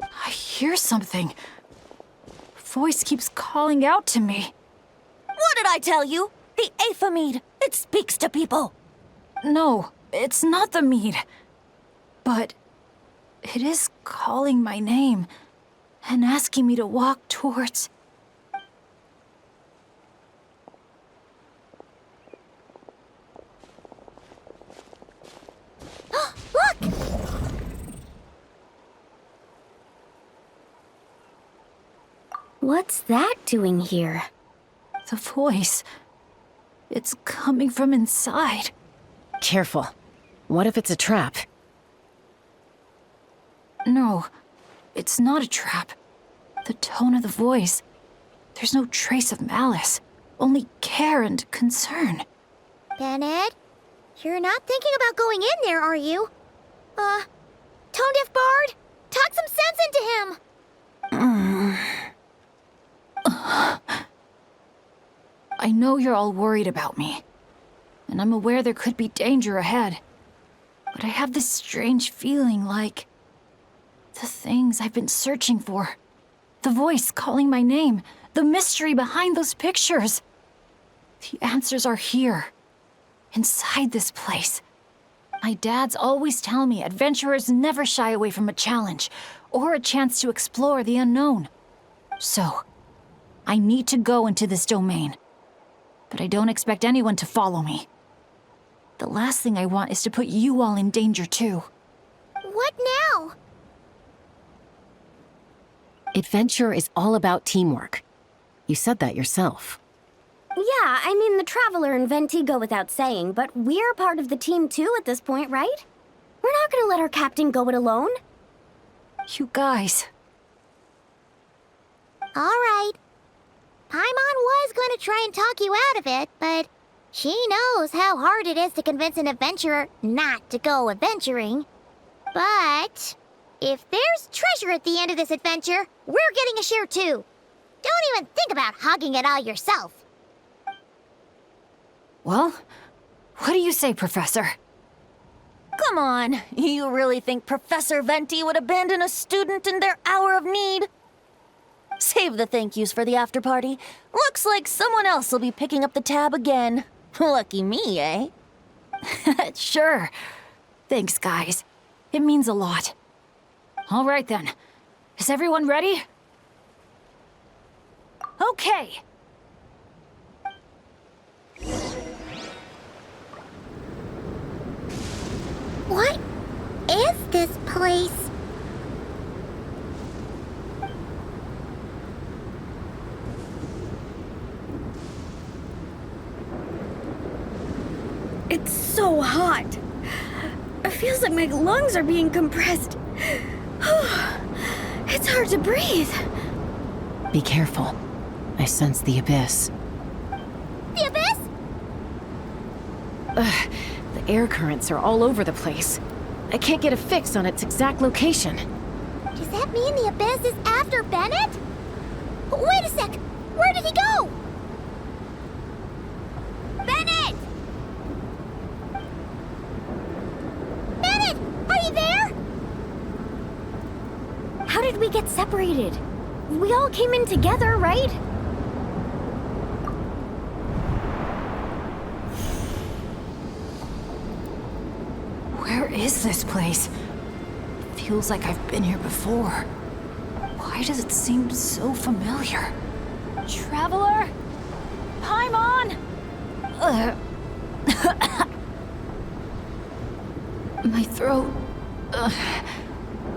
I hear something. Voice keeps calling out to me. What did I tell you? The Aphamid. It speaks to people. No, it's not the mead. But it is calling my name and asking me to walk towards... Look! What's that doing here? The voice. It's coming from inside. Careful. What if it's a trap? No, it's not a trap. The tone of the voice. There's no trace of malice, only care and concern. Bennett, you're not thinking about going in there, are you? Tone Deaf Bard, talk some sense into him! I know you're all worried about me, and I'm aware there could be danger ahead. But I have this strange feeling like the things I've been searching for. The voice calling my name, the mystery behind those pictures. The answers are here, inside this place. My dads always tell me adventurers never shy away from a challenge or a chance to explore the unknown. So, I need to go into this domain. But I don't expect anyone to follow me. The last thing I want is to put you all in danger too. What now? Adventure is all about teamwork. You said that yourself. Yeah, I mean, the Traveler and Venti go without saying, but we're part of the team too at this point, right? We're not gonna let our captain go it alone. You guys. All right. Paimon was going to try and talk you out of it, but she knows how hard it is to convince an adventurer not to go adventuring. But if there's treasure at the end of this adventure, we're getting a share too. Don't even think about hogging it all yourself. Well, what do you say, Professor? Come on, you really think Professor Venti would abandon a student in their hour of need? Save the thank yous for the after party. Looks like someone else will be picking up the tab again. Lucky me, eh? Sure. Thanks, guys. It means a lot. All right then. Is everyone ready? Okay. What is this place? It's so hot. It feels like my lungs are being compressed. It's hard to breathe. Be careful. I sense the abyss. The abyss? The air currents are all over the place. I can't get a fix on its exact location. Does that mean the abyss is after Bennett? Wait a sec! Where did he go? Bennett! Bennett! Are you there? How did we get separated? We all came in together, right? Where is this place? It feels like I've been here before. Why does it seem so familiar? Traveler? Paimon? My throat...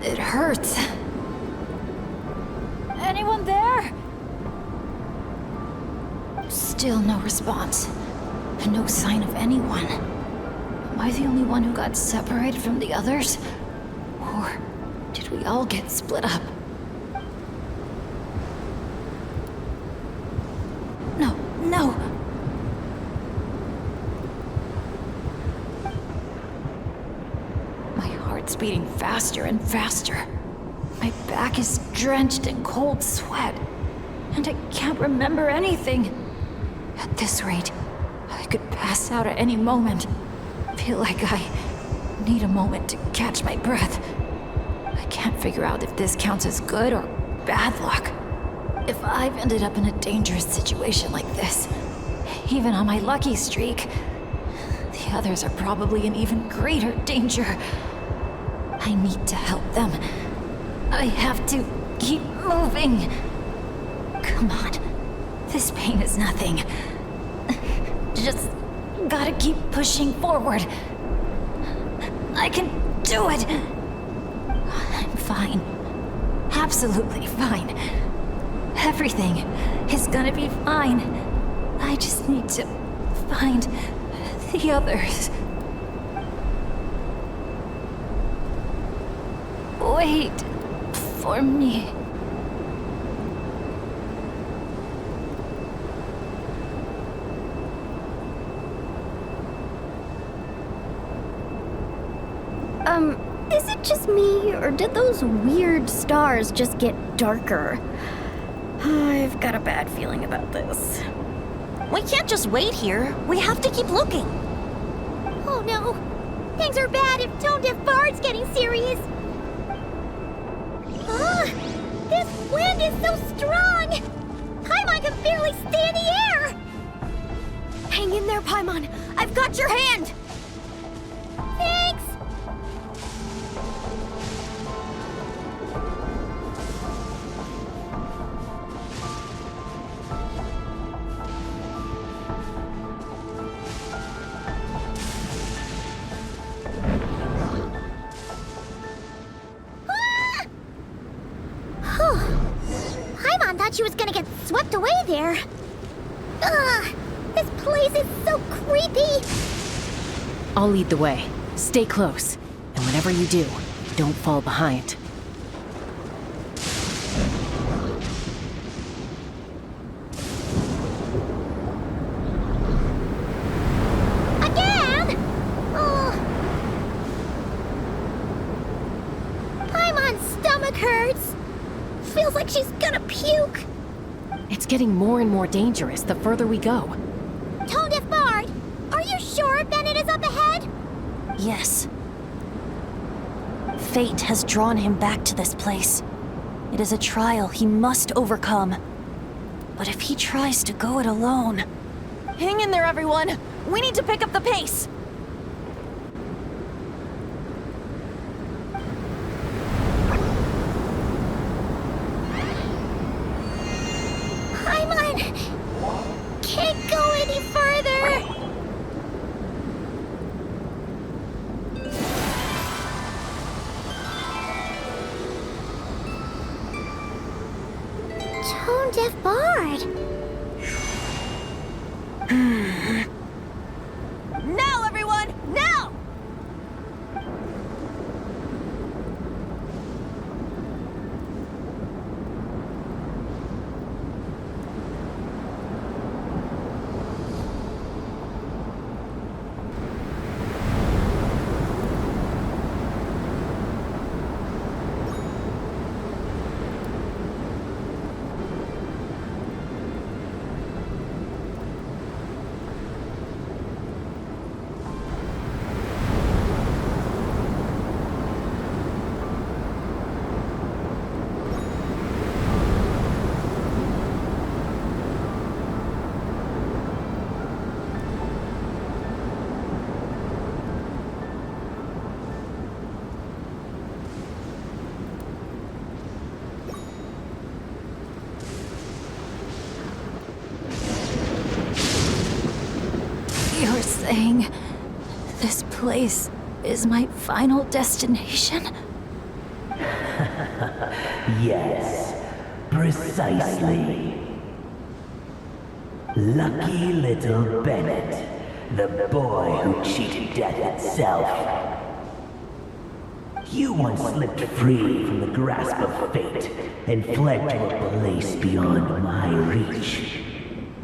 it hurts. Anyone there? Still no response. And no sign of anyone. Am I the only one who got separated from the others? Or did we all get split up? No, no! My heart's beating faster and faster. My back is drenched in cold sweat. And I can't remember anything. At this rate, I could pass out at any moment. Feel like I need a moment to catch my breath. I can't figure out if this counts as good or bad luck. If I've ended up in a dangerous situation like this, even on my lucky streak, the others are probably in even greater danger. I need to help them. I have to keep moving. Come on. This pain is nothing. Just gotta keep pushing forward. I can do it. I'm fine. Absolutely fine. Everything is gonna be fine. I just need to find the others. Wait for me. Is it just me, or did those weird stars just get darker? I've got a bad feeling about this. We can't just wait here. We have to keep looking. Oh no! Things are bad if Tone Deaf Bard's getting serious! This wind is so strong! Paimon can barely stay in the air! Hang in there, Paimon. I've got your hand! Thanks! thought she was gonna get swept away there. Ugh, this place is so creepy. I'll lead the way. Stay close. And whatever you do, don't fall behind. Again? Oh. Paimon's stomach hurts. Feels like she's gonna puke. It's getting more and more dangerous the further we go. Tone Deaf Bard, are you sure Bennett is up ahead? Yes. Fate has drawn him back to this place. It is a trial he must overcome. But if he tries to go it alone... Hang in there, everyone! We need to pick up the pace! Paimon can't go any further. Tone Deaf Bard. Now, everyone! Now! You're saying this place is my final destination? Yes, precisely. Lucky little Bennett, the boy who cheated death itself. You once slipped free from the grasp of fate and fled to a place beyond my reach.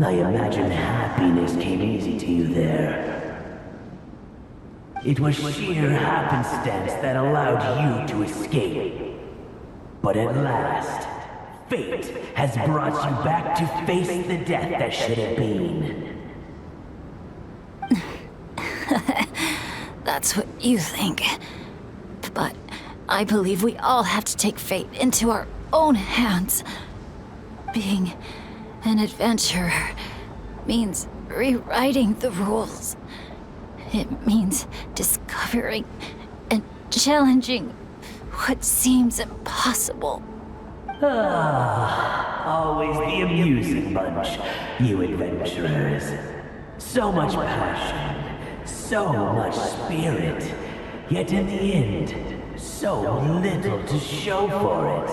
I imagine happiness came easy to you there. It was sheer happenstance that allowed you to escape. But at last, fate has brought you back to face the death that should have been. That's what you think. But I believe we all have to take fate into our own hands. Being an adventurer means rewriting the rules. It means discovering and challenging what seems impossible. Always the amusing bunch, you adventurers. So much passion, so much spirit, yet in the end, so little to show for it.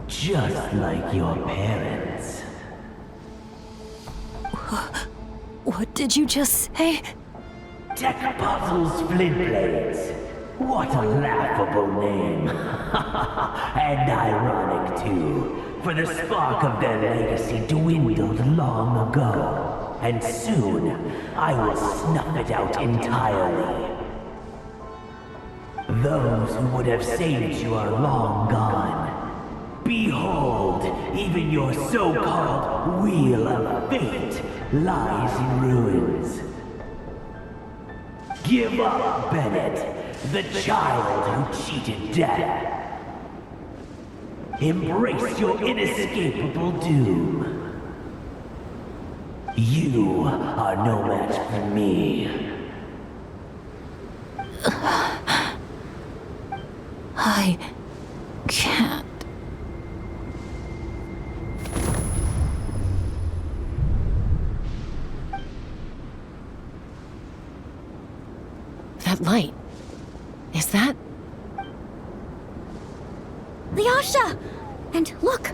Just like your parents. What did you just say? Tech Puzzles Flintblades. What a laughable name. And ironic, too, for the spark of their legacy dwindled long ago. And soon, I will snuff it out entirely. Those who would have saved you are long gone. Behold, even your so-called Wheel of Fate lies in ruins. Give up, Bennett, the child who cheated death. Embrace your inescapable doom. You are no match for me. I can't. That light. Is that? Lyasha! And look,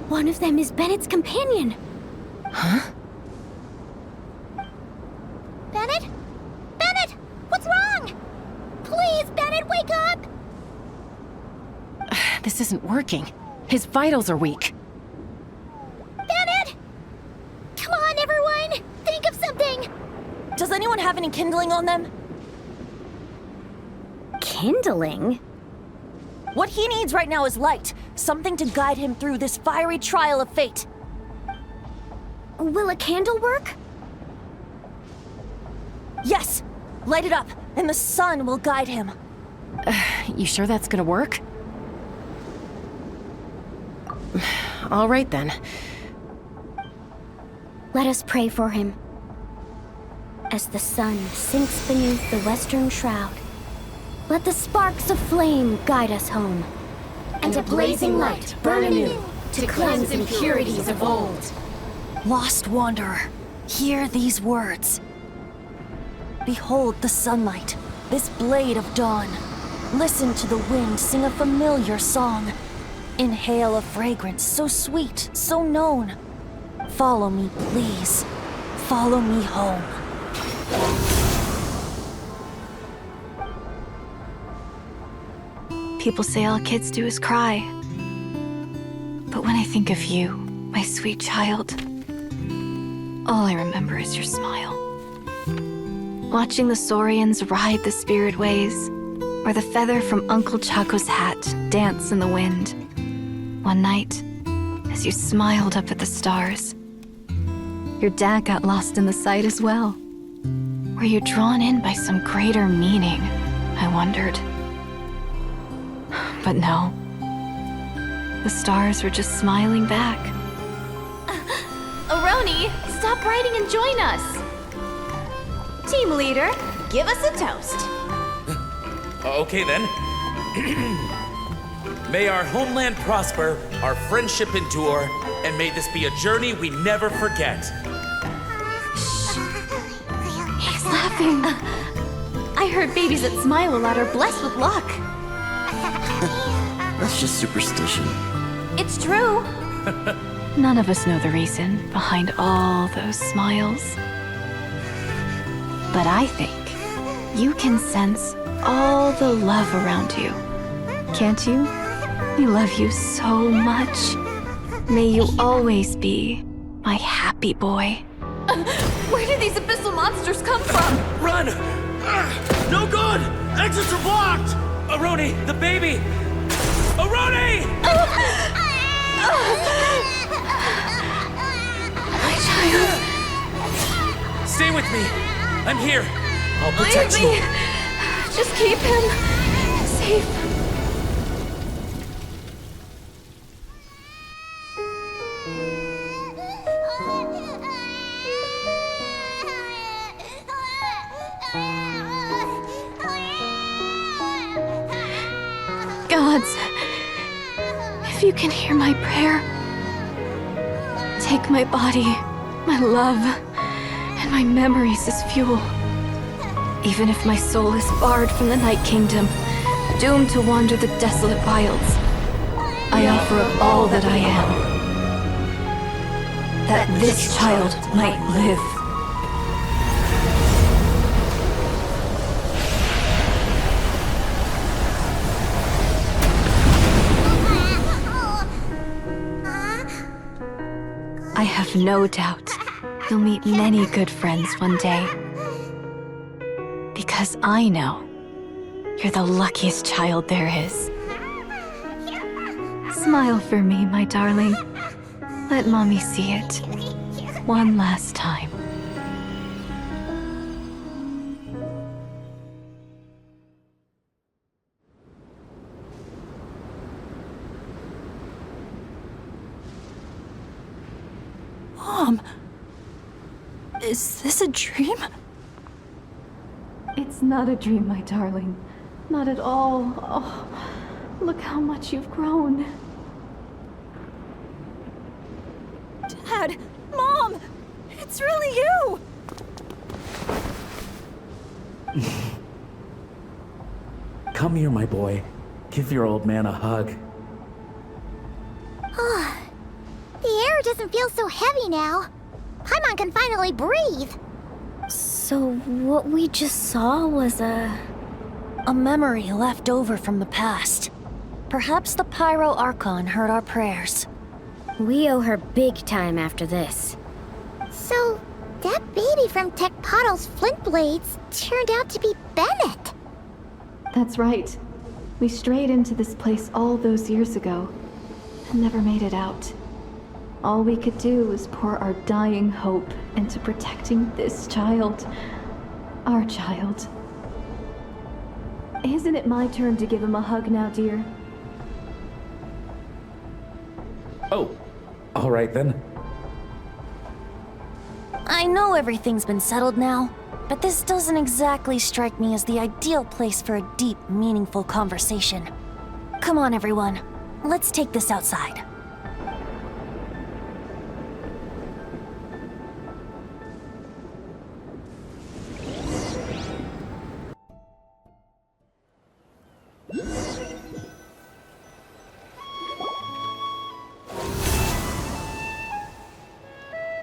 One of them is Bennett's companion. Huh? Bennett? Bennett! What's wrong? Please, Bennett, wake up! This isn't working. His vitals are weak. Bennett! Come on, everyone! Think of something! Does anyone have any kindling on them? Kindling? What he needs right now is light. Something to guide him through this fiery trial of fate. Will a candle work? Yes! Light it up, and the sun will guide him. You sure that's gonna work? All right then. Let us pray for him. As the sun sinks beneath the western shroud, let the sparks of flame guide us home. And a blazing light burn anew to cleanse impurities of old. Lost wanderer, hear these words. Behold the sunlight, this blade of dawn. Listen to the wind sing a familiar song. Inhale a fragrance so sweet, so known. Follow me, please. Follow me home. People say all kids do is cry. But when I think of you, my sweet child, all I remember is your smile. Watching the saurians ride the spirit ways, or the feather from Uncle Chaco's hat dance in the wind. One night, as you smiled up at the stars, your dad got lost in the sight as well. Were you drawn in by some greater meaning? I wondered. But no. The stars were just smiling back. Aroni, stop writing and join us! Team leader, give us a toast. Okay then. May our homeland prosper, our friendship endure, and may this be a journey we never forget. He's laughing. I heard babies that smile a lot are blessed with luck. That's just superstition. It's true. None of us know the reason behind all those smiles. But I think you can sense all the love around you. Can't you? We love you so much. May you always be my happy boy. Where did these abyssal monsters come from? Run! No good! Exits are blocked! Aroni, the baby! Aroni! My child. Stay with me. I'm here. I'll protect Leave you. me. Just keep him safe. Gods, if you can hear my prayer, take my body, my love, and my memories as fuel. Even if my soul is barred from the Night Kingdom, doomed to wander the desolate wilds, I offer up all that I am, that this child might live. I have no doubt you'll meet many good friends one day. Because I know you're the luckiest child there is. Smile for me, my darling. Let Mommy see it. One last time. Mom! Is this a dream? It's not a dream, my darling. Not at all. Oh, look how much you've grown. Dad! Mom! It's really you! Come here, my boy. Give your old man a hug. doesn't feel so heavy now. Paimon can finally breathe. So what we just saw was a memory left over from the past. Perhaps the Pyro Archon heard our prayers. We owe her big time after this. So, that baby from Tecpato's Flint Blades turned out to be Bennett. That's right. We strayed into this place all those years ago and never made it out. All we could do was pour our dying hope into protecting this child. Our child. Isn't it my turn to give him a hug now, dear? Oh, all right then. I know everything's been settled now, but this doesn't exactly strike me as the ideal place for a deep, meaningful conversation. Come on, everyone. Let's take this outside.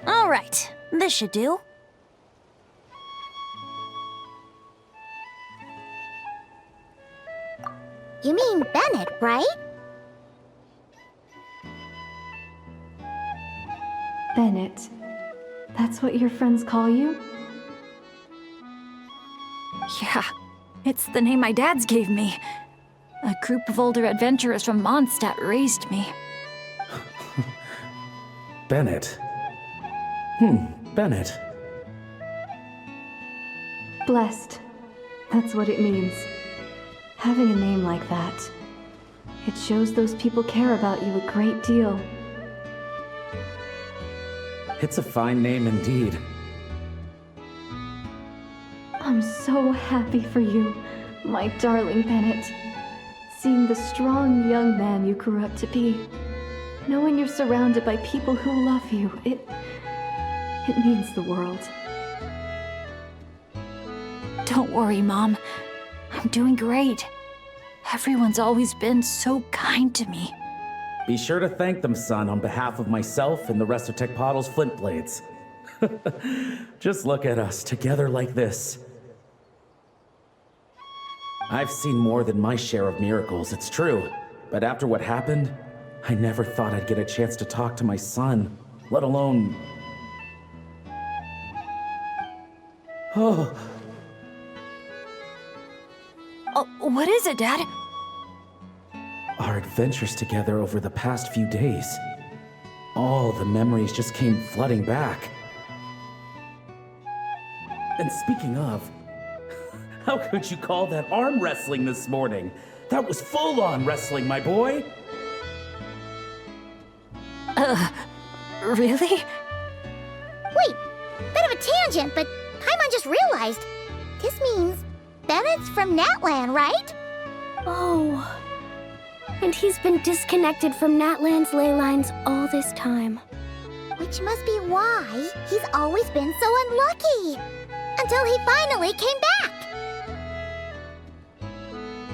All right, this should do. You mean Bennett, right? Bennett. That's what your friends call you? Yeah, it's the name my dad's gave me. A group of older adventurers from Mondstadt raised me. Bennett. Bennett. Blessed. That's what it means. Having a name like that. It shows those people care about you a great deal. It's a fine name indeed. I'm so happy for you, my darling Bennett. Seeing the strong young man you grew up to be. Knowing you're surrounded by people who love you, it means the world. Don't worry, Mom. I'm doing great. Everyone's always been so kind to me. Be sure to thank them, son, on behalf of myself and the rest of Tecpato's Flint Blades. Just look at us, together like this. I've seen more than my share of miracles, it's true. But after what happened, I never thought I'd get a chance to talk to my son, let alone... Oh, what is it, Dad? our adventures together over the past few days. All the memories just came flooding back. And speaking of, how could you call that arm wrestling this morning? That was full-on wrestling, my boy! Really? Wait, bit of a tangent, but Paimon just realized. This means Bennett's from Natlan, right? Oh. And he's been disconnected from Natlan's ley lines all this time. Which must be why he's always been so unlucky. Until he finally came back.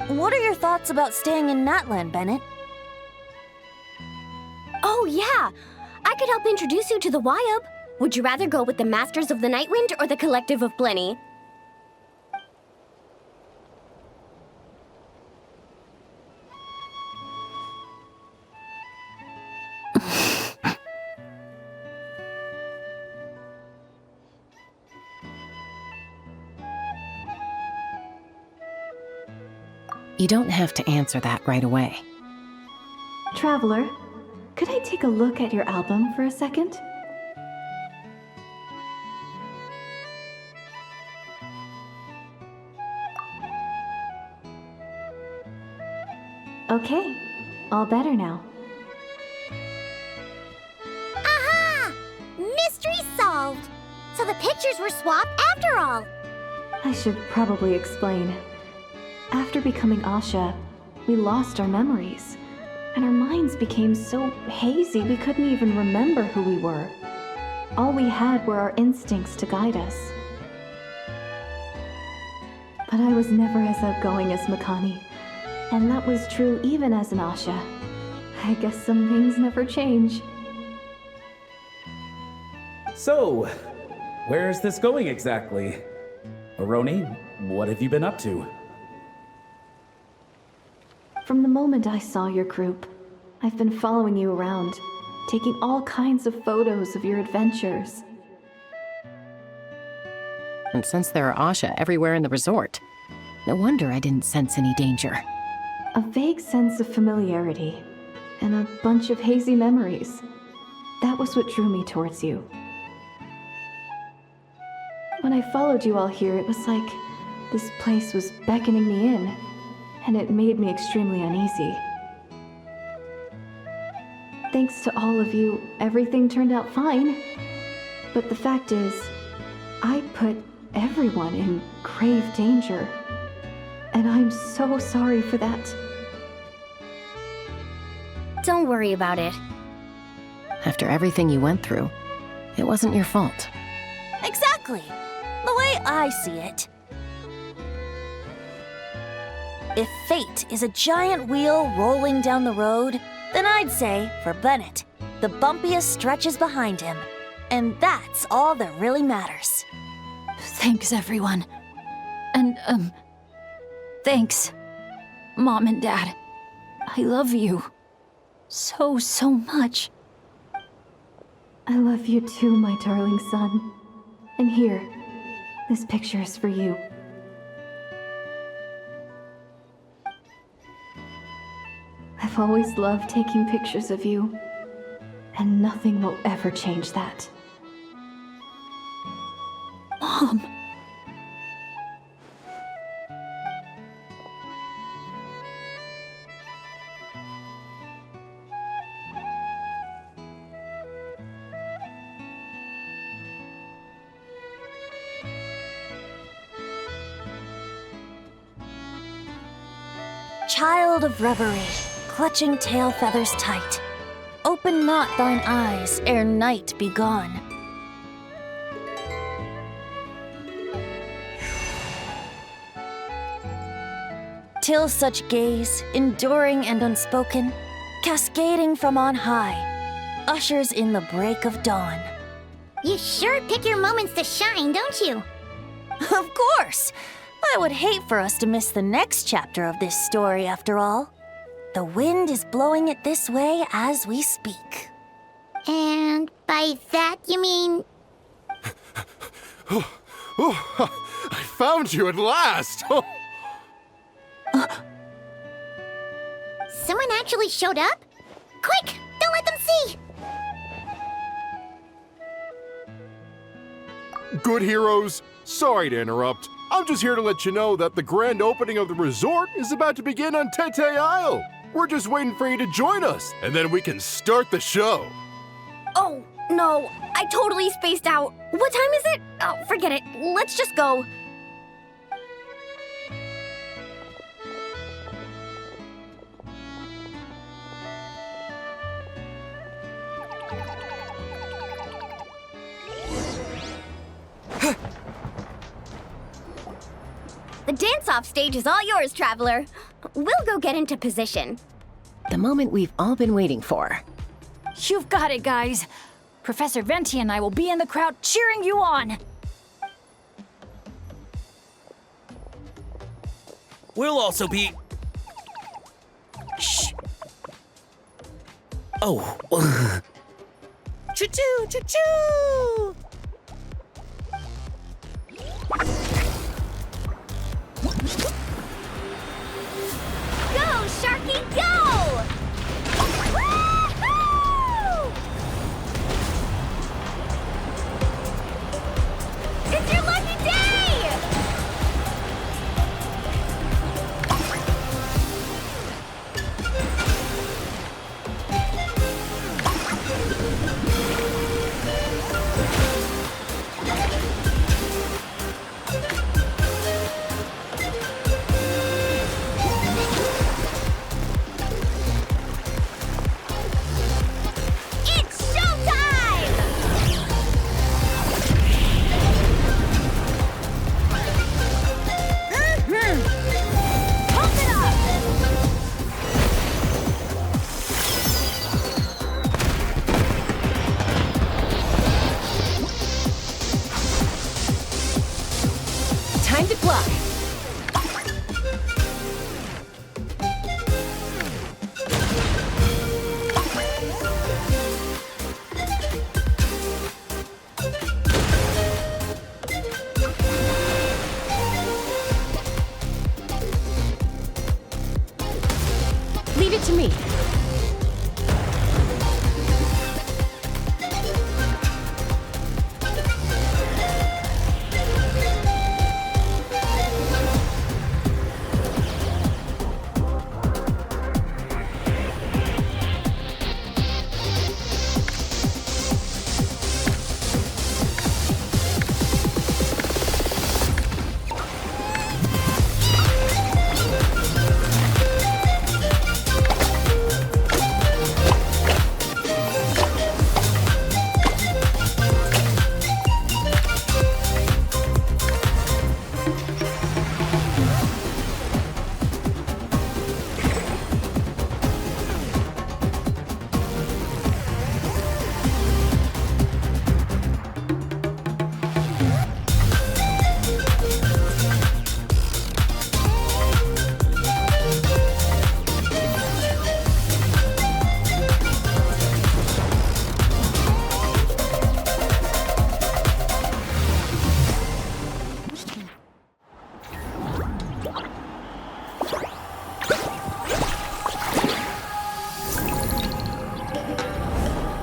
What are your thoughts about staying in Natlan, Bennett? Oh, yeah! I could help introduce you to the Wyub. Would you rather go with the Masters of the Nightwind or the Collective of Blenny? You don't have to answer that right away. Traveler, could I take a look at your album for a second? Okay, all better now. Aha! Mystery solved! So the pictures were swapped after all. I should probably explain. After becoming Asha, we lost our memories, and our minds became so hazy we couldn't even remember who we were. All we had were our instincts to guide us. But I was never as outgoing as Makani, and that was true even as an Asha. I guess some things never change. So, where's this going exactly? Aroni, what have you been up to? From the moment I saw your group, I've been following you around, taking all kinds of photos of your adventures. And since there are Asha everywhere in the resort, no wonder I didn't sense any danger. A vague sense of familiarity, and a bunch of hazy memories. That was what drew me towards you. When I followed you all here, it was like this place was beckoning me in, and it made me extremely uneasy. Thanks to all of you, everything turned out fine. But the fact is, I put everyone in grave danger. And I'm so sorry for that. Don't worry about it. After everything you went through, it wasn't your fault. Exactly. The way I see it. If fate is a giant wheel rolling down the road, then I'd say, for Bennett, the bumpiest stretches behind him. And that's all that really matters. Thanks, everyone. And, thanks, Mom and Dad. I love you so much. I love you too, my darling son. And here, this picture is for you. I've always loved taking pictures of you, and nothing will ever change that. Mom. Child of reverie, clutching tail feathers tight, open not thine eyes ere night be gone. Till such gaze, enduring and unspoken, cascading from on high, ushers in the break of dawn. You sure pick your moments to shine, don't you? Of course! I would hate for us to miss the next chapter of this story, after all. The wind is blowing it this way as we speak. And by that you mean... I found you at last! Someone actually showed up? Quick! Don't let them see! Good heroes, sorry to interrupt. I'm just here to let you know that the grand opening of the resort is about to begin on Tete Isle. We're just waiting for you to join us, and then we can start the show. Oh, no. I totally spaced out. What time is it? Oh, forget it. Let's just go. The dance-off stage is all yours, Traveler. We'll go get into position. The moment we've all been waiting for. You've got it, guys. Professor Venti and I will be in the crowd cheering you on. We'll also be... Shh. Oh. Choo-choo, choo-choo! Go, Sharky, go! Woo-hoo! It's your lucky day! to me.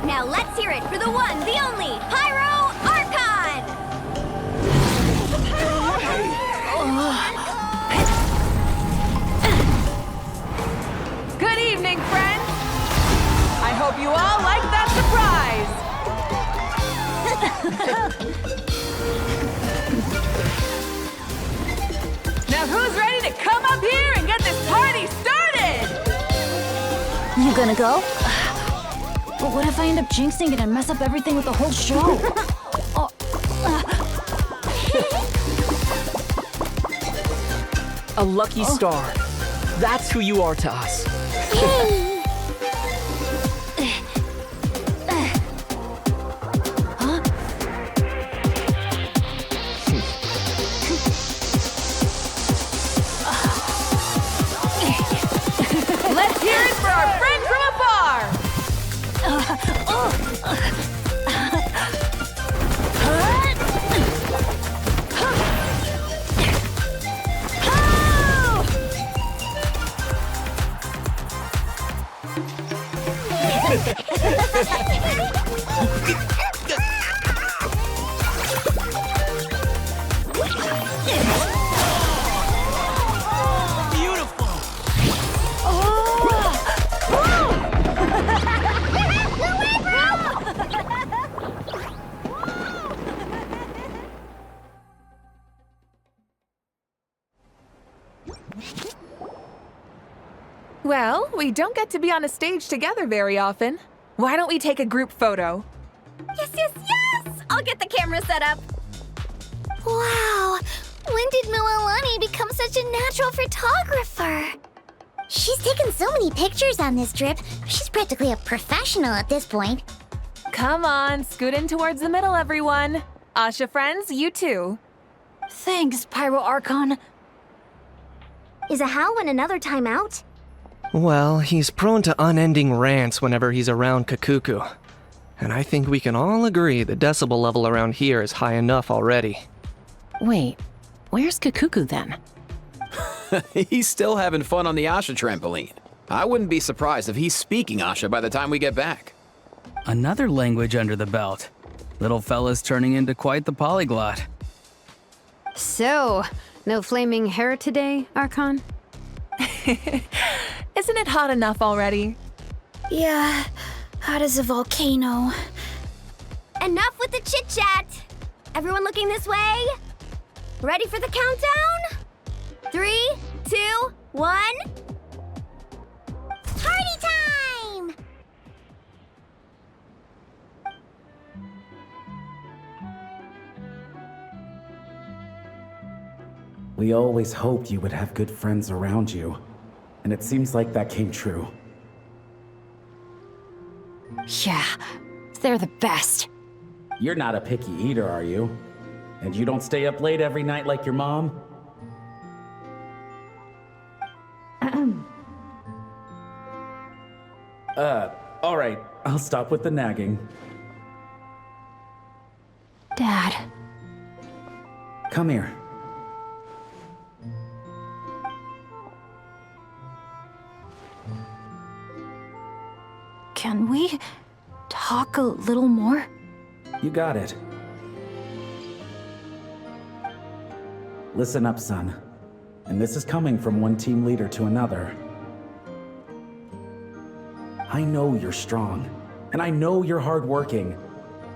Now let's hear it for the one, the only, Pyro Archon! Good evening, friends! I hope you all like that surprise! Now who's ready to come up here and get this party started? You gonna go? But what if I end up jinxing it and mess up everything with the whole show? A lucky star. That's who you are to us. Let's hear it for our friend from afar! Well, we don't get to be on a stage together very often. Why don't we take a group photo? Yes, yes, yes! I'll get the camera set up. Wow! When did Mililani become such a natural photographer? She's taken so many pictures on this trip. She's practically a professional at this point. Come on, scoot in towards the middle, everyone. Asha friends, you too. Thanks, Pyro Archon. Is a Hal in another timeout? Well, he's prone to unending rants whenever he's around Kakuku. And I think we can all agree the decibel level around here is high enough already. Wait, where's Kakuku then? He's still having fun on the Asha trampoline. I wouldn't be surprised if he's speaking Asha by the time we get back. Another language under the belt. Little fella's turning into quite the polyglot. So, no flaming hair today, Archon? Isn't it hot enough already? Yeah, hot as a volcano. Enough with the chit-chat! Everyone looking this way? Ready for the countdown? 3, 2, 1... Party time! We always hoped you would have good friends around you, and it seems like that came true. Yeah, they're the best. You're not a picky eater, are you? And you don't stay up late every night like your mom? Alright, I'll stop with the nagging. Dad. Come here. Can we talk a little more? You got it. Listen up, son. And this is coming from one team leader to another. I know you're strong, and I know you're hardworking.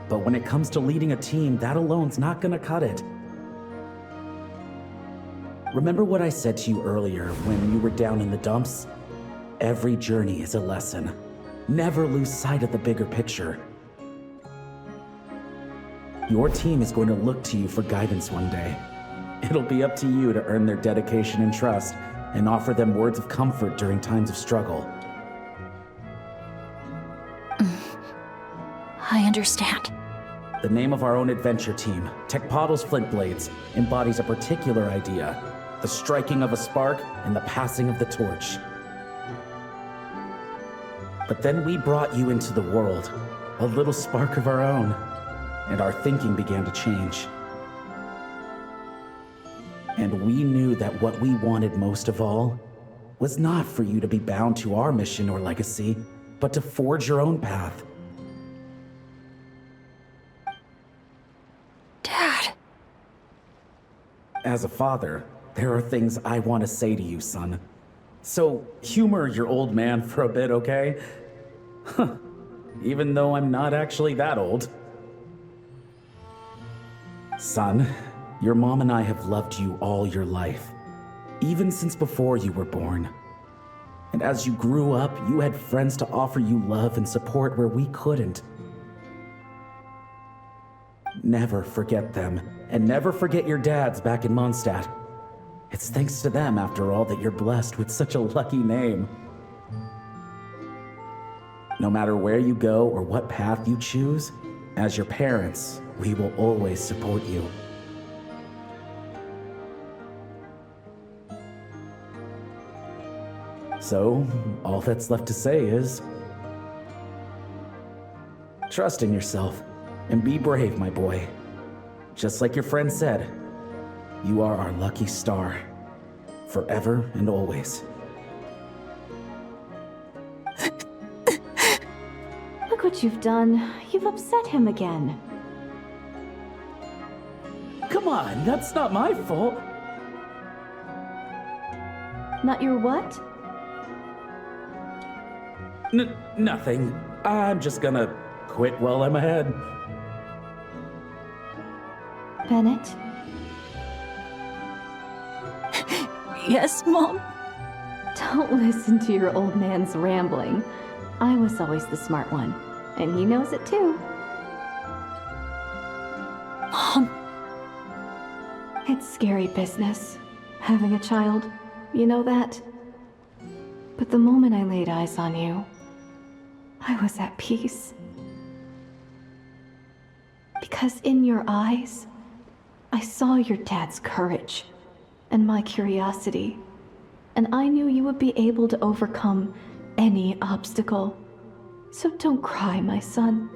But when it comes to leading a team, that alone's not gonna cut it. Remember what I said to you earlier when you were down in the dumps? Every journey is a lesson. Never lose sight of the bigger picture. Your team is going to look to you for guidance one day. It'll be up to you to earn their dedication and trust and offer them words of comfort during times of struggle. I understand. The name of our own adventure team, Tecpotle's Flint Blades, embodies a particular idea: the striking of a spark and the passing of the torch. But then we brought you into the world, a little spark of our own, and our thinking began to change. And we knew that what we wanted most of all was not for you to be bound to our mission or legacy, but to forge your own path. Dad. As a father, there are things I want to say to you, son. So humor your old man for a bit, okay? Even though I'm not actually that old. Son, your mom and I have loved you all your life, even since before you were born. And as you grew up, you had friends to offer you love and support where we couldn't. Never forget them, and never forget your dads back in Mondstadt. It's thanks to them, after all, that you're blessed with such a lucky name. No matter where you go or what path you choose, as your parents, we will always support you. So, all that's left to say is, trust in yourself and be brave, my boy. Just like your friend said, you are our lucky star, forever and always. Look what you've done. You've upset him again. Come on, that's not my fault. Not your what? Nothing. I'm just gonna quit while I'm ahead. Bennett? Yes, Mom? Don't listen to your old man's rambling. I was always the smart one, and he knows it too. Mom. It's scary business, having a child. You know that? But the moment I laid eyes on you, I was at peace. Because in your eyes, I saw your dad's courage and my curiosity, and I knew you would be able to overcome any obstacle. So don't cry, my son.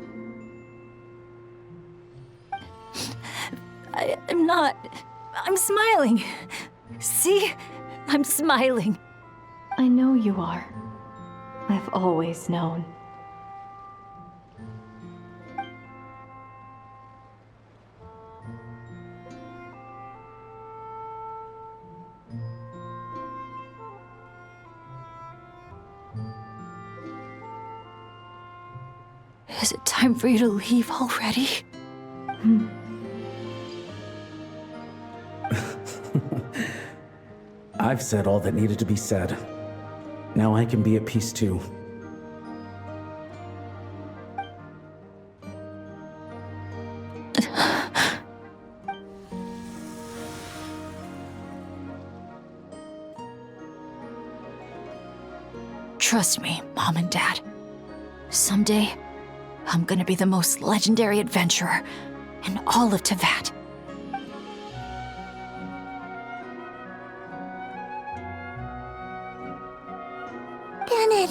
I'm not. I'm smiling. See? I'm smiling. I know you are. I've always known. Is it time for you to leave already? I've said all that needed to be said. Now I can be at peace too. Trust me, Mom and Dad. Someday, I'm gonna be the most legendary adventurer in all of Teyvat. Bennett.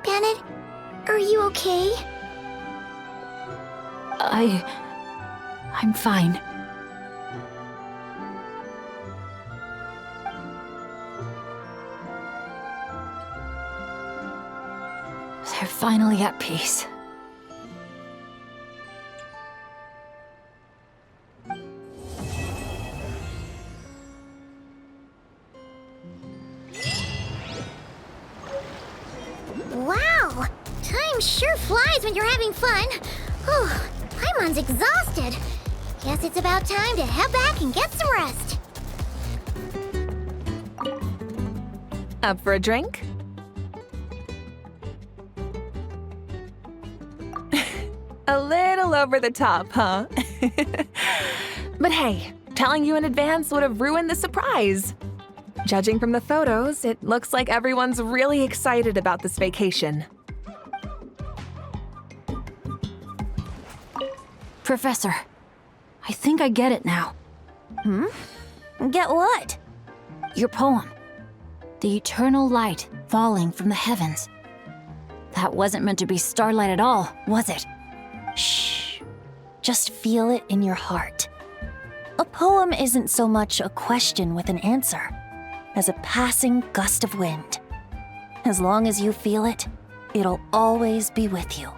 Bennett, are you okay? I'm fine. finally at peace. Wow! Time sure flies when you're having fun. Whew, Paimon's exhausted. Guess it's about time to head back and get some rest. Up for a drink? A little over the top, huh? But hey, telling you in advance would have ruined the surprise. Judging from the photos, it looks like everyone's really excited about this vacation. Professor, I think I get it now. Get what? Your poem. The eternal light falling from the heavens. That wasn't meant to be starlight at all, was it? Shh. Just feel it in your heart. A poem isn't so much a question with an answer as a passing gust of wind. As long as you feel it, it'll always be with you.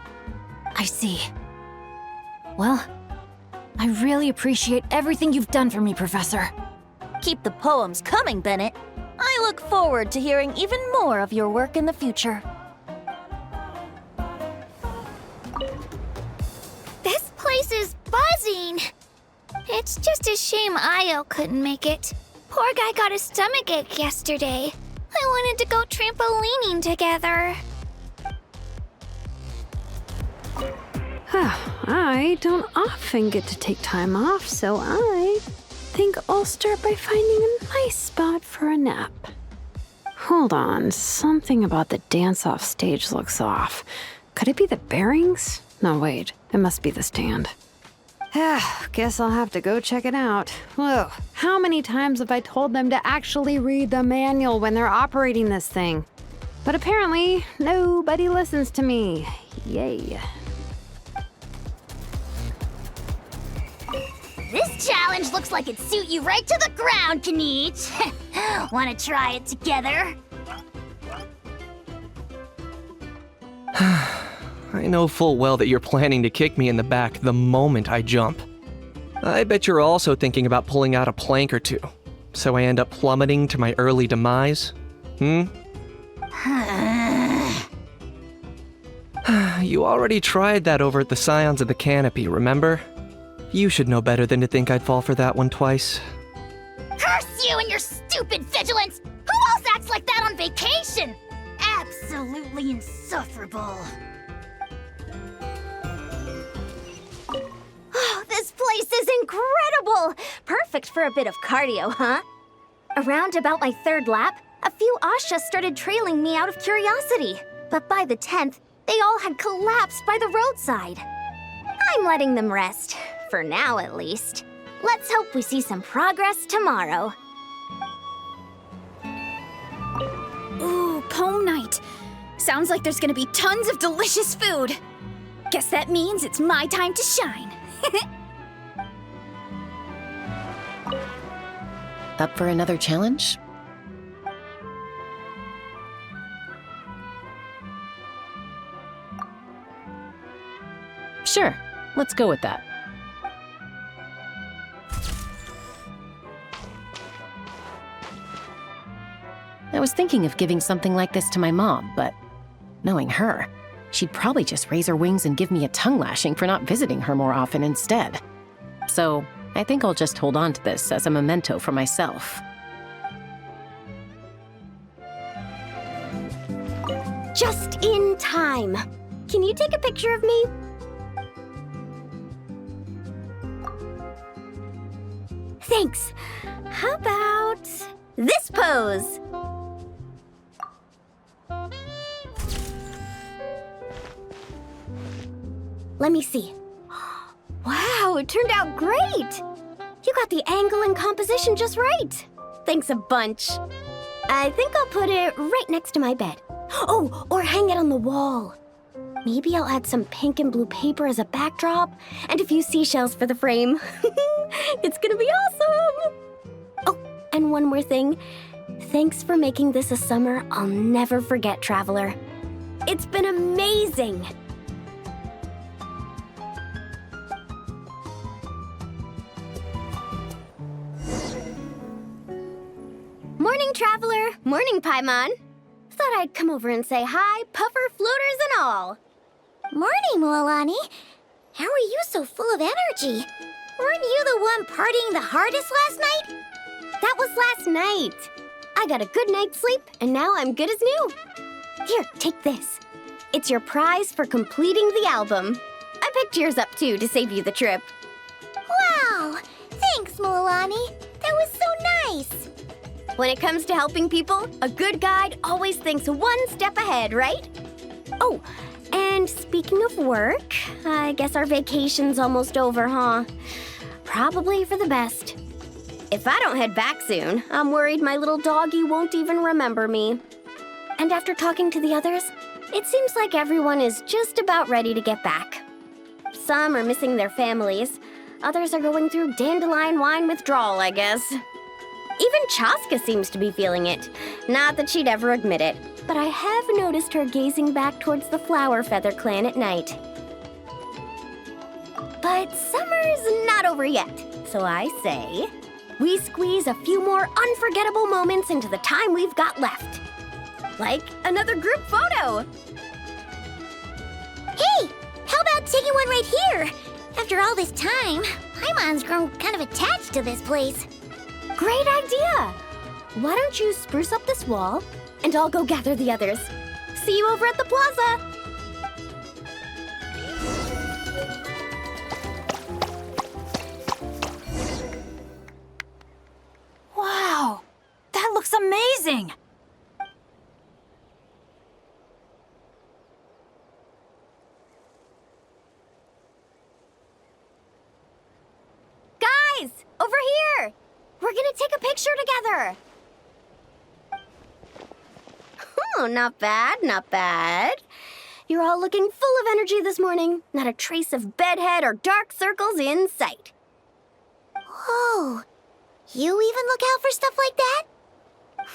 I see. Well, I really appreciate everything you've done for me, Professor. Keep the poems coming, Bennett. I look forward to hearing even more of your work in the future. This place is buzzing. It's just a shame Io couldn't make it. Poor guy got a stomachache yesterday. I wanted to go trampolining together. I don't often get to take time off, so I think I'll start by finding a nice spot for a nap. Hold on, something about the dance-off stage looks off. Could it be the bearings? No, wait, it must be the stand. Guess I'll have to go check it out. Whoa, how many times have I told them to actually read the manual when they're operating this thing? But apparently, nobody listens to me. Yay. This challenge looks like it'd suit you right to the ground, Kanich. Wanna try it together? I know full well that you're planning to kick me in the back the moment I jump. I bet you're also thinking about pulling out a plank or two, so I end up plummeting to my early demise? You already tried that over at the Scions of the Canopy, remember? You should know better than to think I'd fall for that one twice. Curse you and your stupid vigilance! Who else acts like that on vacation? Absolutely insufferable. Oh, this place is incredible! Perfect for a bit of cardio, huh? Around about my third lap, a few Ashas started trailing me out of curiosity. But by the 10th, they all had collapsed by the roadside. I'm letting them rest. For now, at least. Let's hope we see some progress tomorrow. Ooh, poem night. Sounds like there's gonna be tons of delicious food. Guess that means it's my time to shine. Up for another challenge? Sure, let's go with that. I was thinking of giving something like this to my mom, but knowing her, she'd probably just raise her wings and give me a tongue lashing for not visiting her more often instead. So I think I'll just hold on to this as a memento for myself. Just in time. Can you take a picture of me? Thanks. How about this pose? Let me see. Wow, it turned out great! You got the angle and composition just right. Thanks a bunch. I think I'll put it right next to my bed. Oh, or hang it on the wall. Maybe I'll add some pink and blue paper as a backdrop and a few seashells for the frame. It's gonna be awesome! Oh, and one more thing. Thanks for making this a summer I'll never forget, Traveler. It's been amazing! Morning, Traveler! Morning, Paimon! Thought I'd come over and say hi, puffer, floaters, and all! Morning, Mualani. How are you so full of energy? Weren't you the one partying the hardest last night? That was last night. I got a good night's sleep, and now I'm good as new. Here, take this. It's your prize for completing the album. I picked yours up, too, to save you the trip. Wow! Thanks, Mualani. That was so nice. When it comes to helping people, a good guide always thinks one step ahead, right? Oh, and speaking of work, I guess our vacation's almost over, huh? Probably for the best. If I don't head back soon, I'm worried my little doggy won't even remember me. And after talking to the others, it seems like everyone is just about ready to get back. Some are missing their families. Others are going through dandelion wine withdrawal, I guess. Even Chaska seems to be feeling it. Not that she'd ever admit it, but I have noticed her gazing back towards the Flower Feather clan at night. But summer's not over yet, so I say, we squeeze a few more unforgettable moments into the time we've got left. Like another group photo. Hey, how about taking one right here? After all this time, Paimon's grown kind of attached to this place. Great idea! Why don't you spruce up this wall, and I'll go gather the others. See you over at the plaza! Wow! That looks amazing! Guys! Over here! We're gonna take a picture together! Oh, not bad, not bad. You're all looking full of energy this morning. Not a trace of bedhead or dark circles in sight. Whoa! You even look out for stuff like that?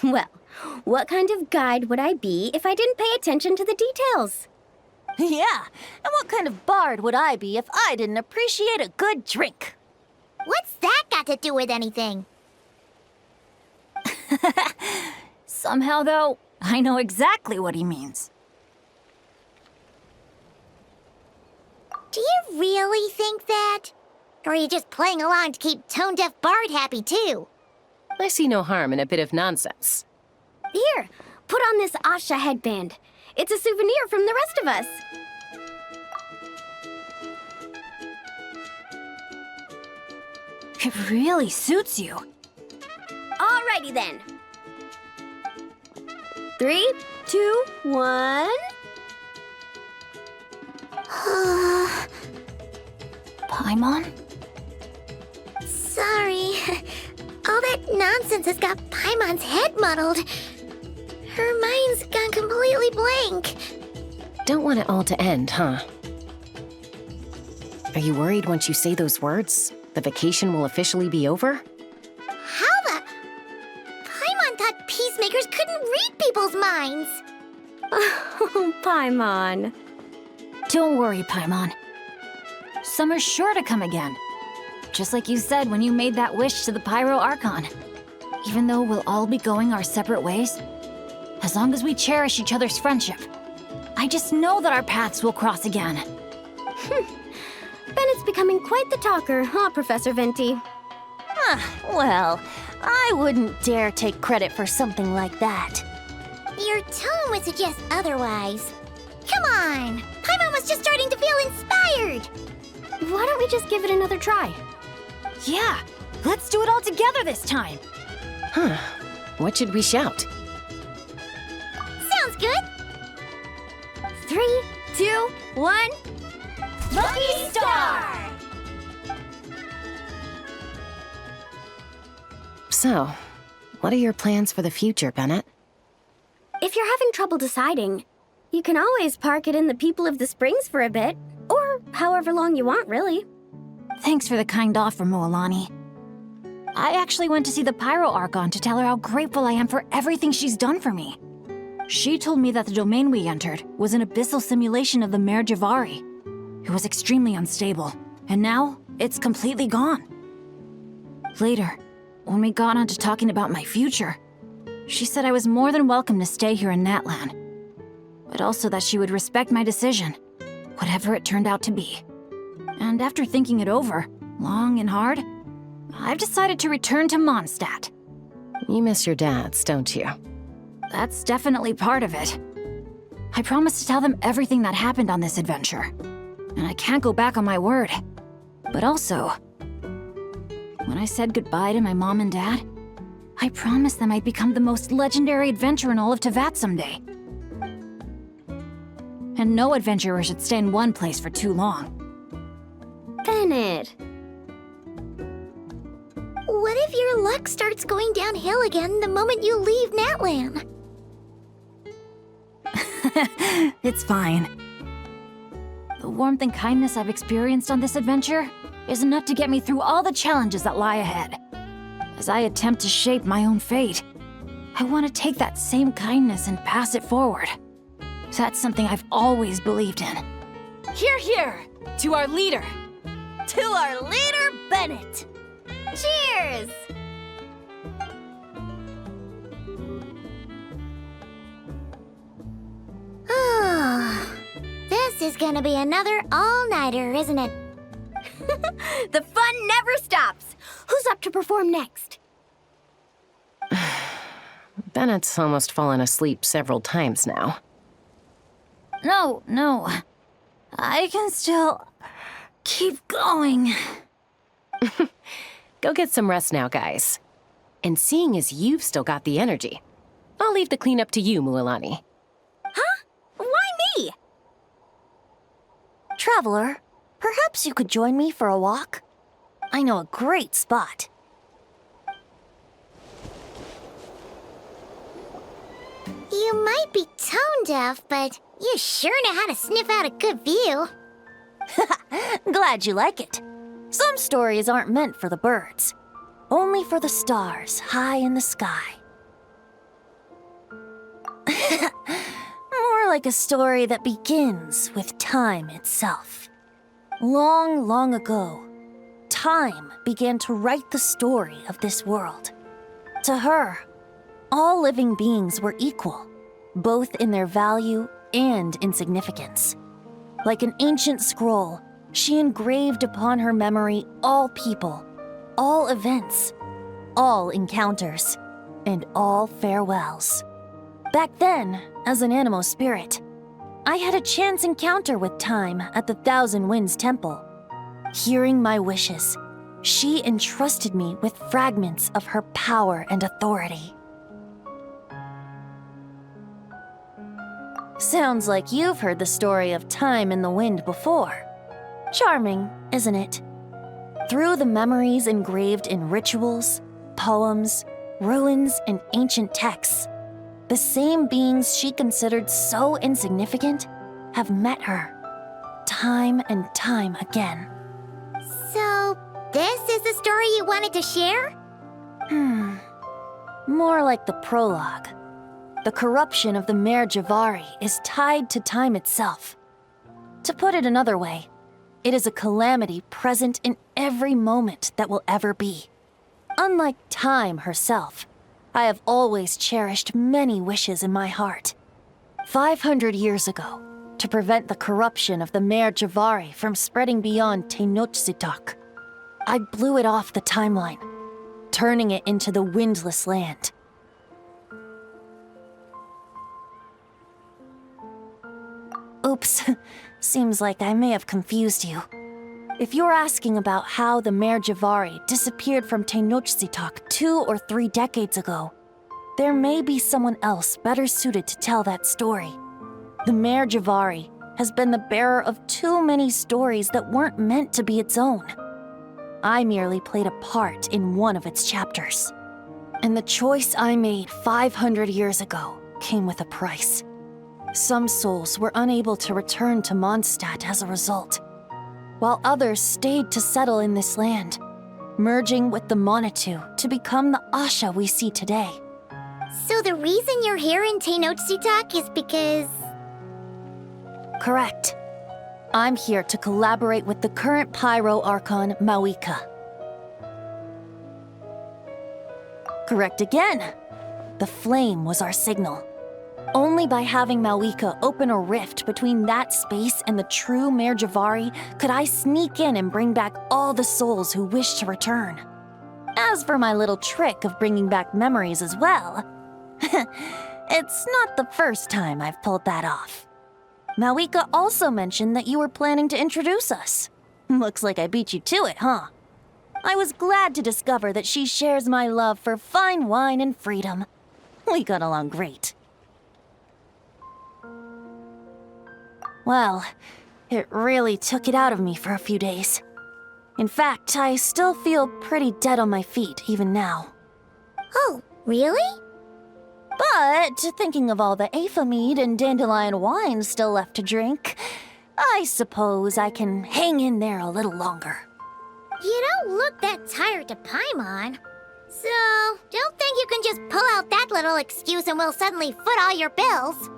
Well, what kind of guide would I be if I didn't pay attention to the details? Yeah, and what kind of bard would I be if I didn't appreciate a good drink? What's that got to do with anything? Somehow, though, I know exactly what he means. Do you really think that? Or are you just playing along to keep Tone Deaf Bard happy, too? I see no harm in a bit of nonsense. Here, put on this Asha headband. It's a souvenir from the rest of us. It really suits you. Alrighty then. 3, 2, 1. Paimon? Sorry. All that nonsense has got Paimon's head muddled. Her mind's gone completely blank. Don't want it all to end, huh? Are you worried once you say those words, the vacation will officially be over? How the... Paimon thought peacemakers couldn't read people's minds. Oh, Paimon. Don't worry, Paimon. Summer's sure to come again. Just like you said when you made that wish to the Pyro Archon. Even though we'll all be going our separate ways, as long as we cherish each other's friendship, I just know that our paths will cross again. Bennett's becoming quite the talker, huh, Professor Venti? Well, I wouldn't dare take credit for something like that. Your tone would suggest otherwise. Come on! Paimon was just starting to feel inspired! Why don't we just give it another try? Yeah, let's do it all together this time. Huh. What should we shout? Sounds good! 3, 2, 1. Lucky Star! So, what are your plans for the future, Bennett? If you're having trouble deciding, you can always park it in the People of the Springs for a bit. Or however long you want, really. Thanks for the kind offer, Mualani. I actually went to see the Pyro Archon to tell her how grateful I am for everything she's done for me. She told me that the domain we entered was an abyssal simulation of the Mare Javari. It was extremely unstable, and now it's completely gone. Later, when we got on to talking about my future, she said I was more than welcome to stay here in Natlan, but also that she would respect my decision, whatever it turned out to be. And after thinking it over, long and hard, I've decided to return to Mondstadt. You miss your dads, don't you? That's definitely part of it. I promised to tell them everything that happened on this adventure, and I can't go back on my word. But also, when I said goodbye to my mom and dad, I promised them I'd become the most legendary adventurer in all of Teyvat someday. And no adventurer should stay in one place for too long. Bennett. What if your luck starts going downhill again the moment you leave Natlan? It's fine. The warmth and kindness I've experienced on this adventure is enough to get me through all the challenges that lie ahead. As I attempt to shape my own fate, I want to take that same kindness and pass it forward. That's something I've always believed in. Hear, hear! To our leader! To our leader, Bennett! Cheers! This is gonna be another all-nighter, isn't it? The fun never stops! Who's up to perform next? Bennett's almost fallen asleep several times now. No. I can still keep going. Go get some rest now, guys. And seeing as you've still got the energy, I'll leave the cleanup to you, Mualani. Huh? Why me? Traveler, perhaps you could join me for a walk? I know a great spot. You might be tone deaf, but you sure know how to sniff out a good view. Glad you like it. Some stories aren't meant for the birds, only for the stars high in the sky. More like a story that begins with time itself. Long, long ago, time began to write the story of this world. To her, all living beings were equal, both in their value and in significance. Like an ancient scroll, she engraved upon her memory all people, all events, all encounters, and all farewells. Back then, as an animal spirit, I had a chance encounter with time at the Thousand Winds Temple. Hearing my wishes, she entrusted me with fragments of her power and authority. Sounds like you've heard the story of time and the wind before. Charming, isn't it? Through the memories engraved in rituals, poems, ruins, and ancient texts, the same beings she considered so insignificant have met her, time and time again. So, this is the story you wanted to share? More like the prologue. The corruption of the Mare Javari is tied to time itself. To put it another way, it is a calamity present in every moment that will ever be. Unlike time herself, I have always cherished many wishes in my heart. 500 years ago, to prevent the corruption of the Mare Javari from spreading beyond Tenochtitlán, I blew it off the timeline, turning it into the Windless Land. Oops, seems like I may have confused you. If you're asking about how the Mare Javari disappeared from Tenochtitlán 2 or 3 decades ago, there may be someone else better suited to tell that story. The Mare Javari has been the bearer of too many stories that weren't meant to be its own. I merely played a part in one of its chapters. And the choice I made 500 years ago came with a price. Some souls were unable to return to Mondstadt as a result, while others stayed to settle in this land, merging with the Monitu to become the Asha we see today. So the reason you're here in Tenochtitlan is because... Correct. I'm here to collaborate with the current Pyro Archon, Mawika. Correct again. The flame was our signal. Only by having Mawika open a rift between that space and the true Mare Javari could I sneak in and bring back all the souls who wish to return. As for my little trick of bringing back memories as well, it's not the first time I've pulled that off. Mawika also mentioned that you were planning to introduce us. Looks like I beat you to it, huh? I was glad to discover that she shares my love for fine wine and freedom. We got along great. Well, it really took it out of me for a few days. In fact, I still feel pretty dead on my feet even now. Oh, really? But thinking of all the Aether mead and dandelion wine still left to drink, I suppose I can hang in there a little longer. You don't look that tired to Paimon. So, don't think you can just pull out that little excuse and we'll suddenly foot all your bills.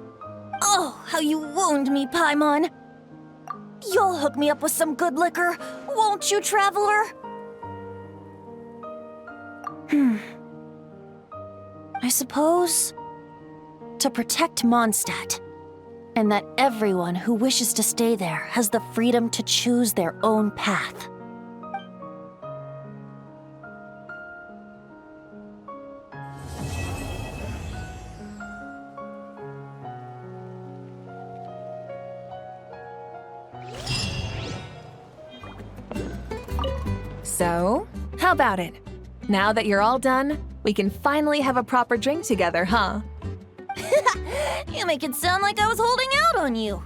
Oh, how you wound me, Paimon. You'll hook me up with some good liquor, won't you, traveler? I suppose to protect Mondstadt, and that everyone who wishes to stay there has the freedom to choose their own path. So, how about it? Now that you're all done, we can finally have a proper drink together, huh? You make it sound like I was holding out on you.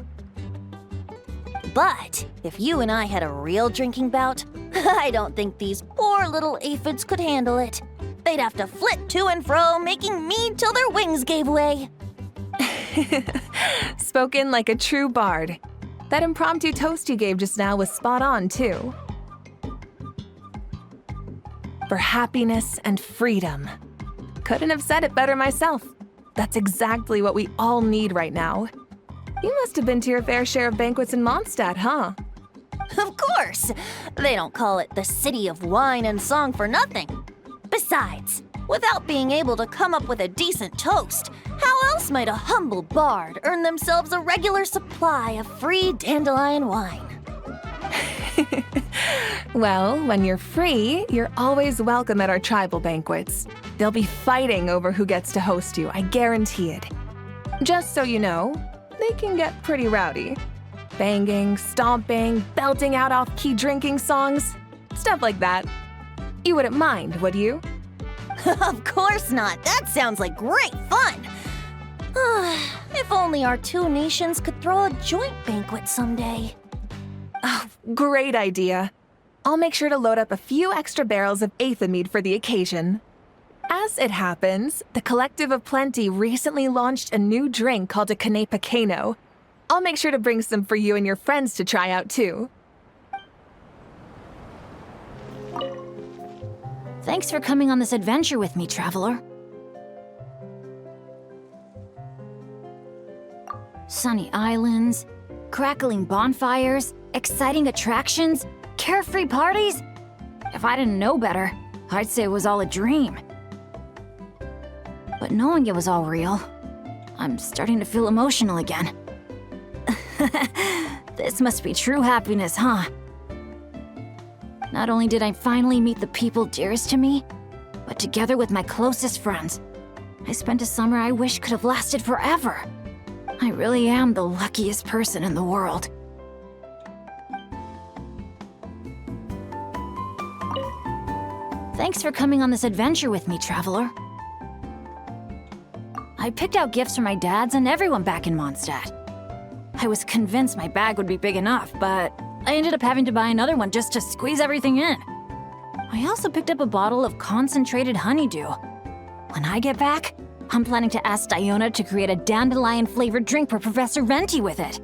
But if you and I had a real drinking bout, I don't think these poor little aphids could handle it. They'd have to flit to and fro, making mead till their wings gave way. Spoken like a true bard. That impromptu toast you gave just now was spot on, too. For happiness and freedom. Couldn't have said it better myself. That's exactly what we all need right now. You must have been to your fair share of banquets in Mondstadt, huh? Of course! They don't call it the City of Wine and Song for nothing. Besides, without being able to come up with a decent toast, how else might a humble bard earn themselves a regular supply of free dandelion wine? Well, when you're free, you're always welcome at our tribal banquets. They'll be fighting over who gets to host you, I guarantee it. Just so you know, they can get pretty rowdy. Banging, stomping, belting out off-key drinking songs, stuff like that. You wouldn't mind, would you? Of course not. That sounds like great fun. If only our two nations could throw a joint banquet someday. Oh, great idea. I'll make sure to load up a few extra barrels of Aether mead for the occasion. As it happens, the Collective of Plenty recently launched a new drink called a Canepa Cano. I'll make sure to bring some for you and your friends to try out too. Thanks for coming on this adventure with me, traveler. Sunny islands, crackling bonfires, exciting attractions, carefree parties. If I didn't know better, I'd say it was all a dream. But knowing it was all real, I'm starting to feel emotional again. This must be true happiness, huh? Not only did I finally meet the people dearest to me, but together with my closest friends, I spent a summer I wish could have lasted forever. I really am the luckiest person in the world. Thanks for coming on this adventure with me, traveler. I picked out gifts for my dads and everyone back in Mondstadt. I was convinced my bag would be big enough, but I ended up having to buy another one just to squeeze everything in. I also picked up a bottle of concentrated honeydew. When I get back, I'm planning to ask Diona to create a dandelion-flavored drink for Professor Venti with it.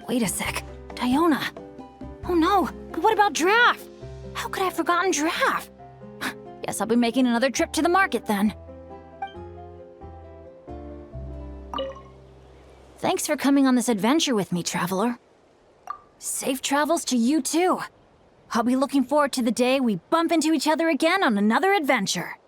Wait a sec, Diona. Oh no, but what about Giraffe? How could I have forgotten Giraffe? Guess I'll be making another trip to the market then. Thanks for coming on this adventure with me, traveler. Safe travels to you too. I'll be looking forward to the day we bump into each other again on another adventure.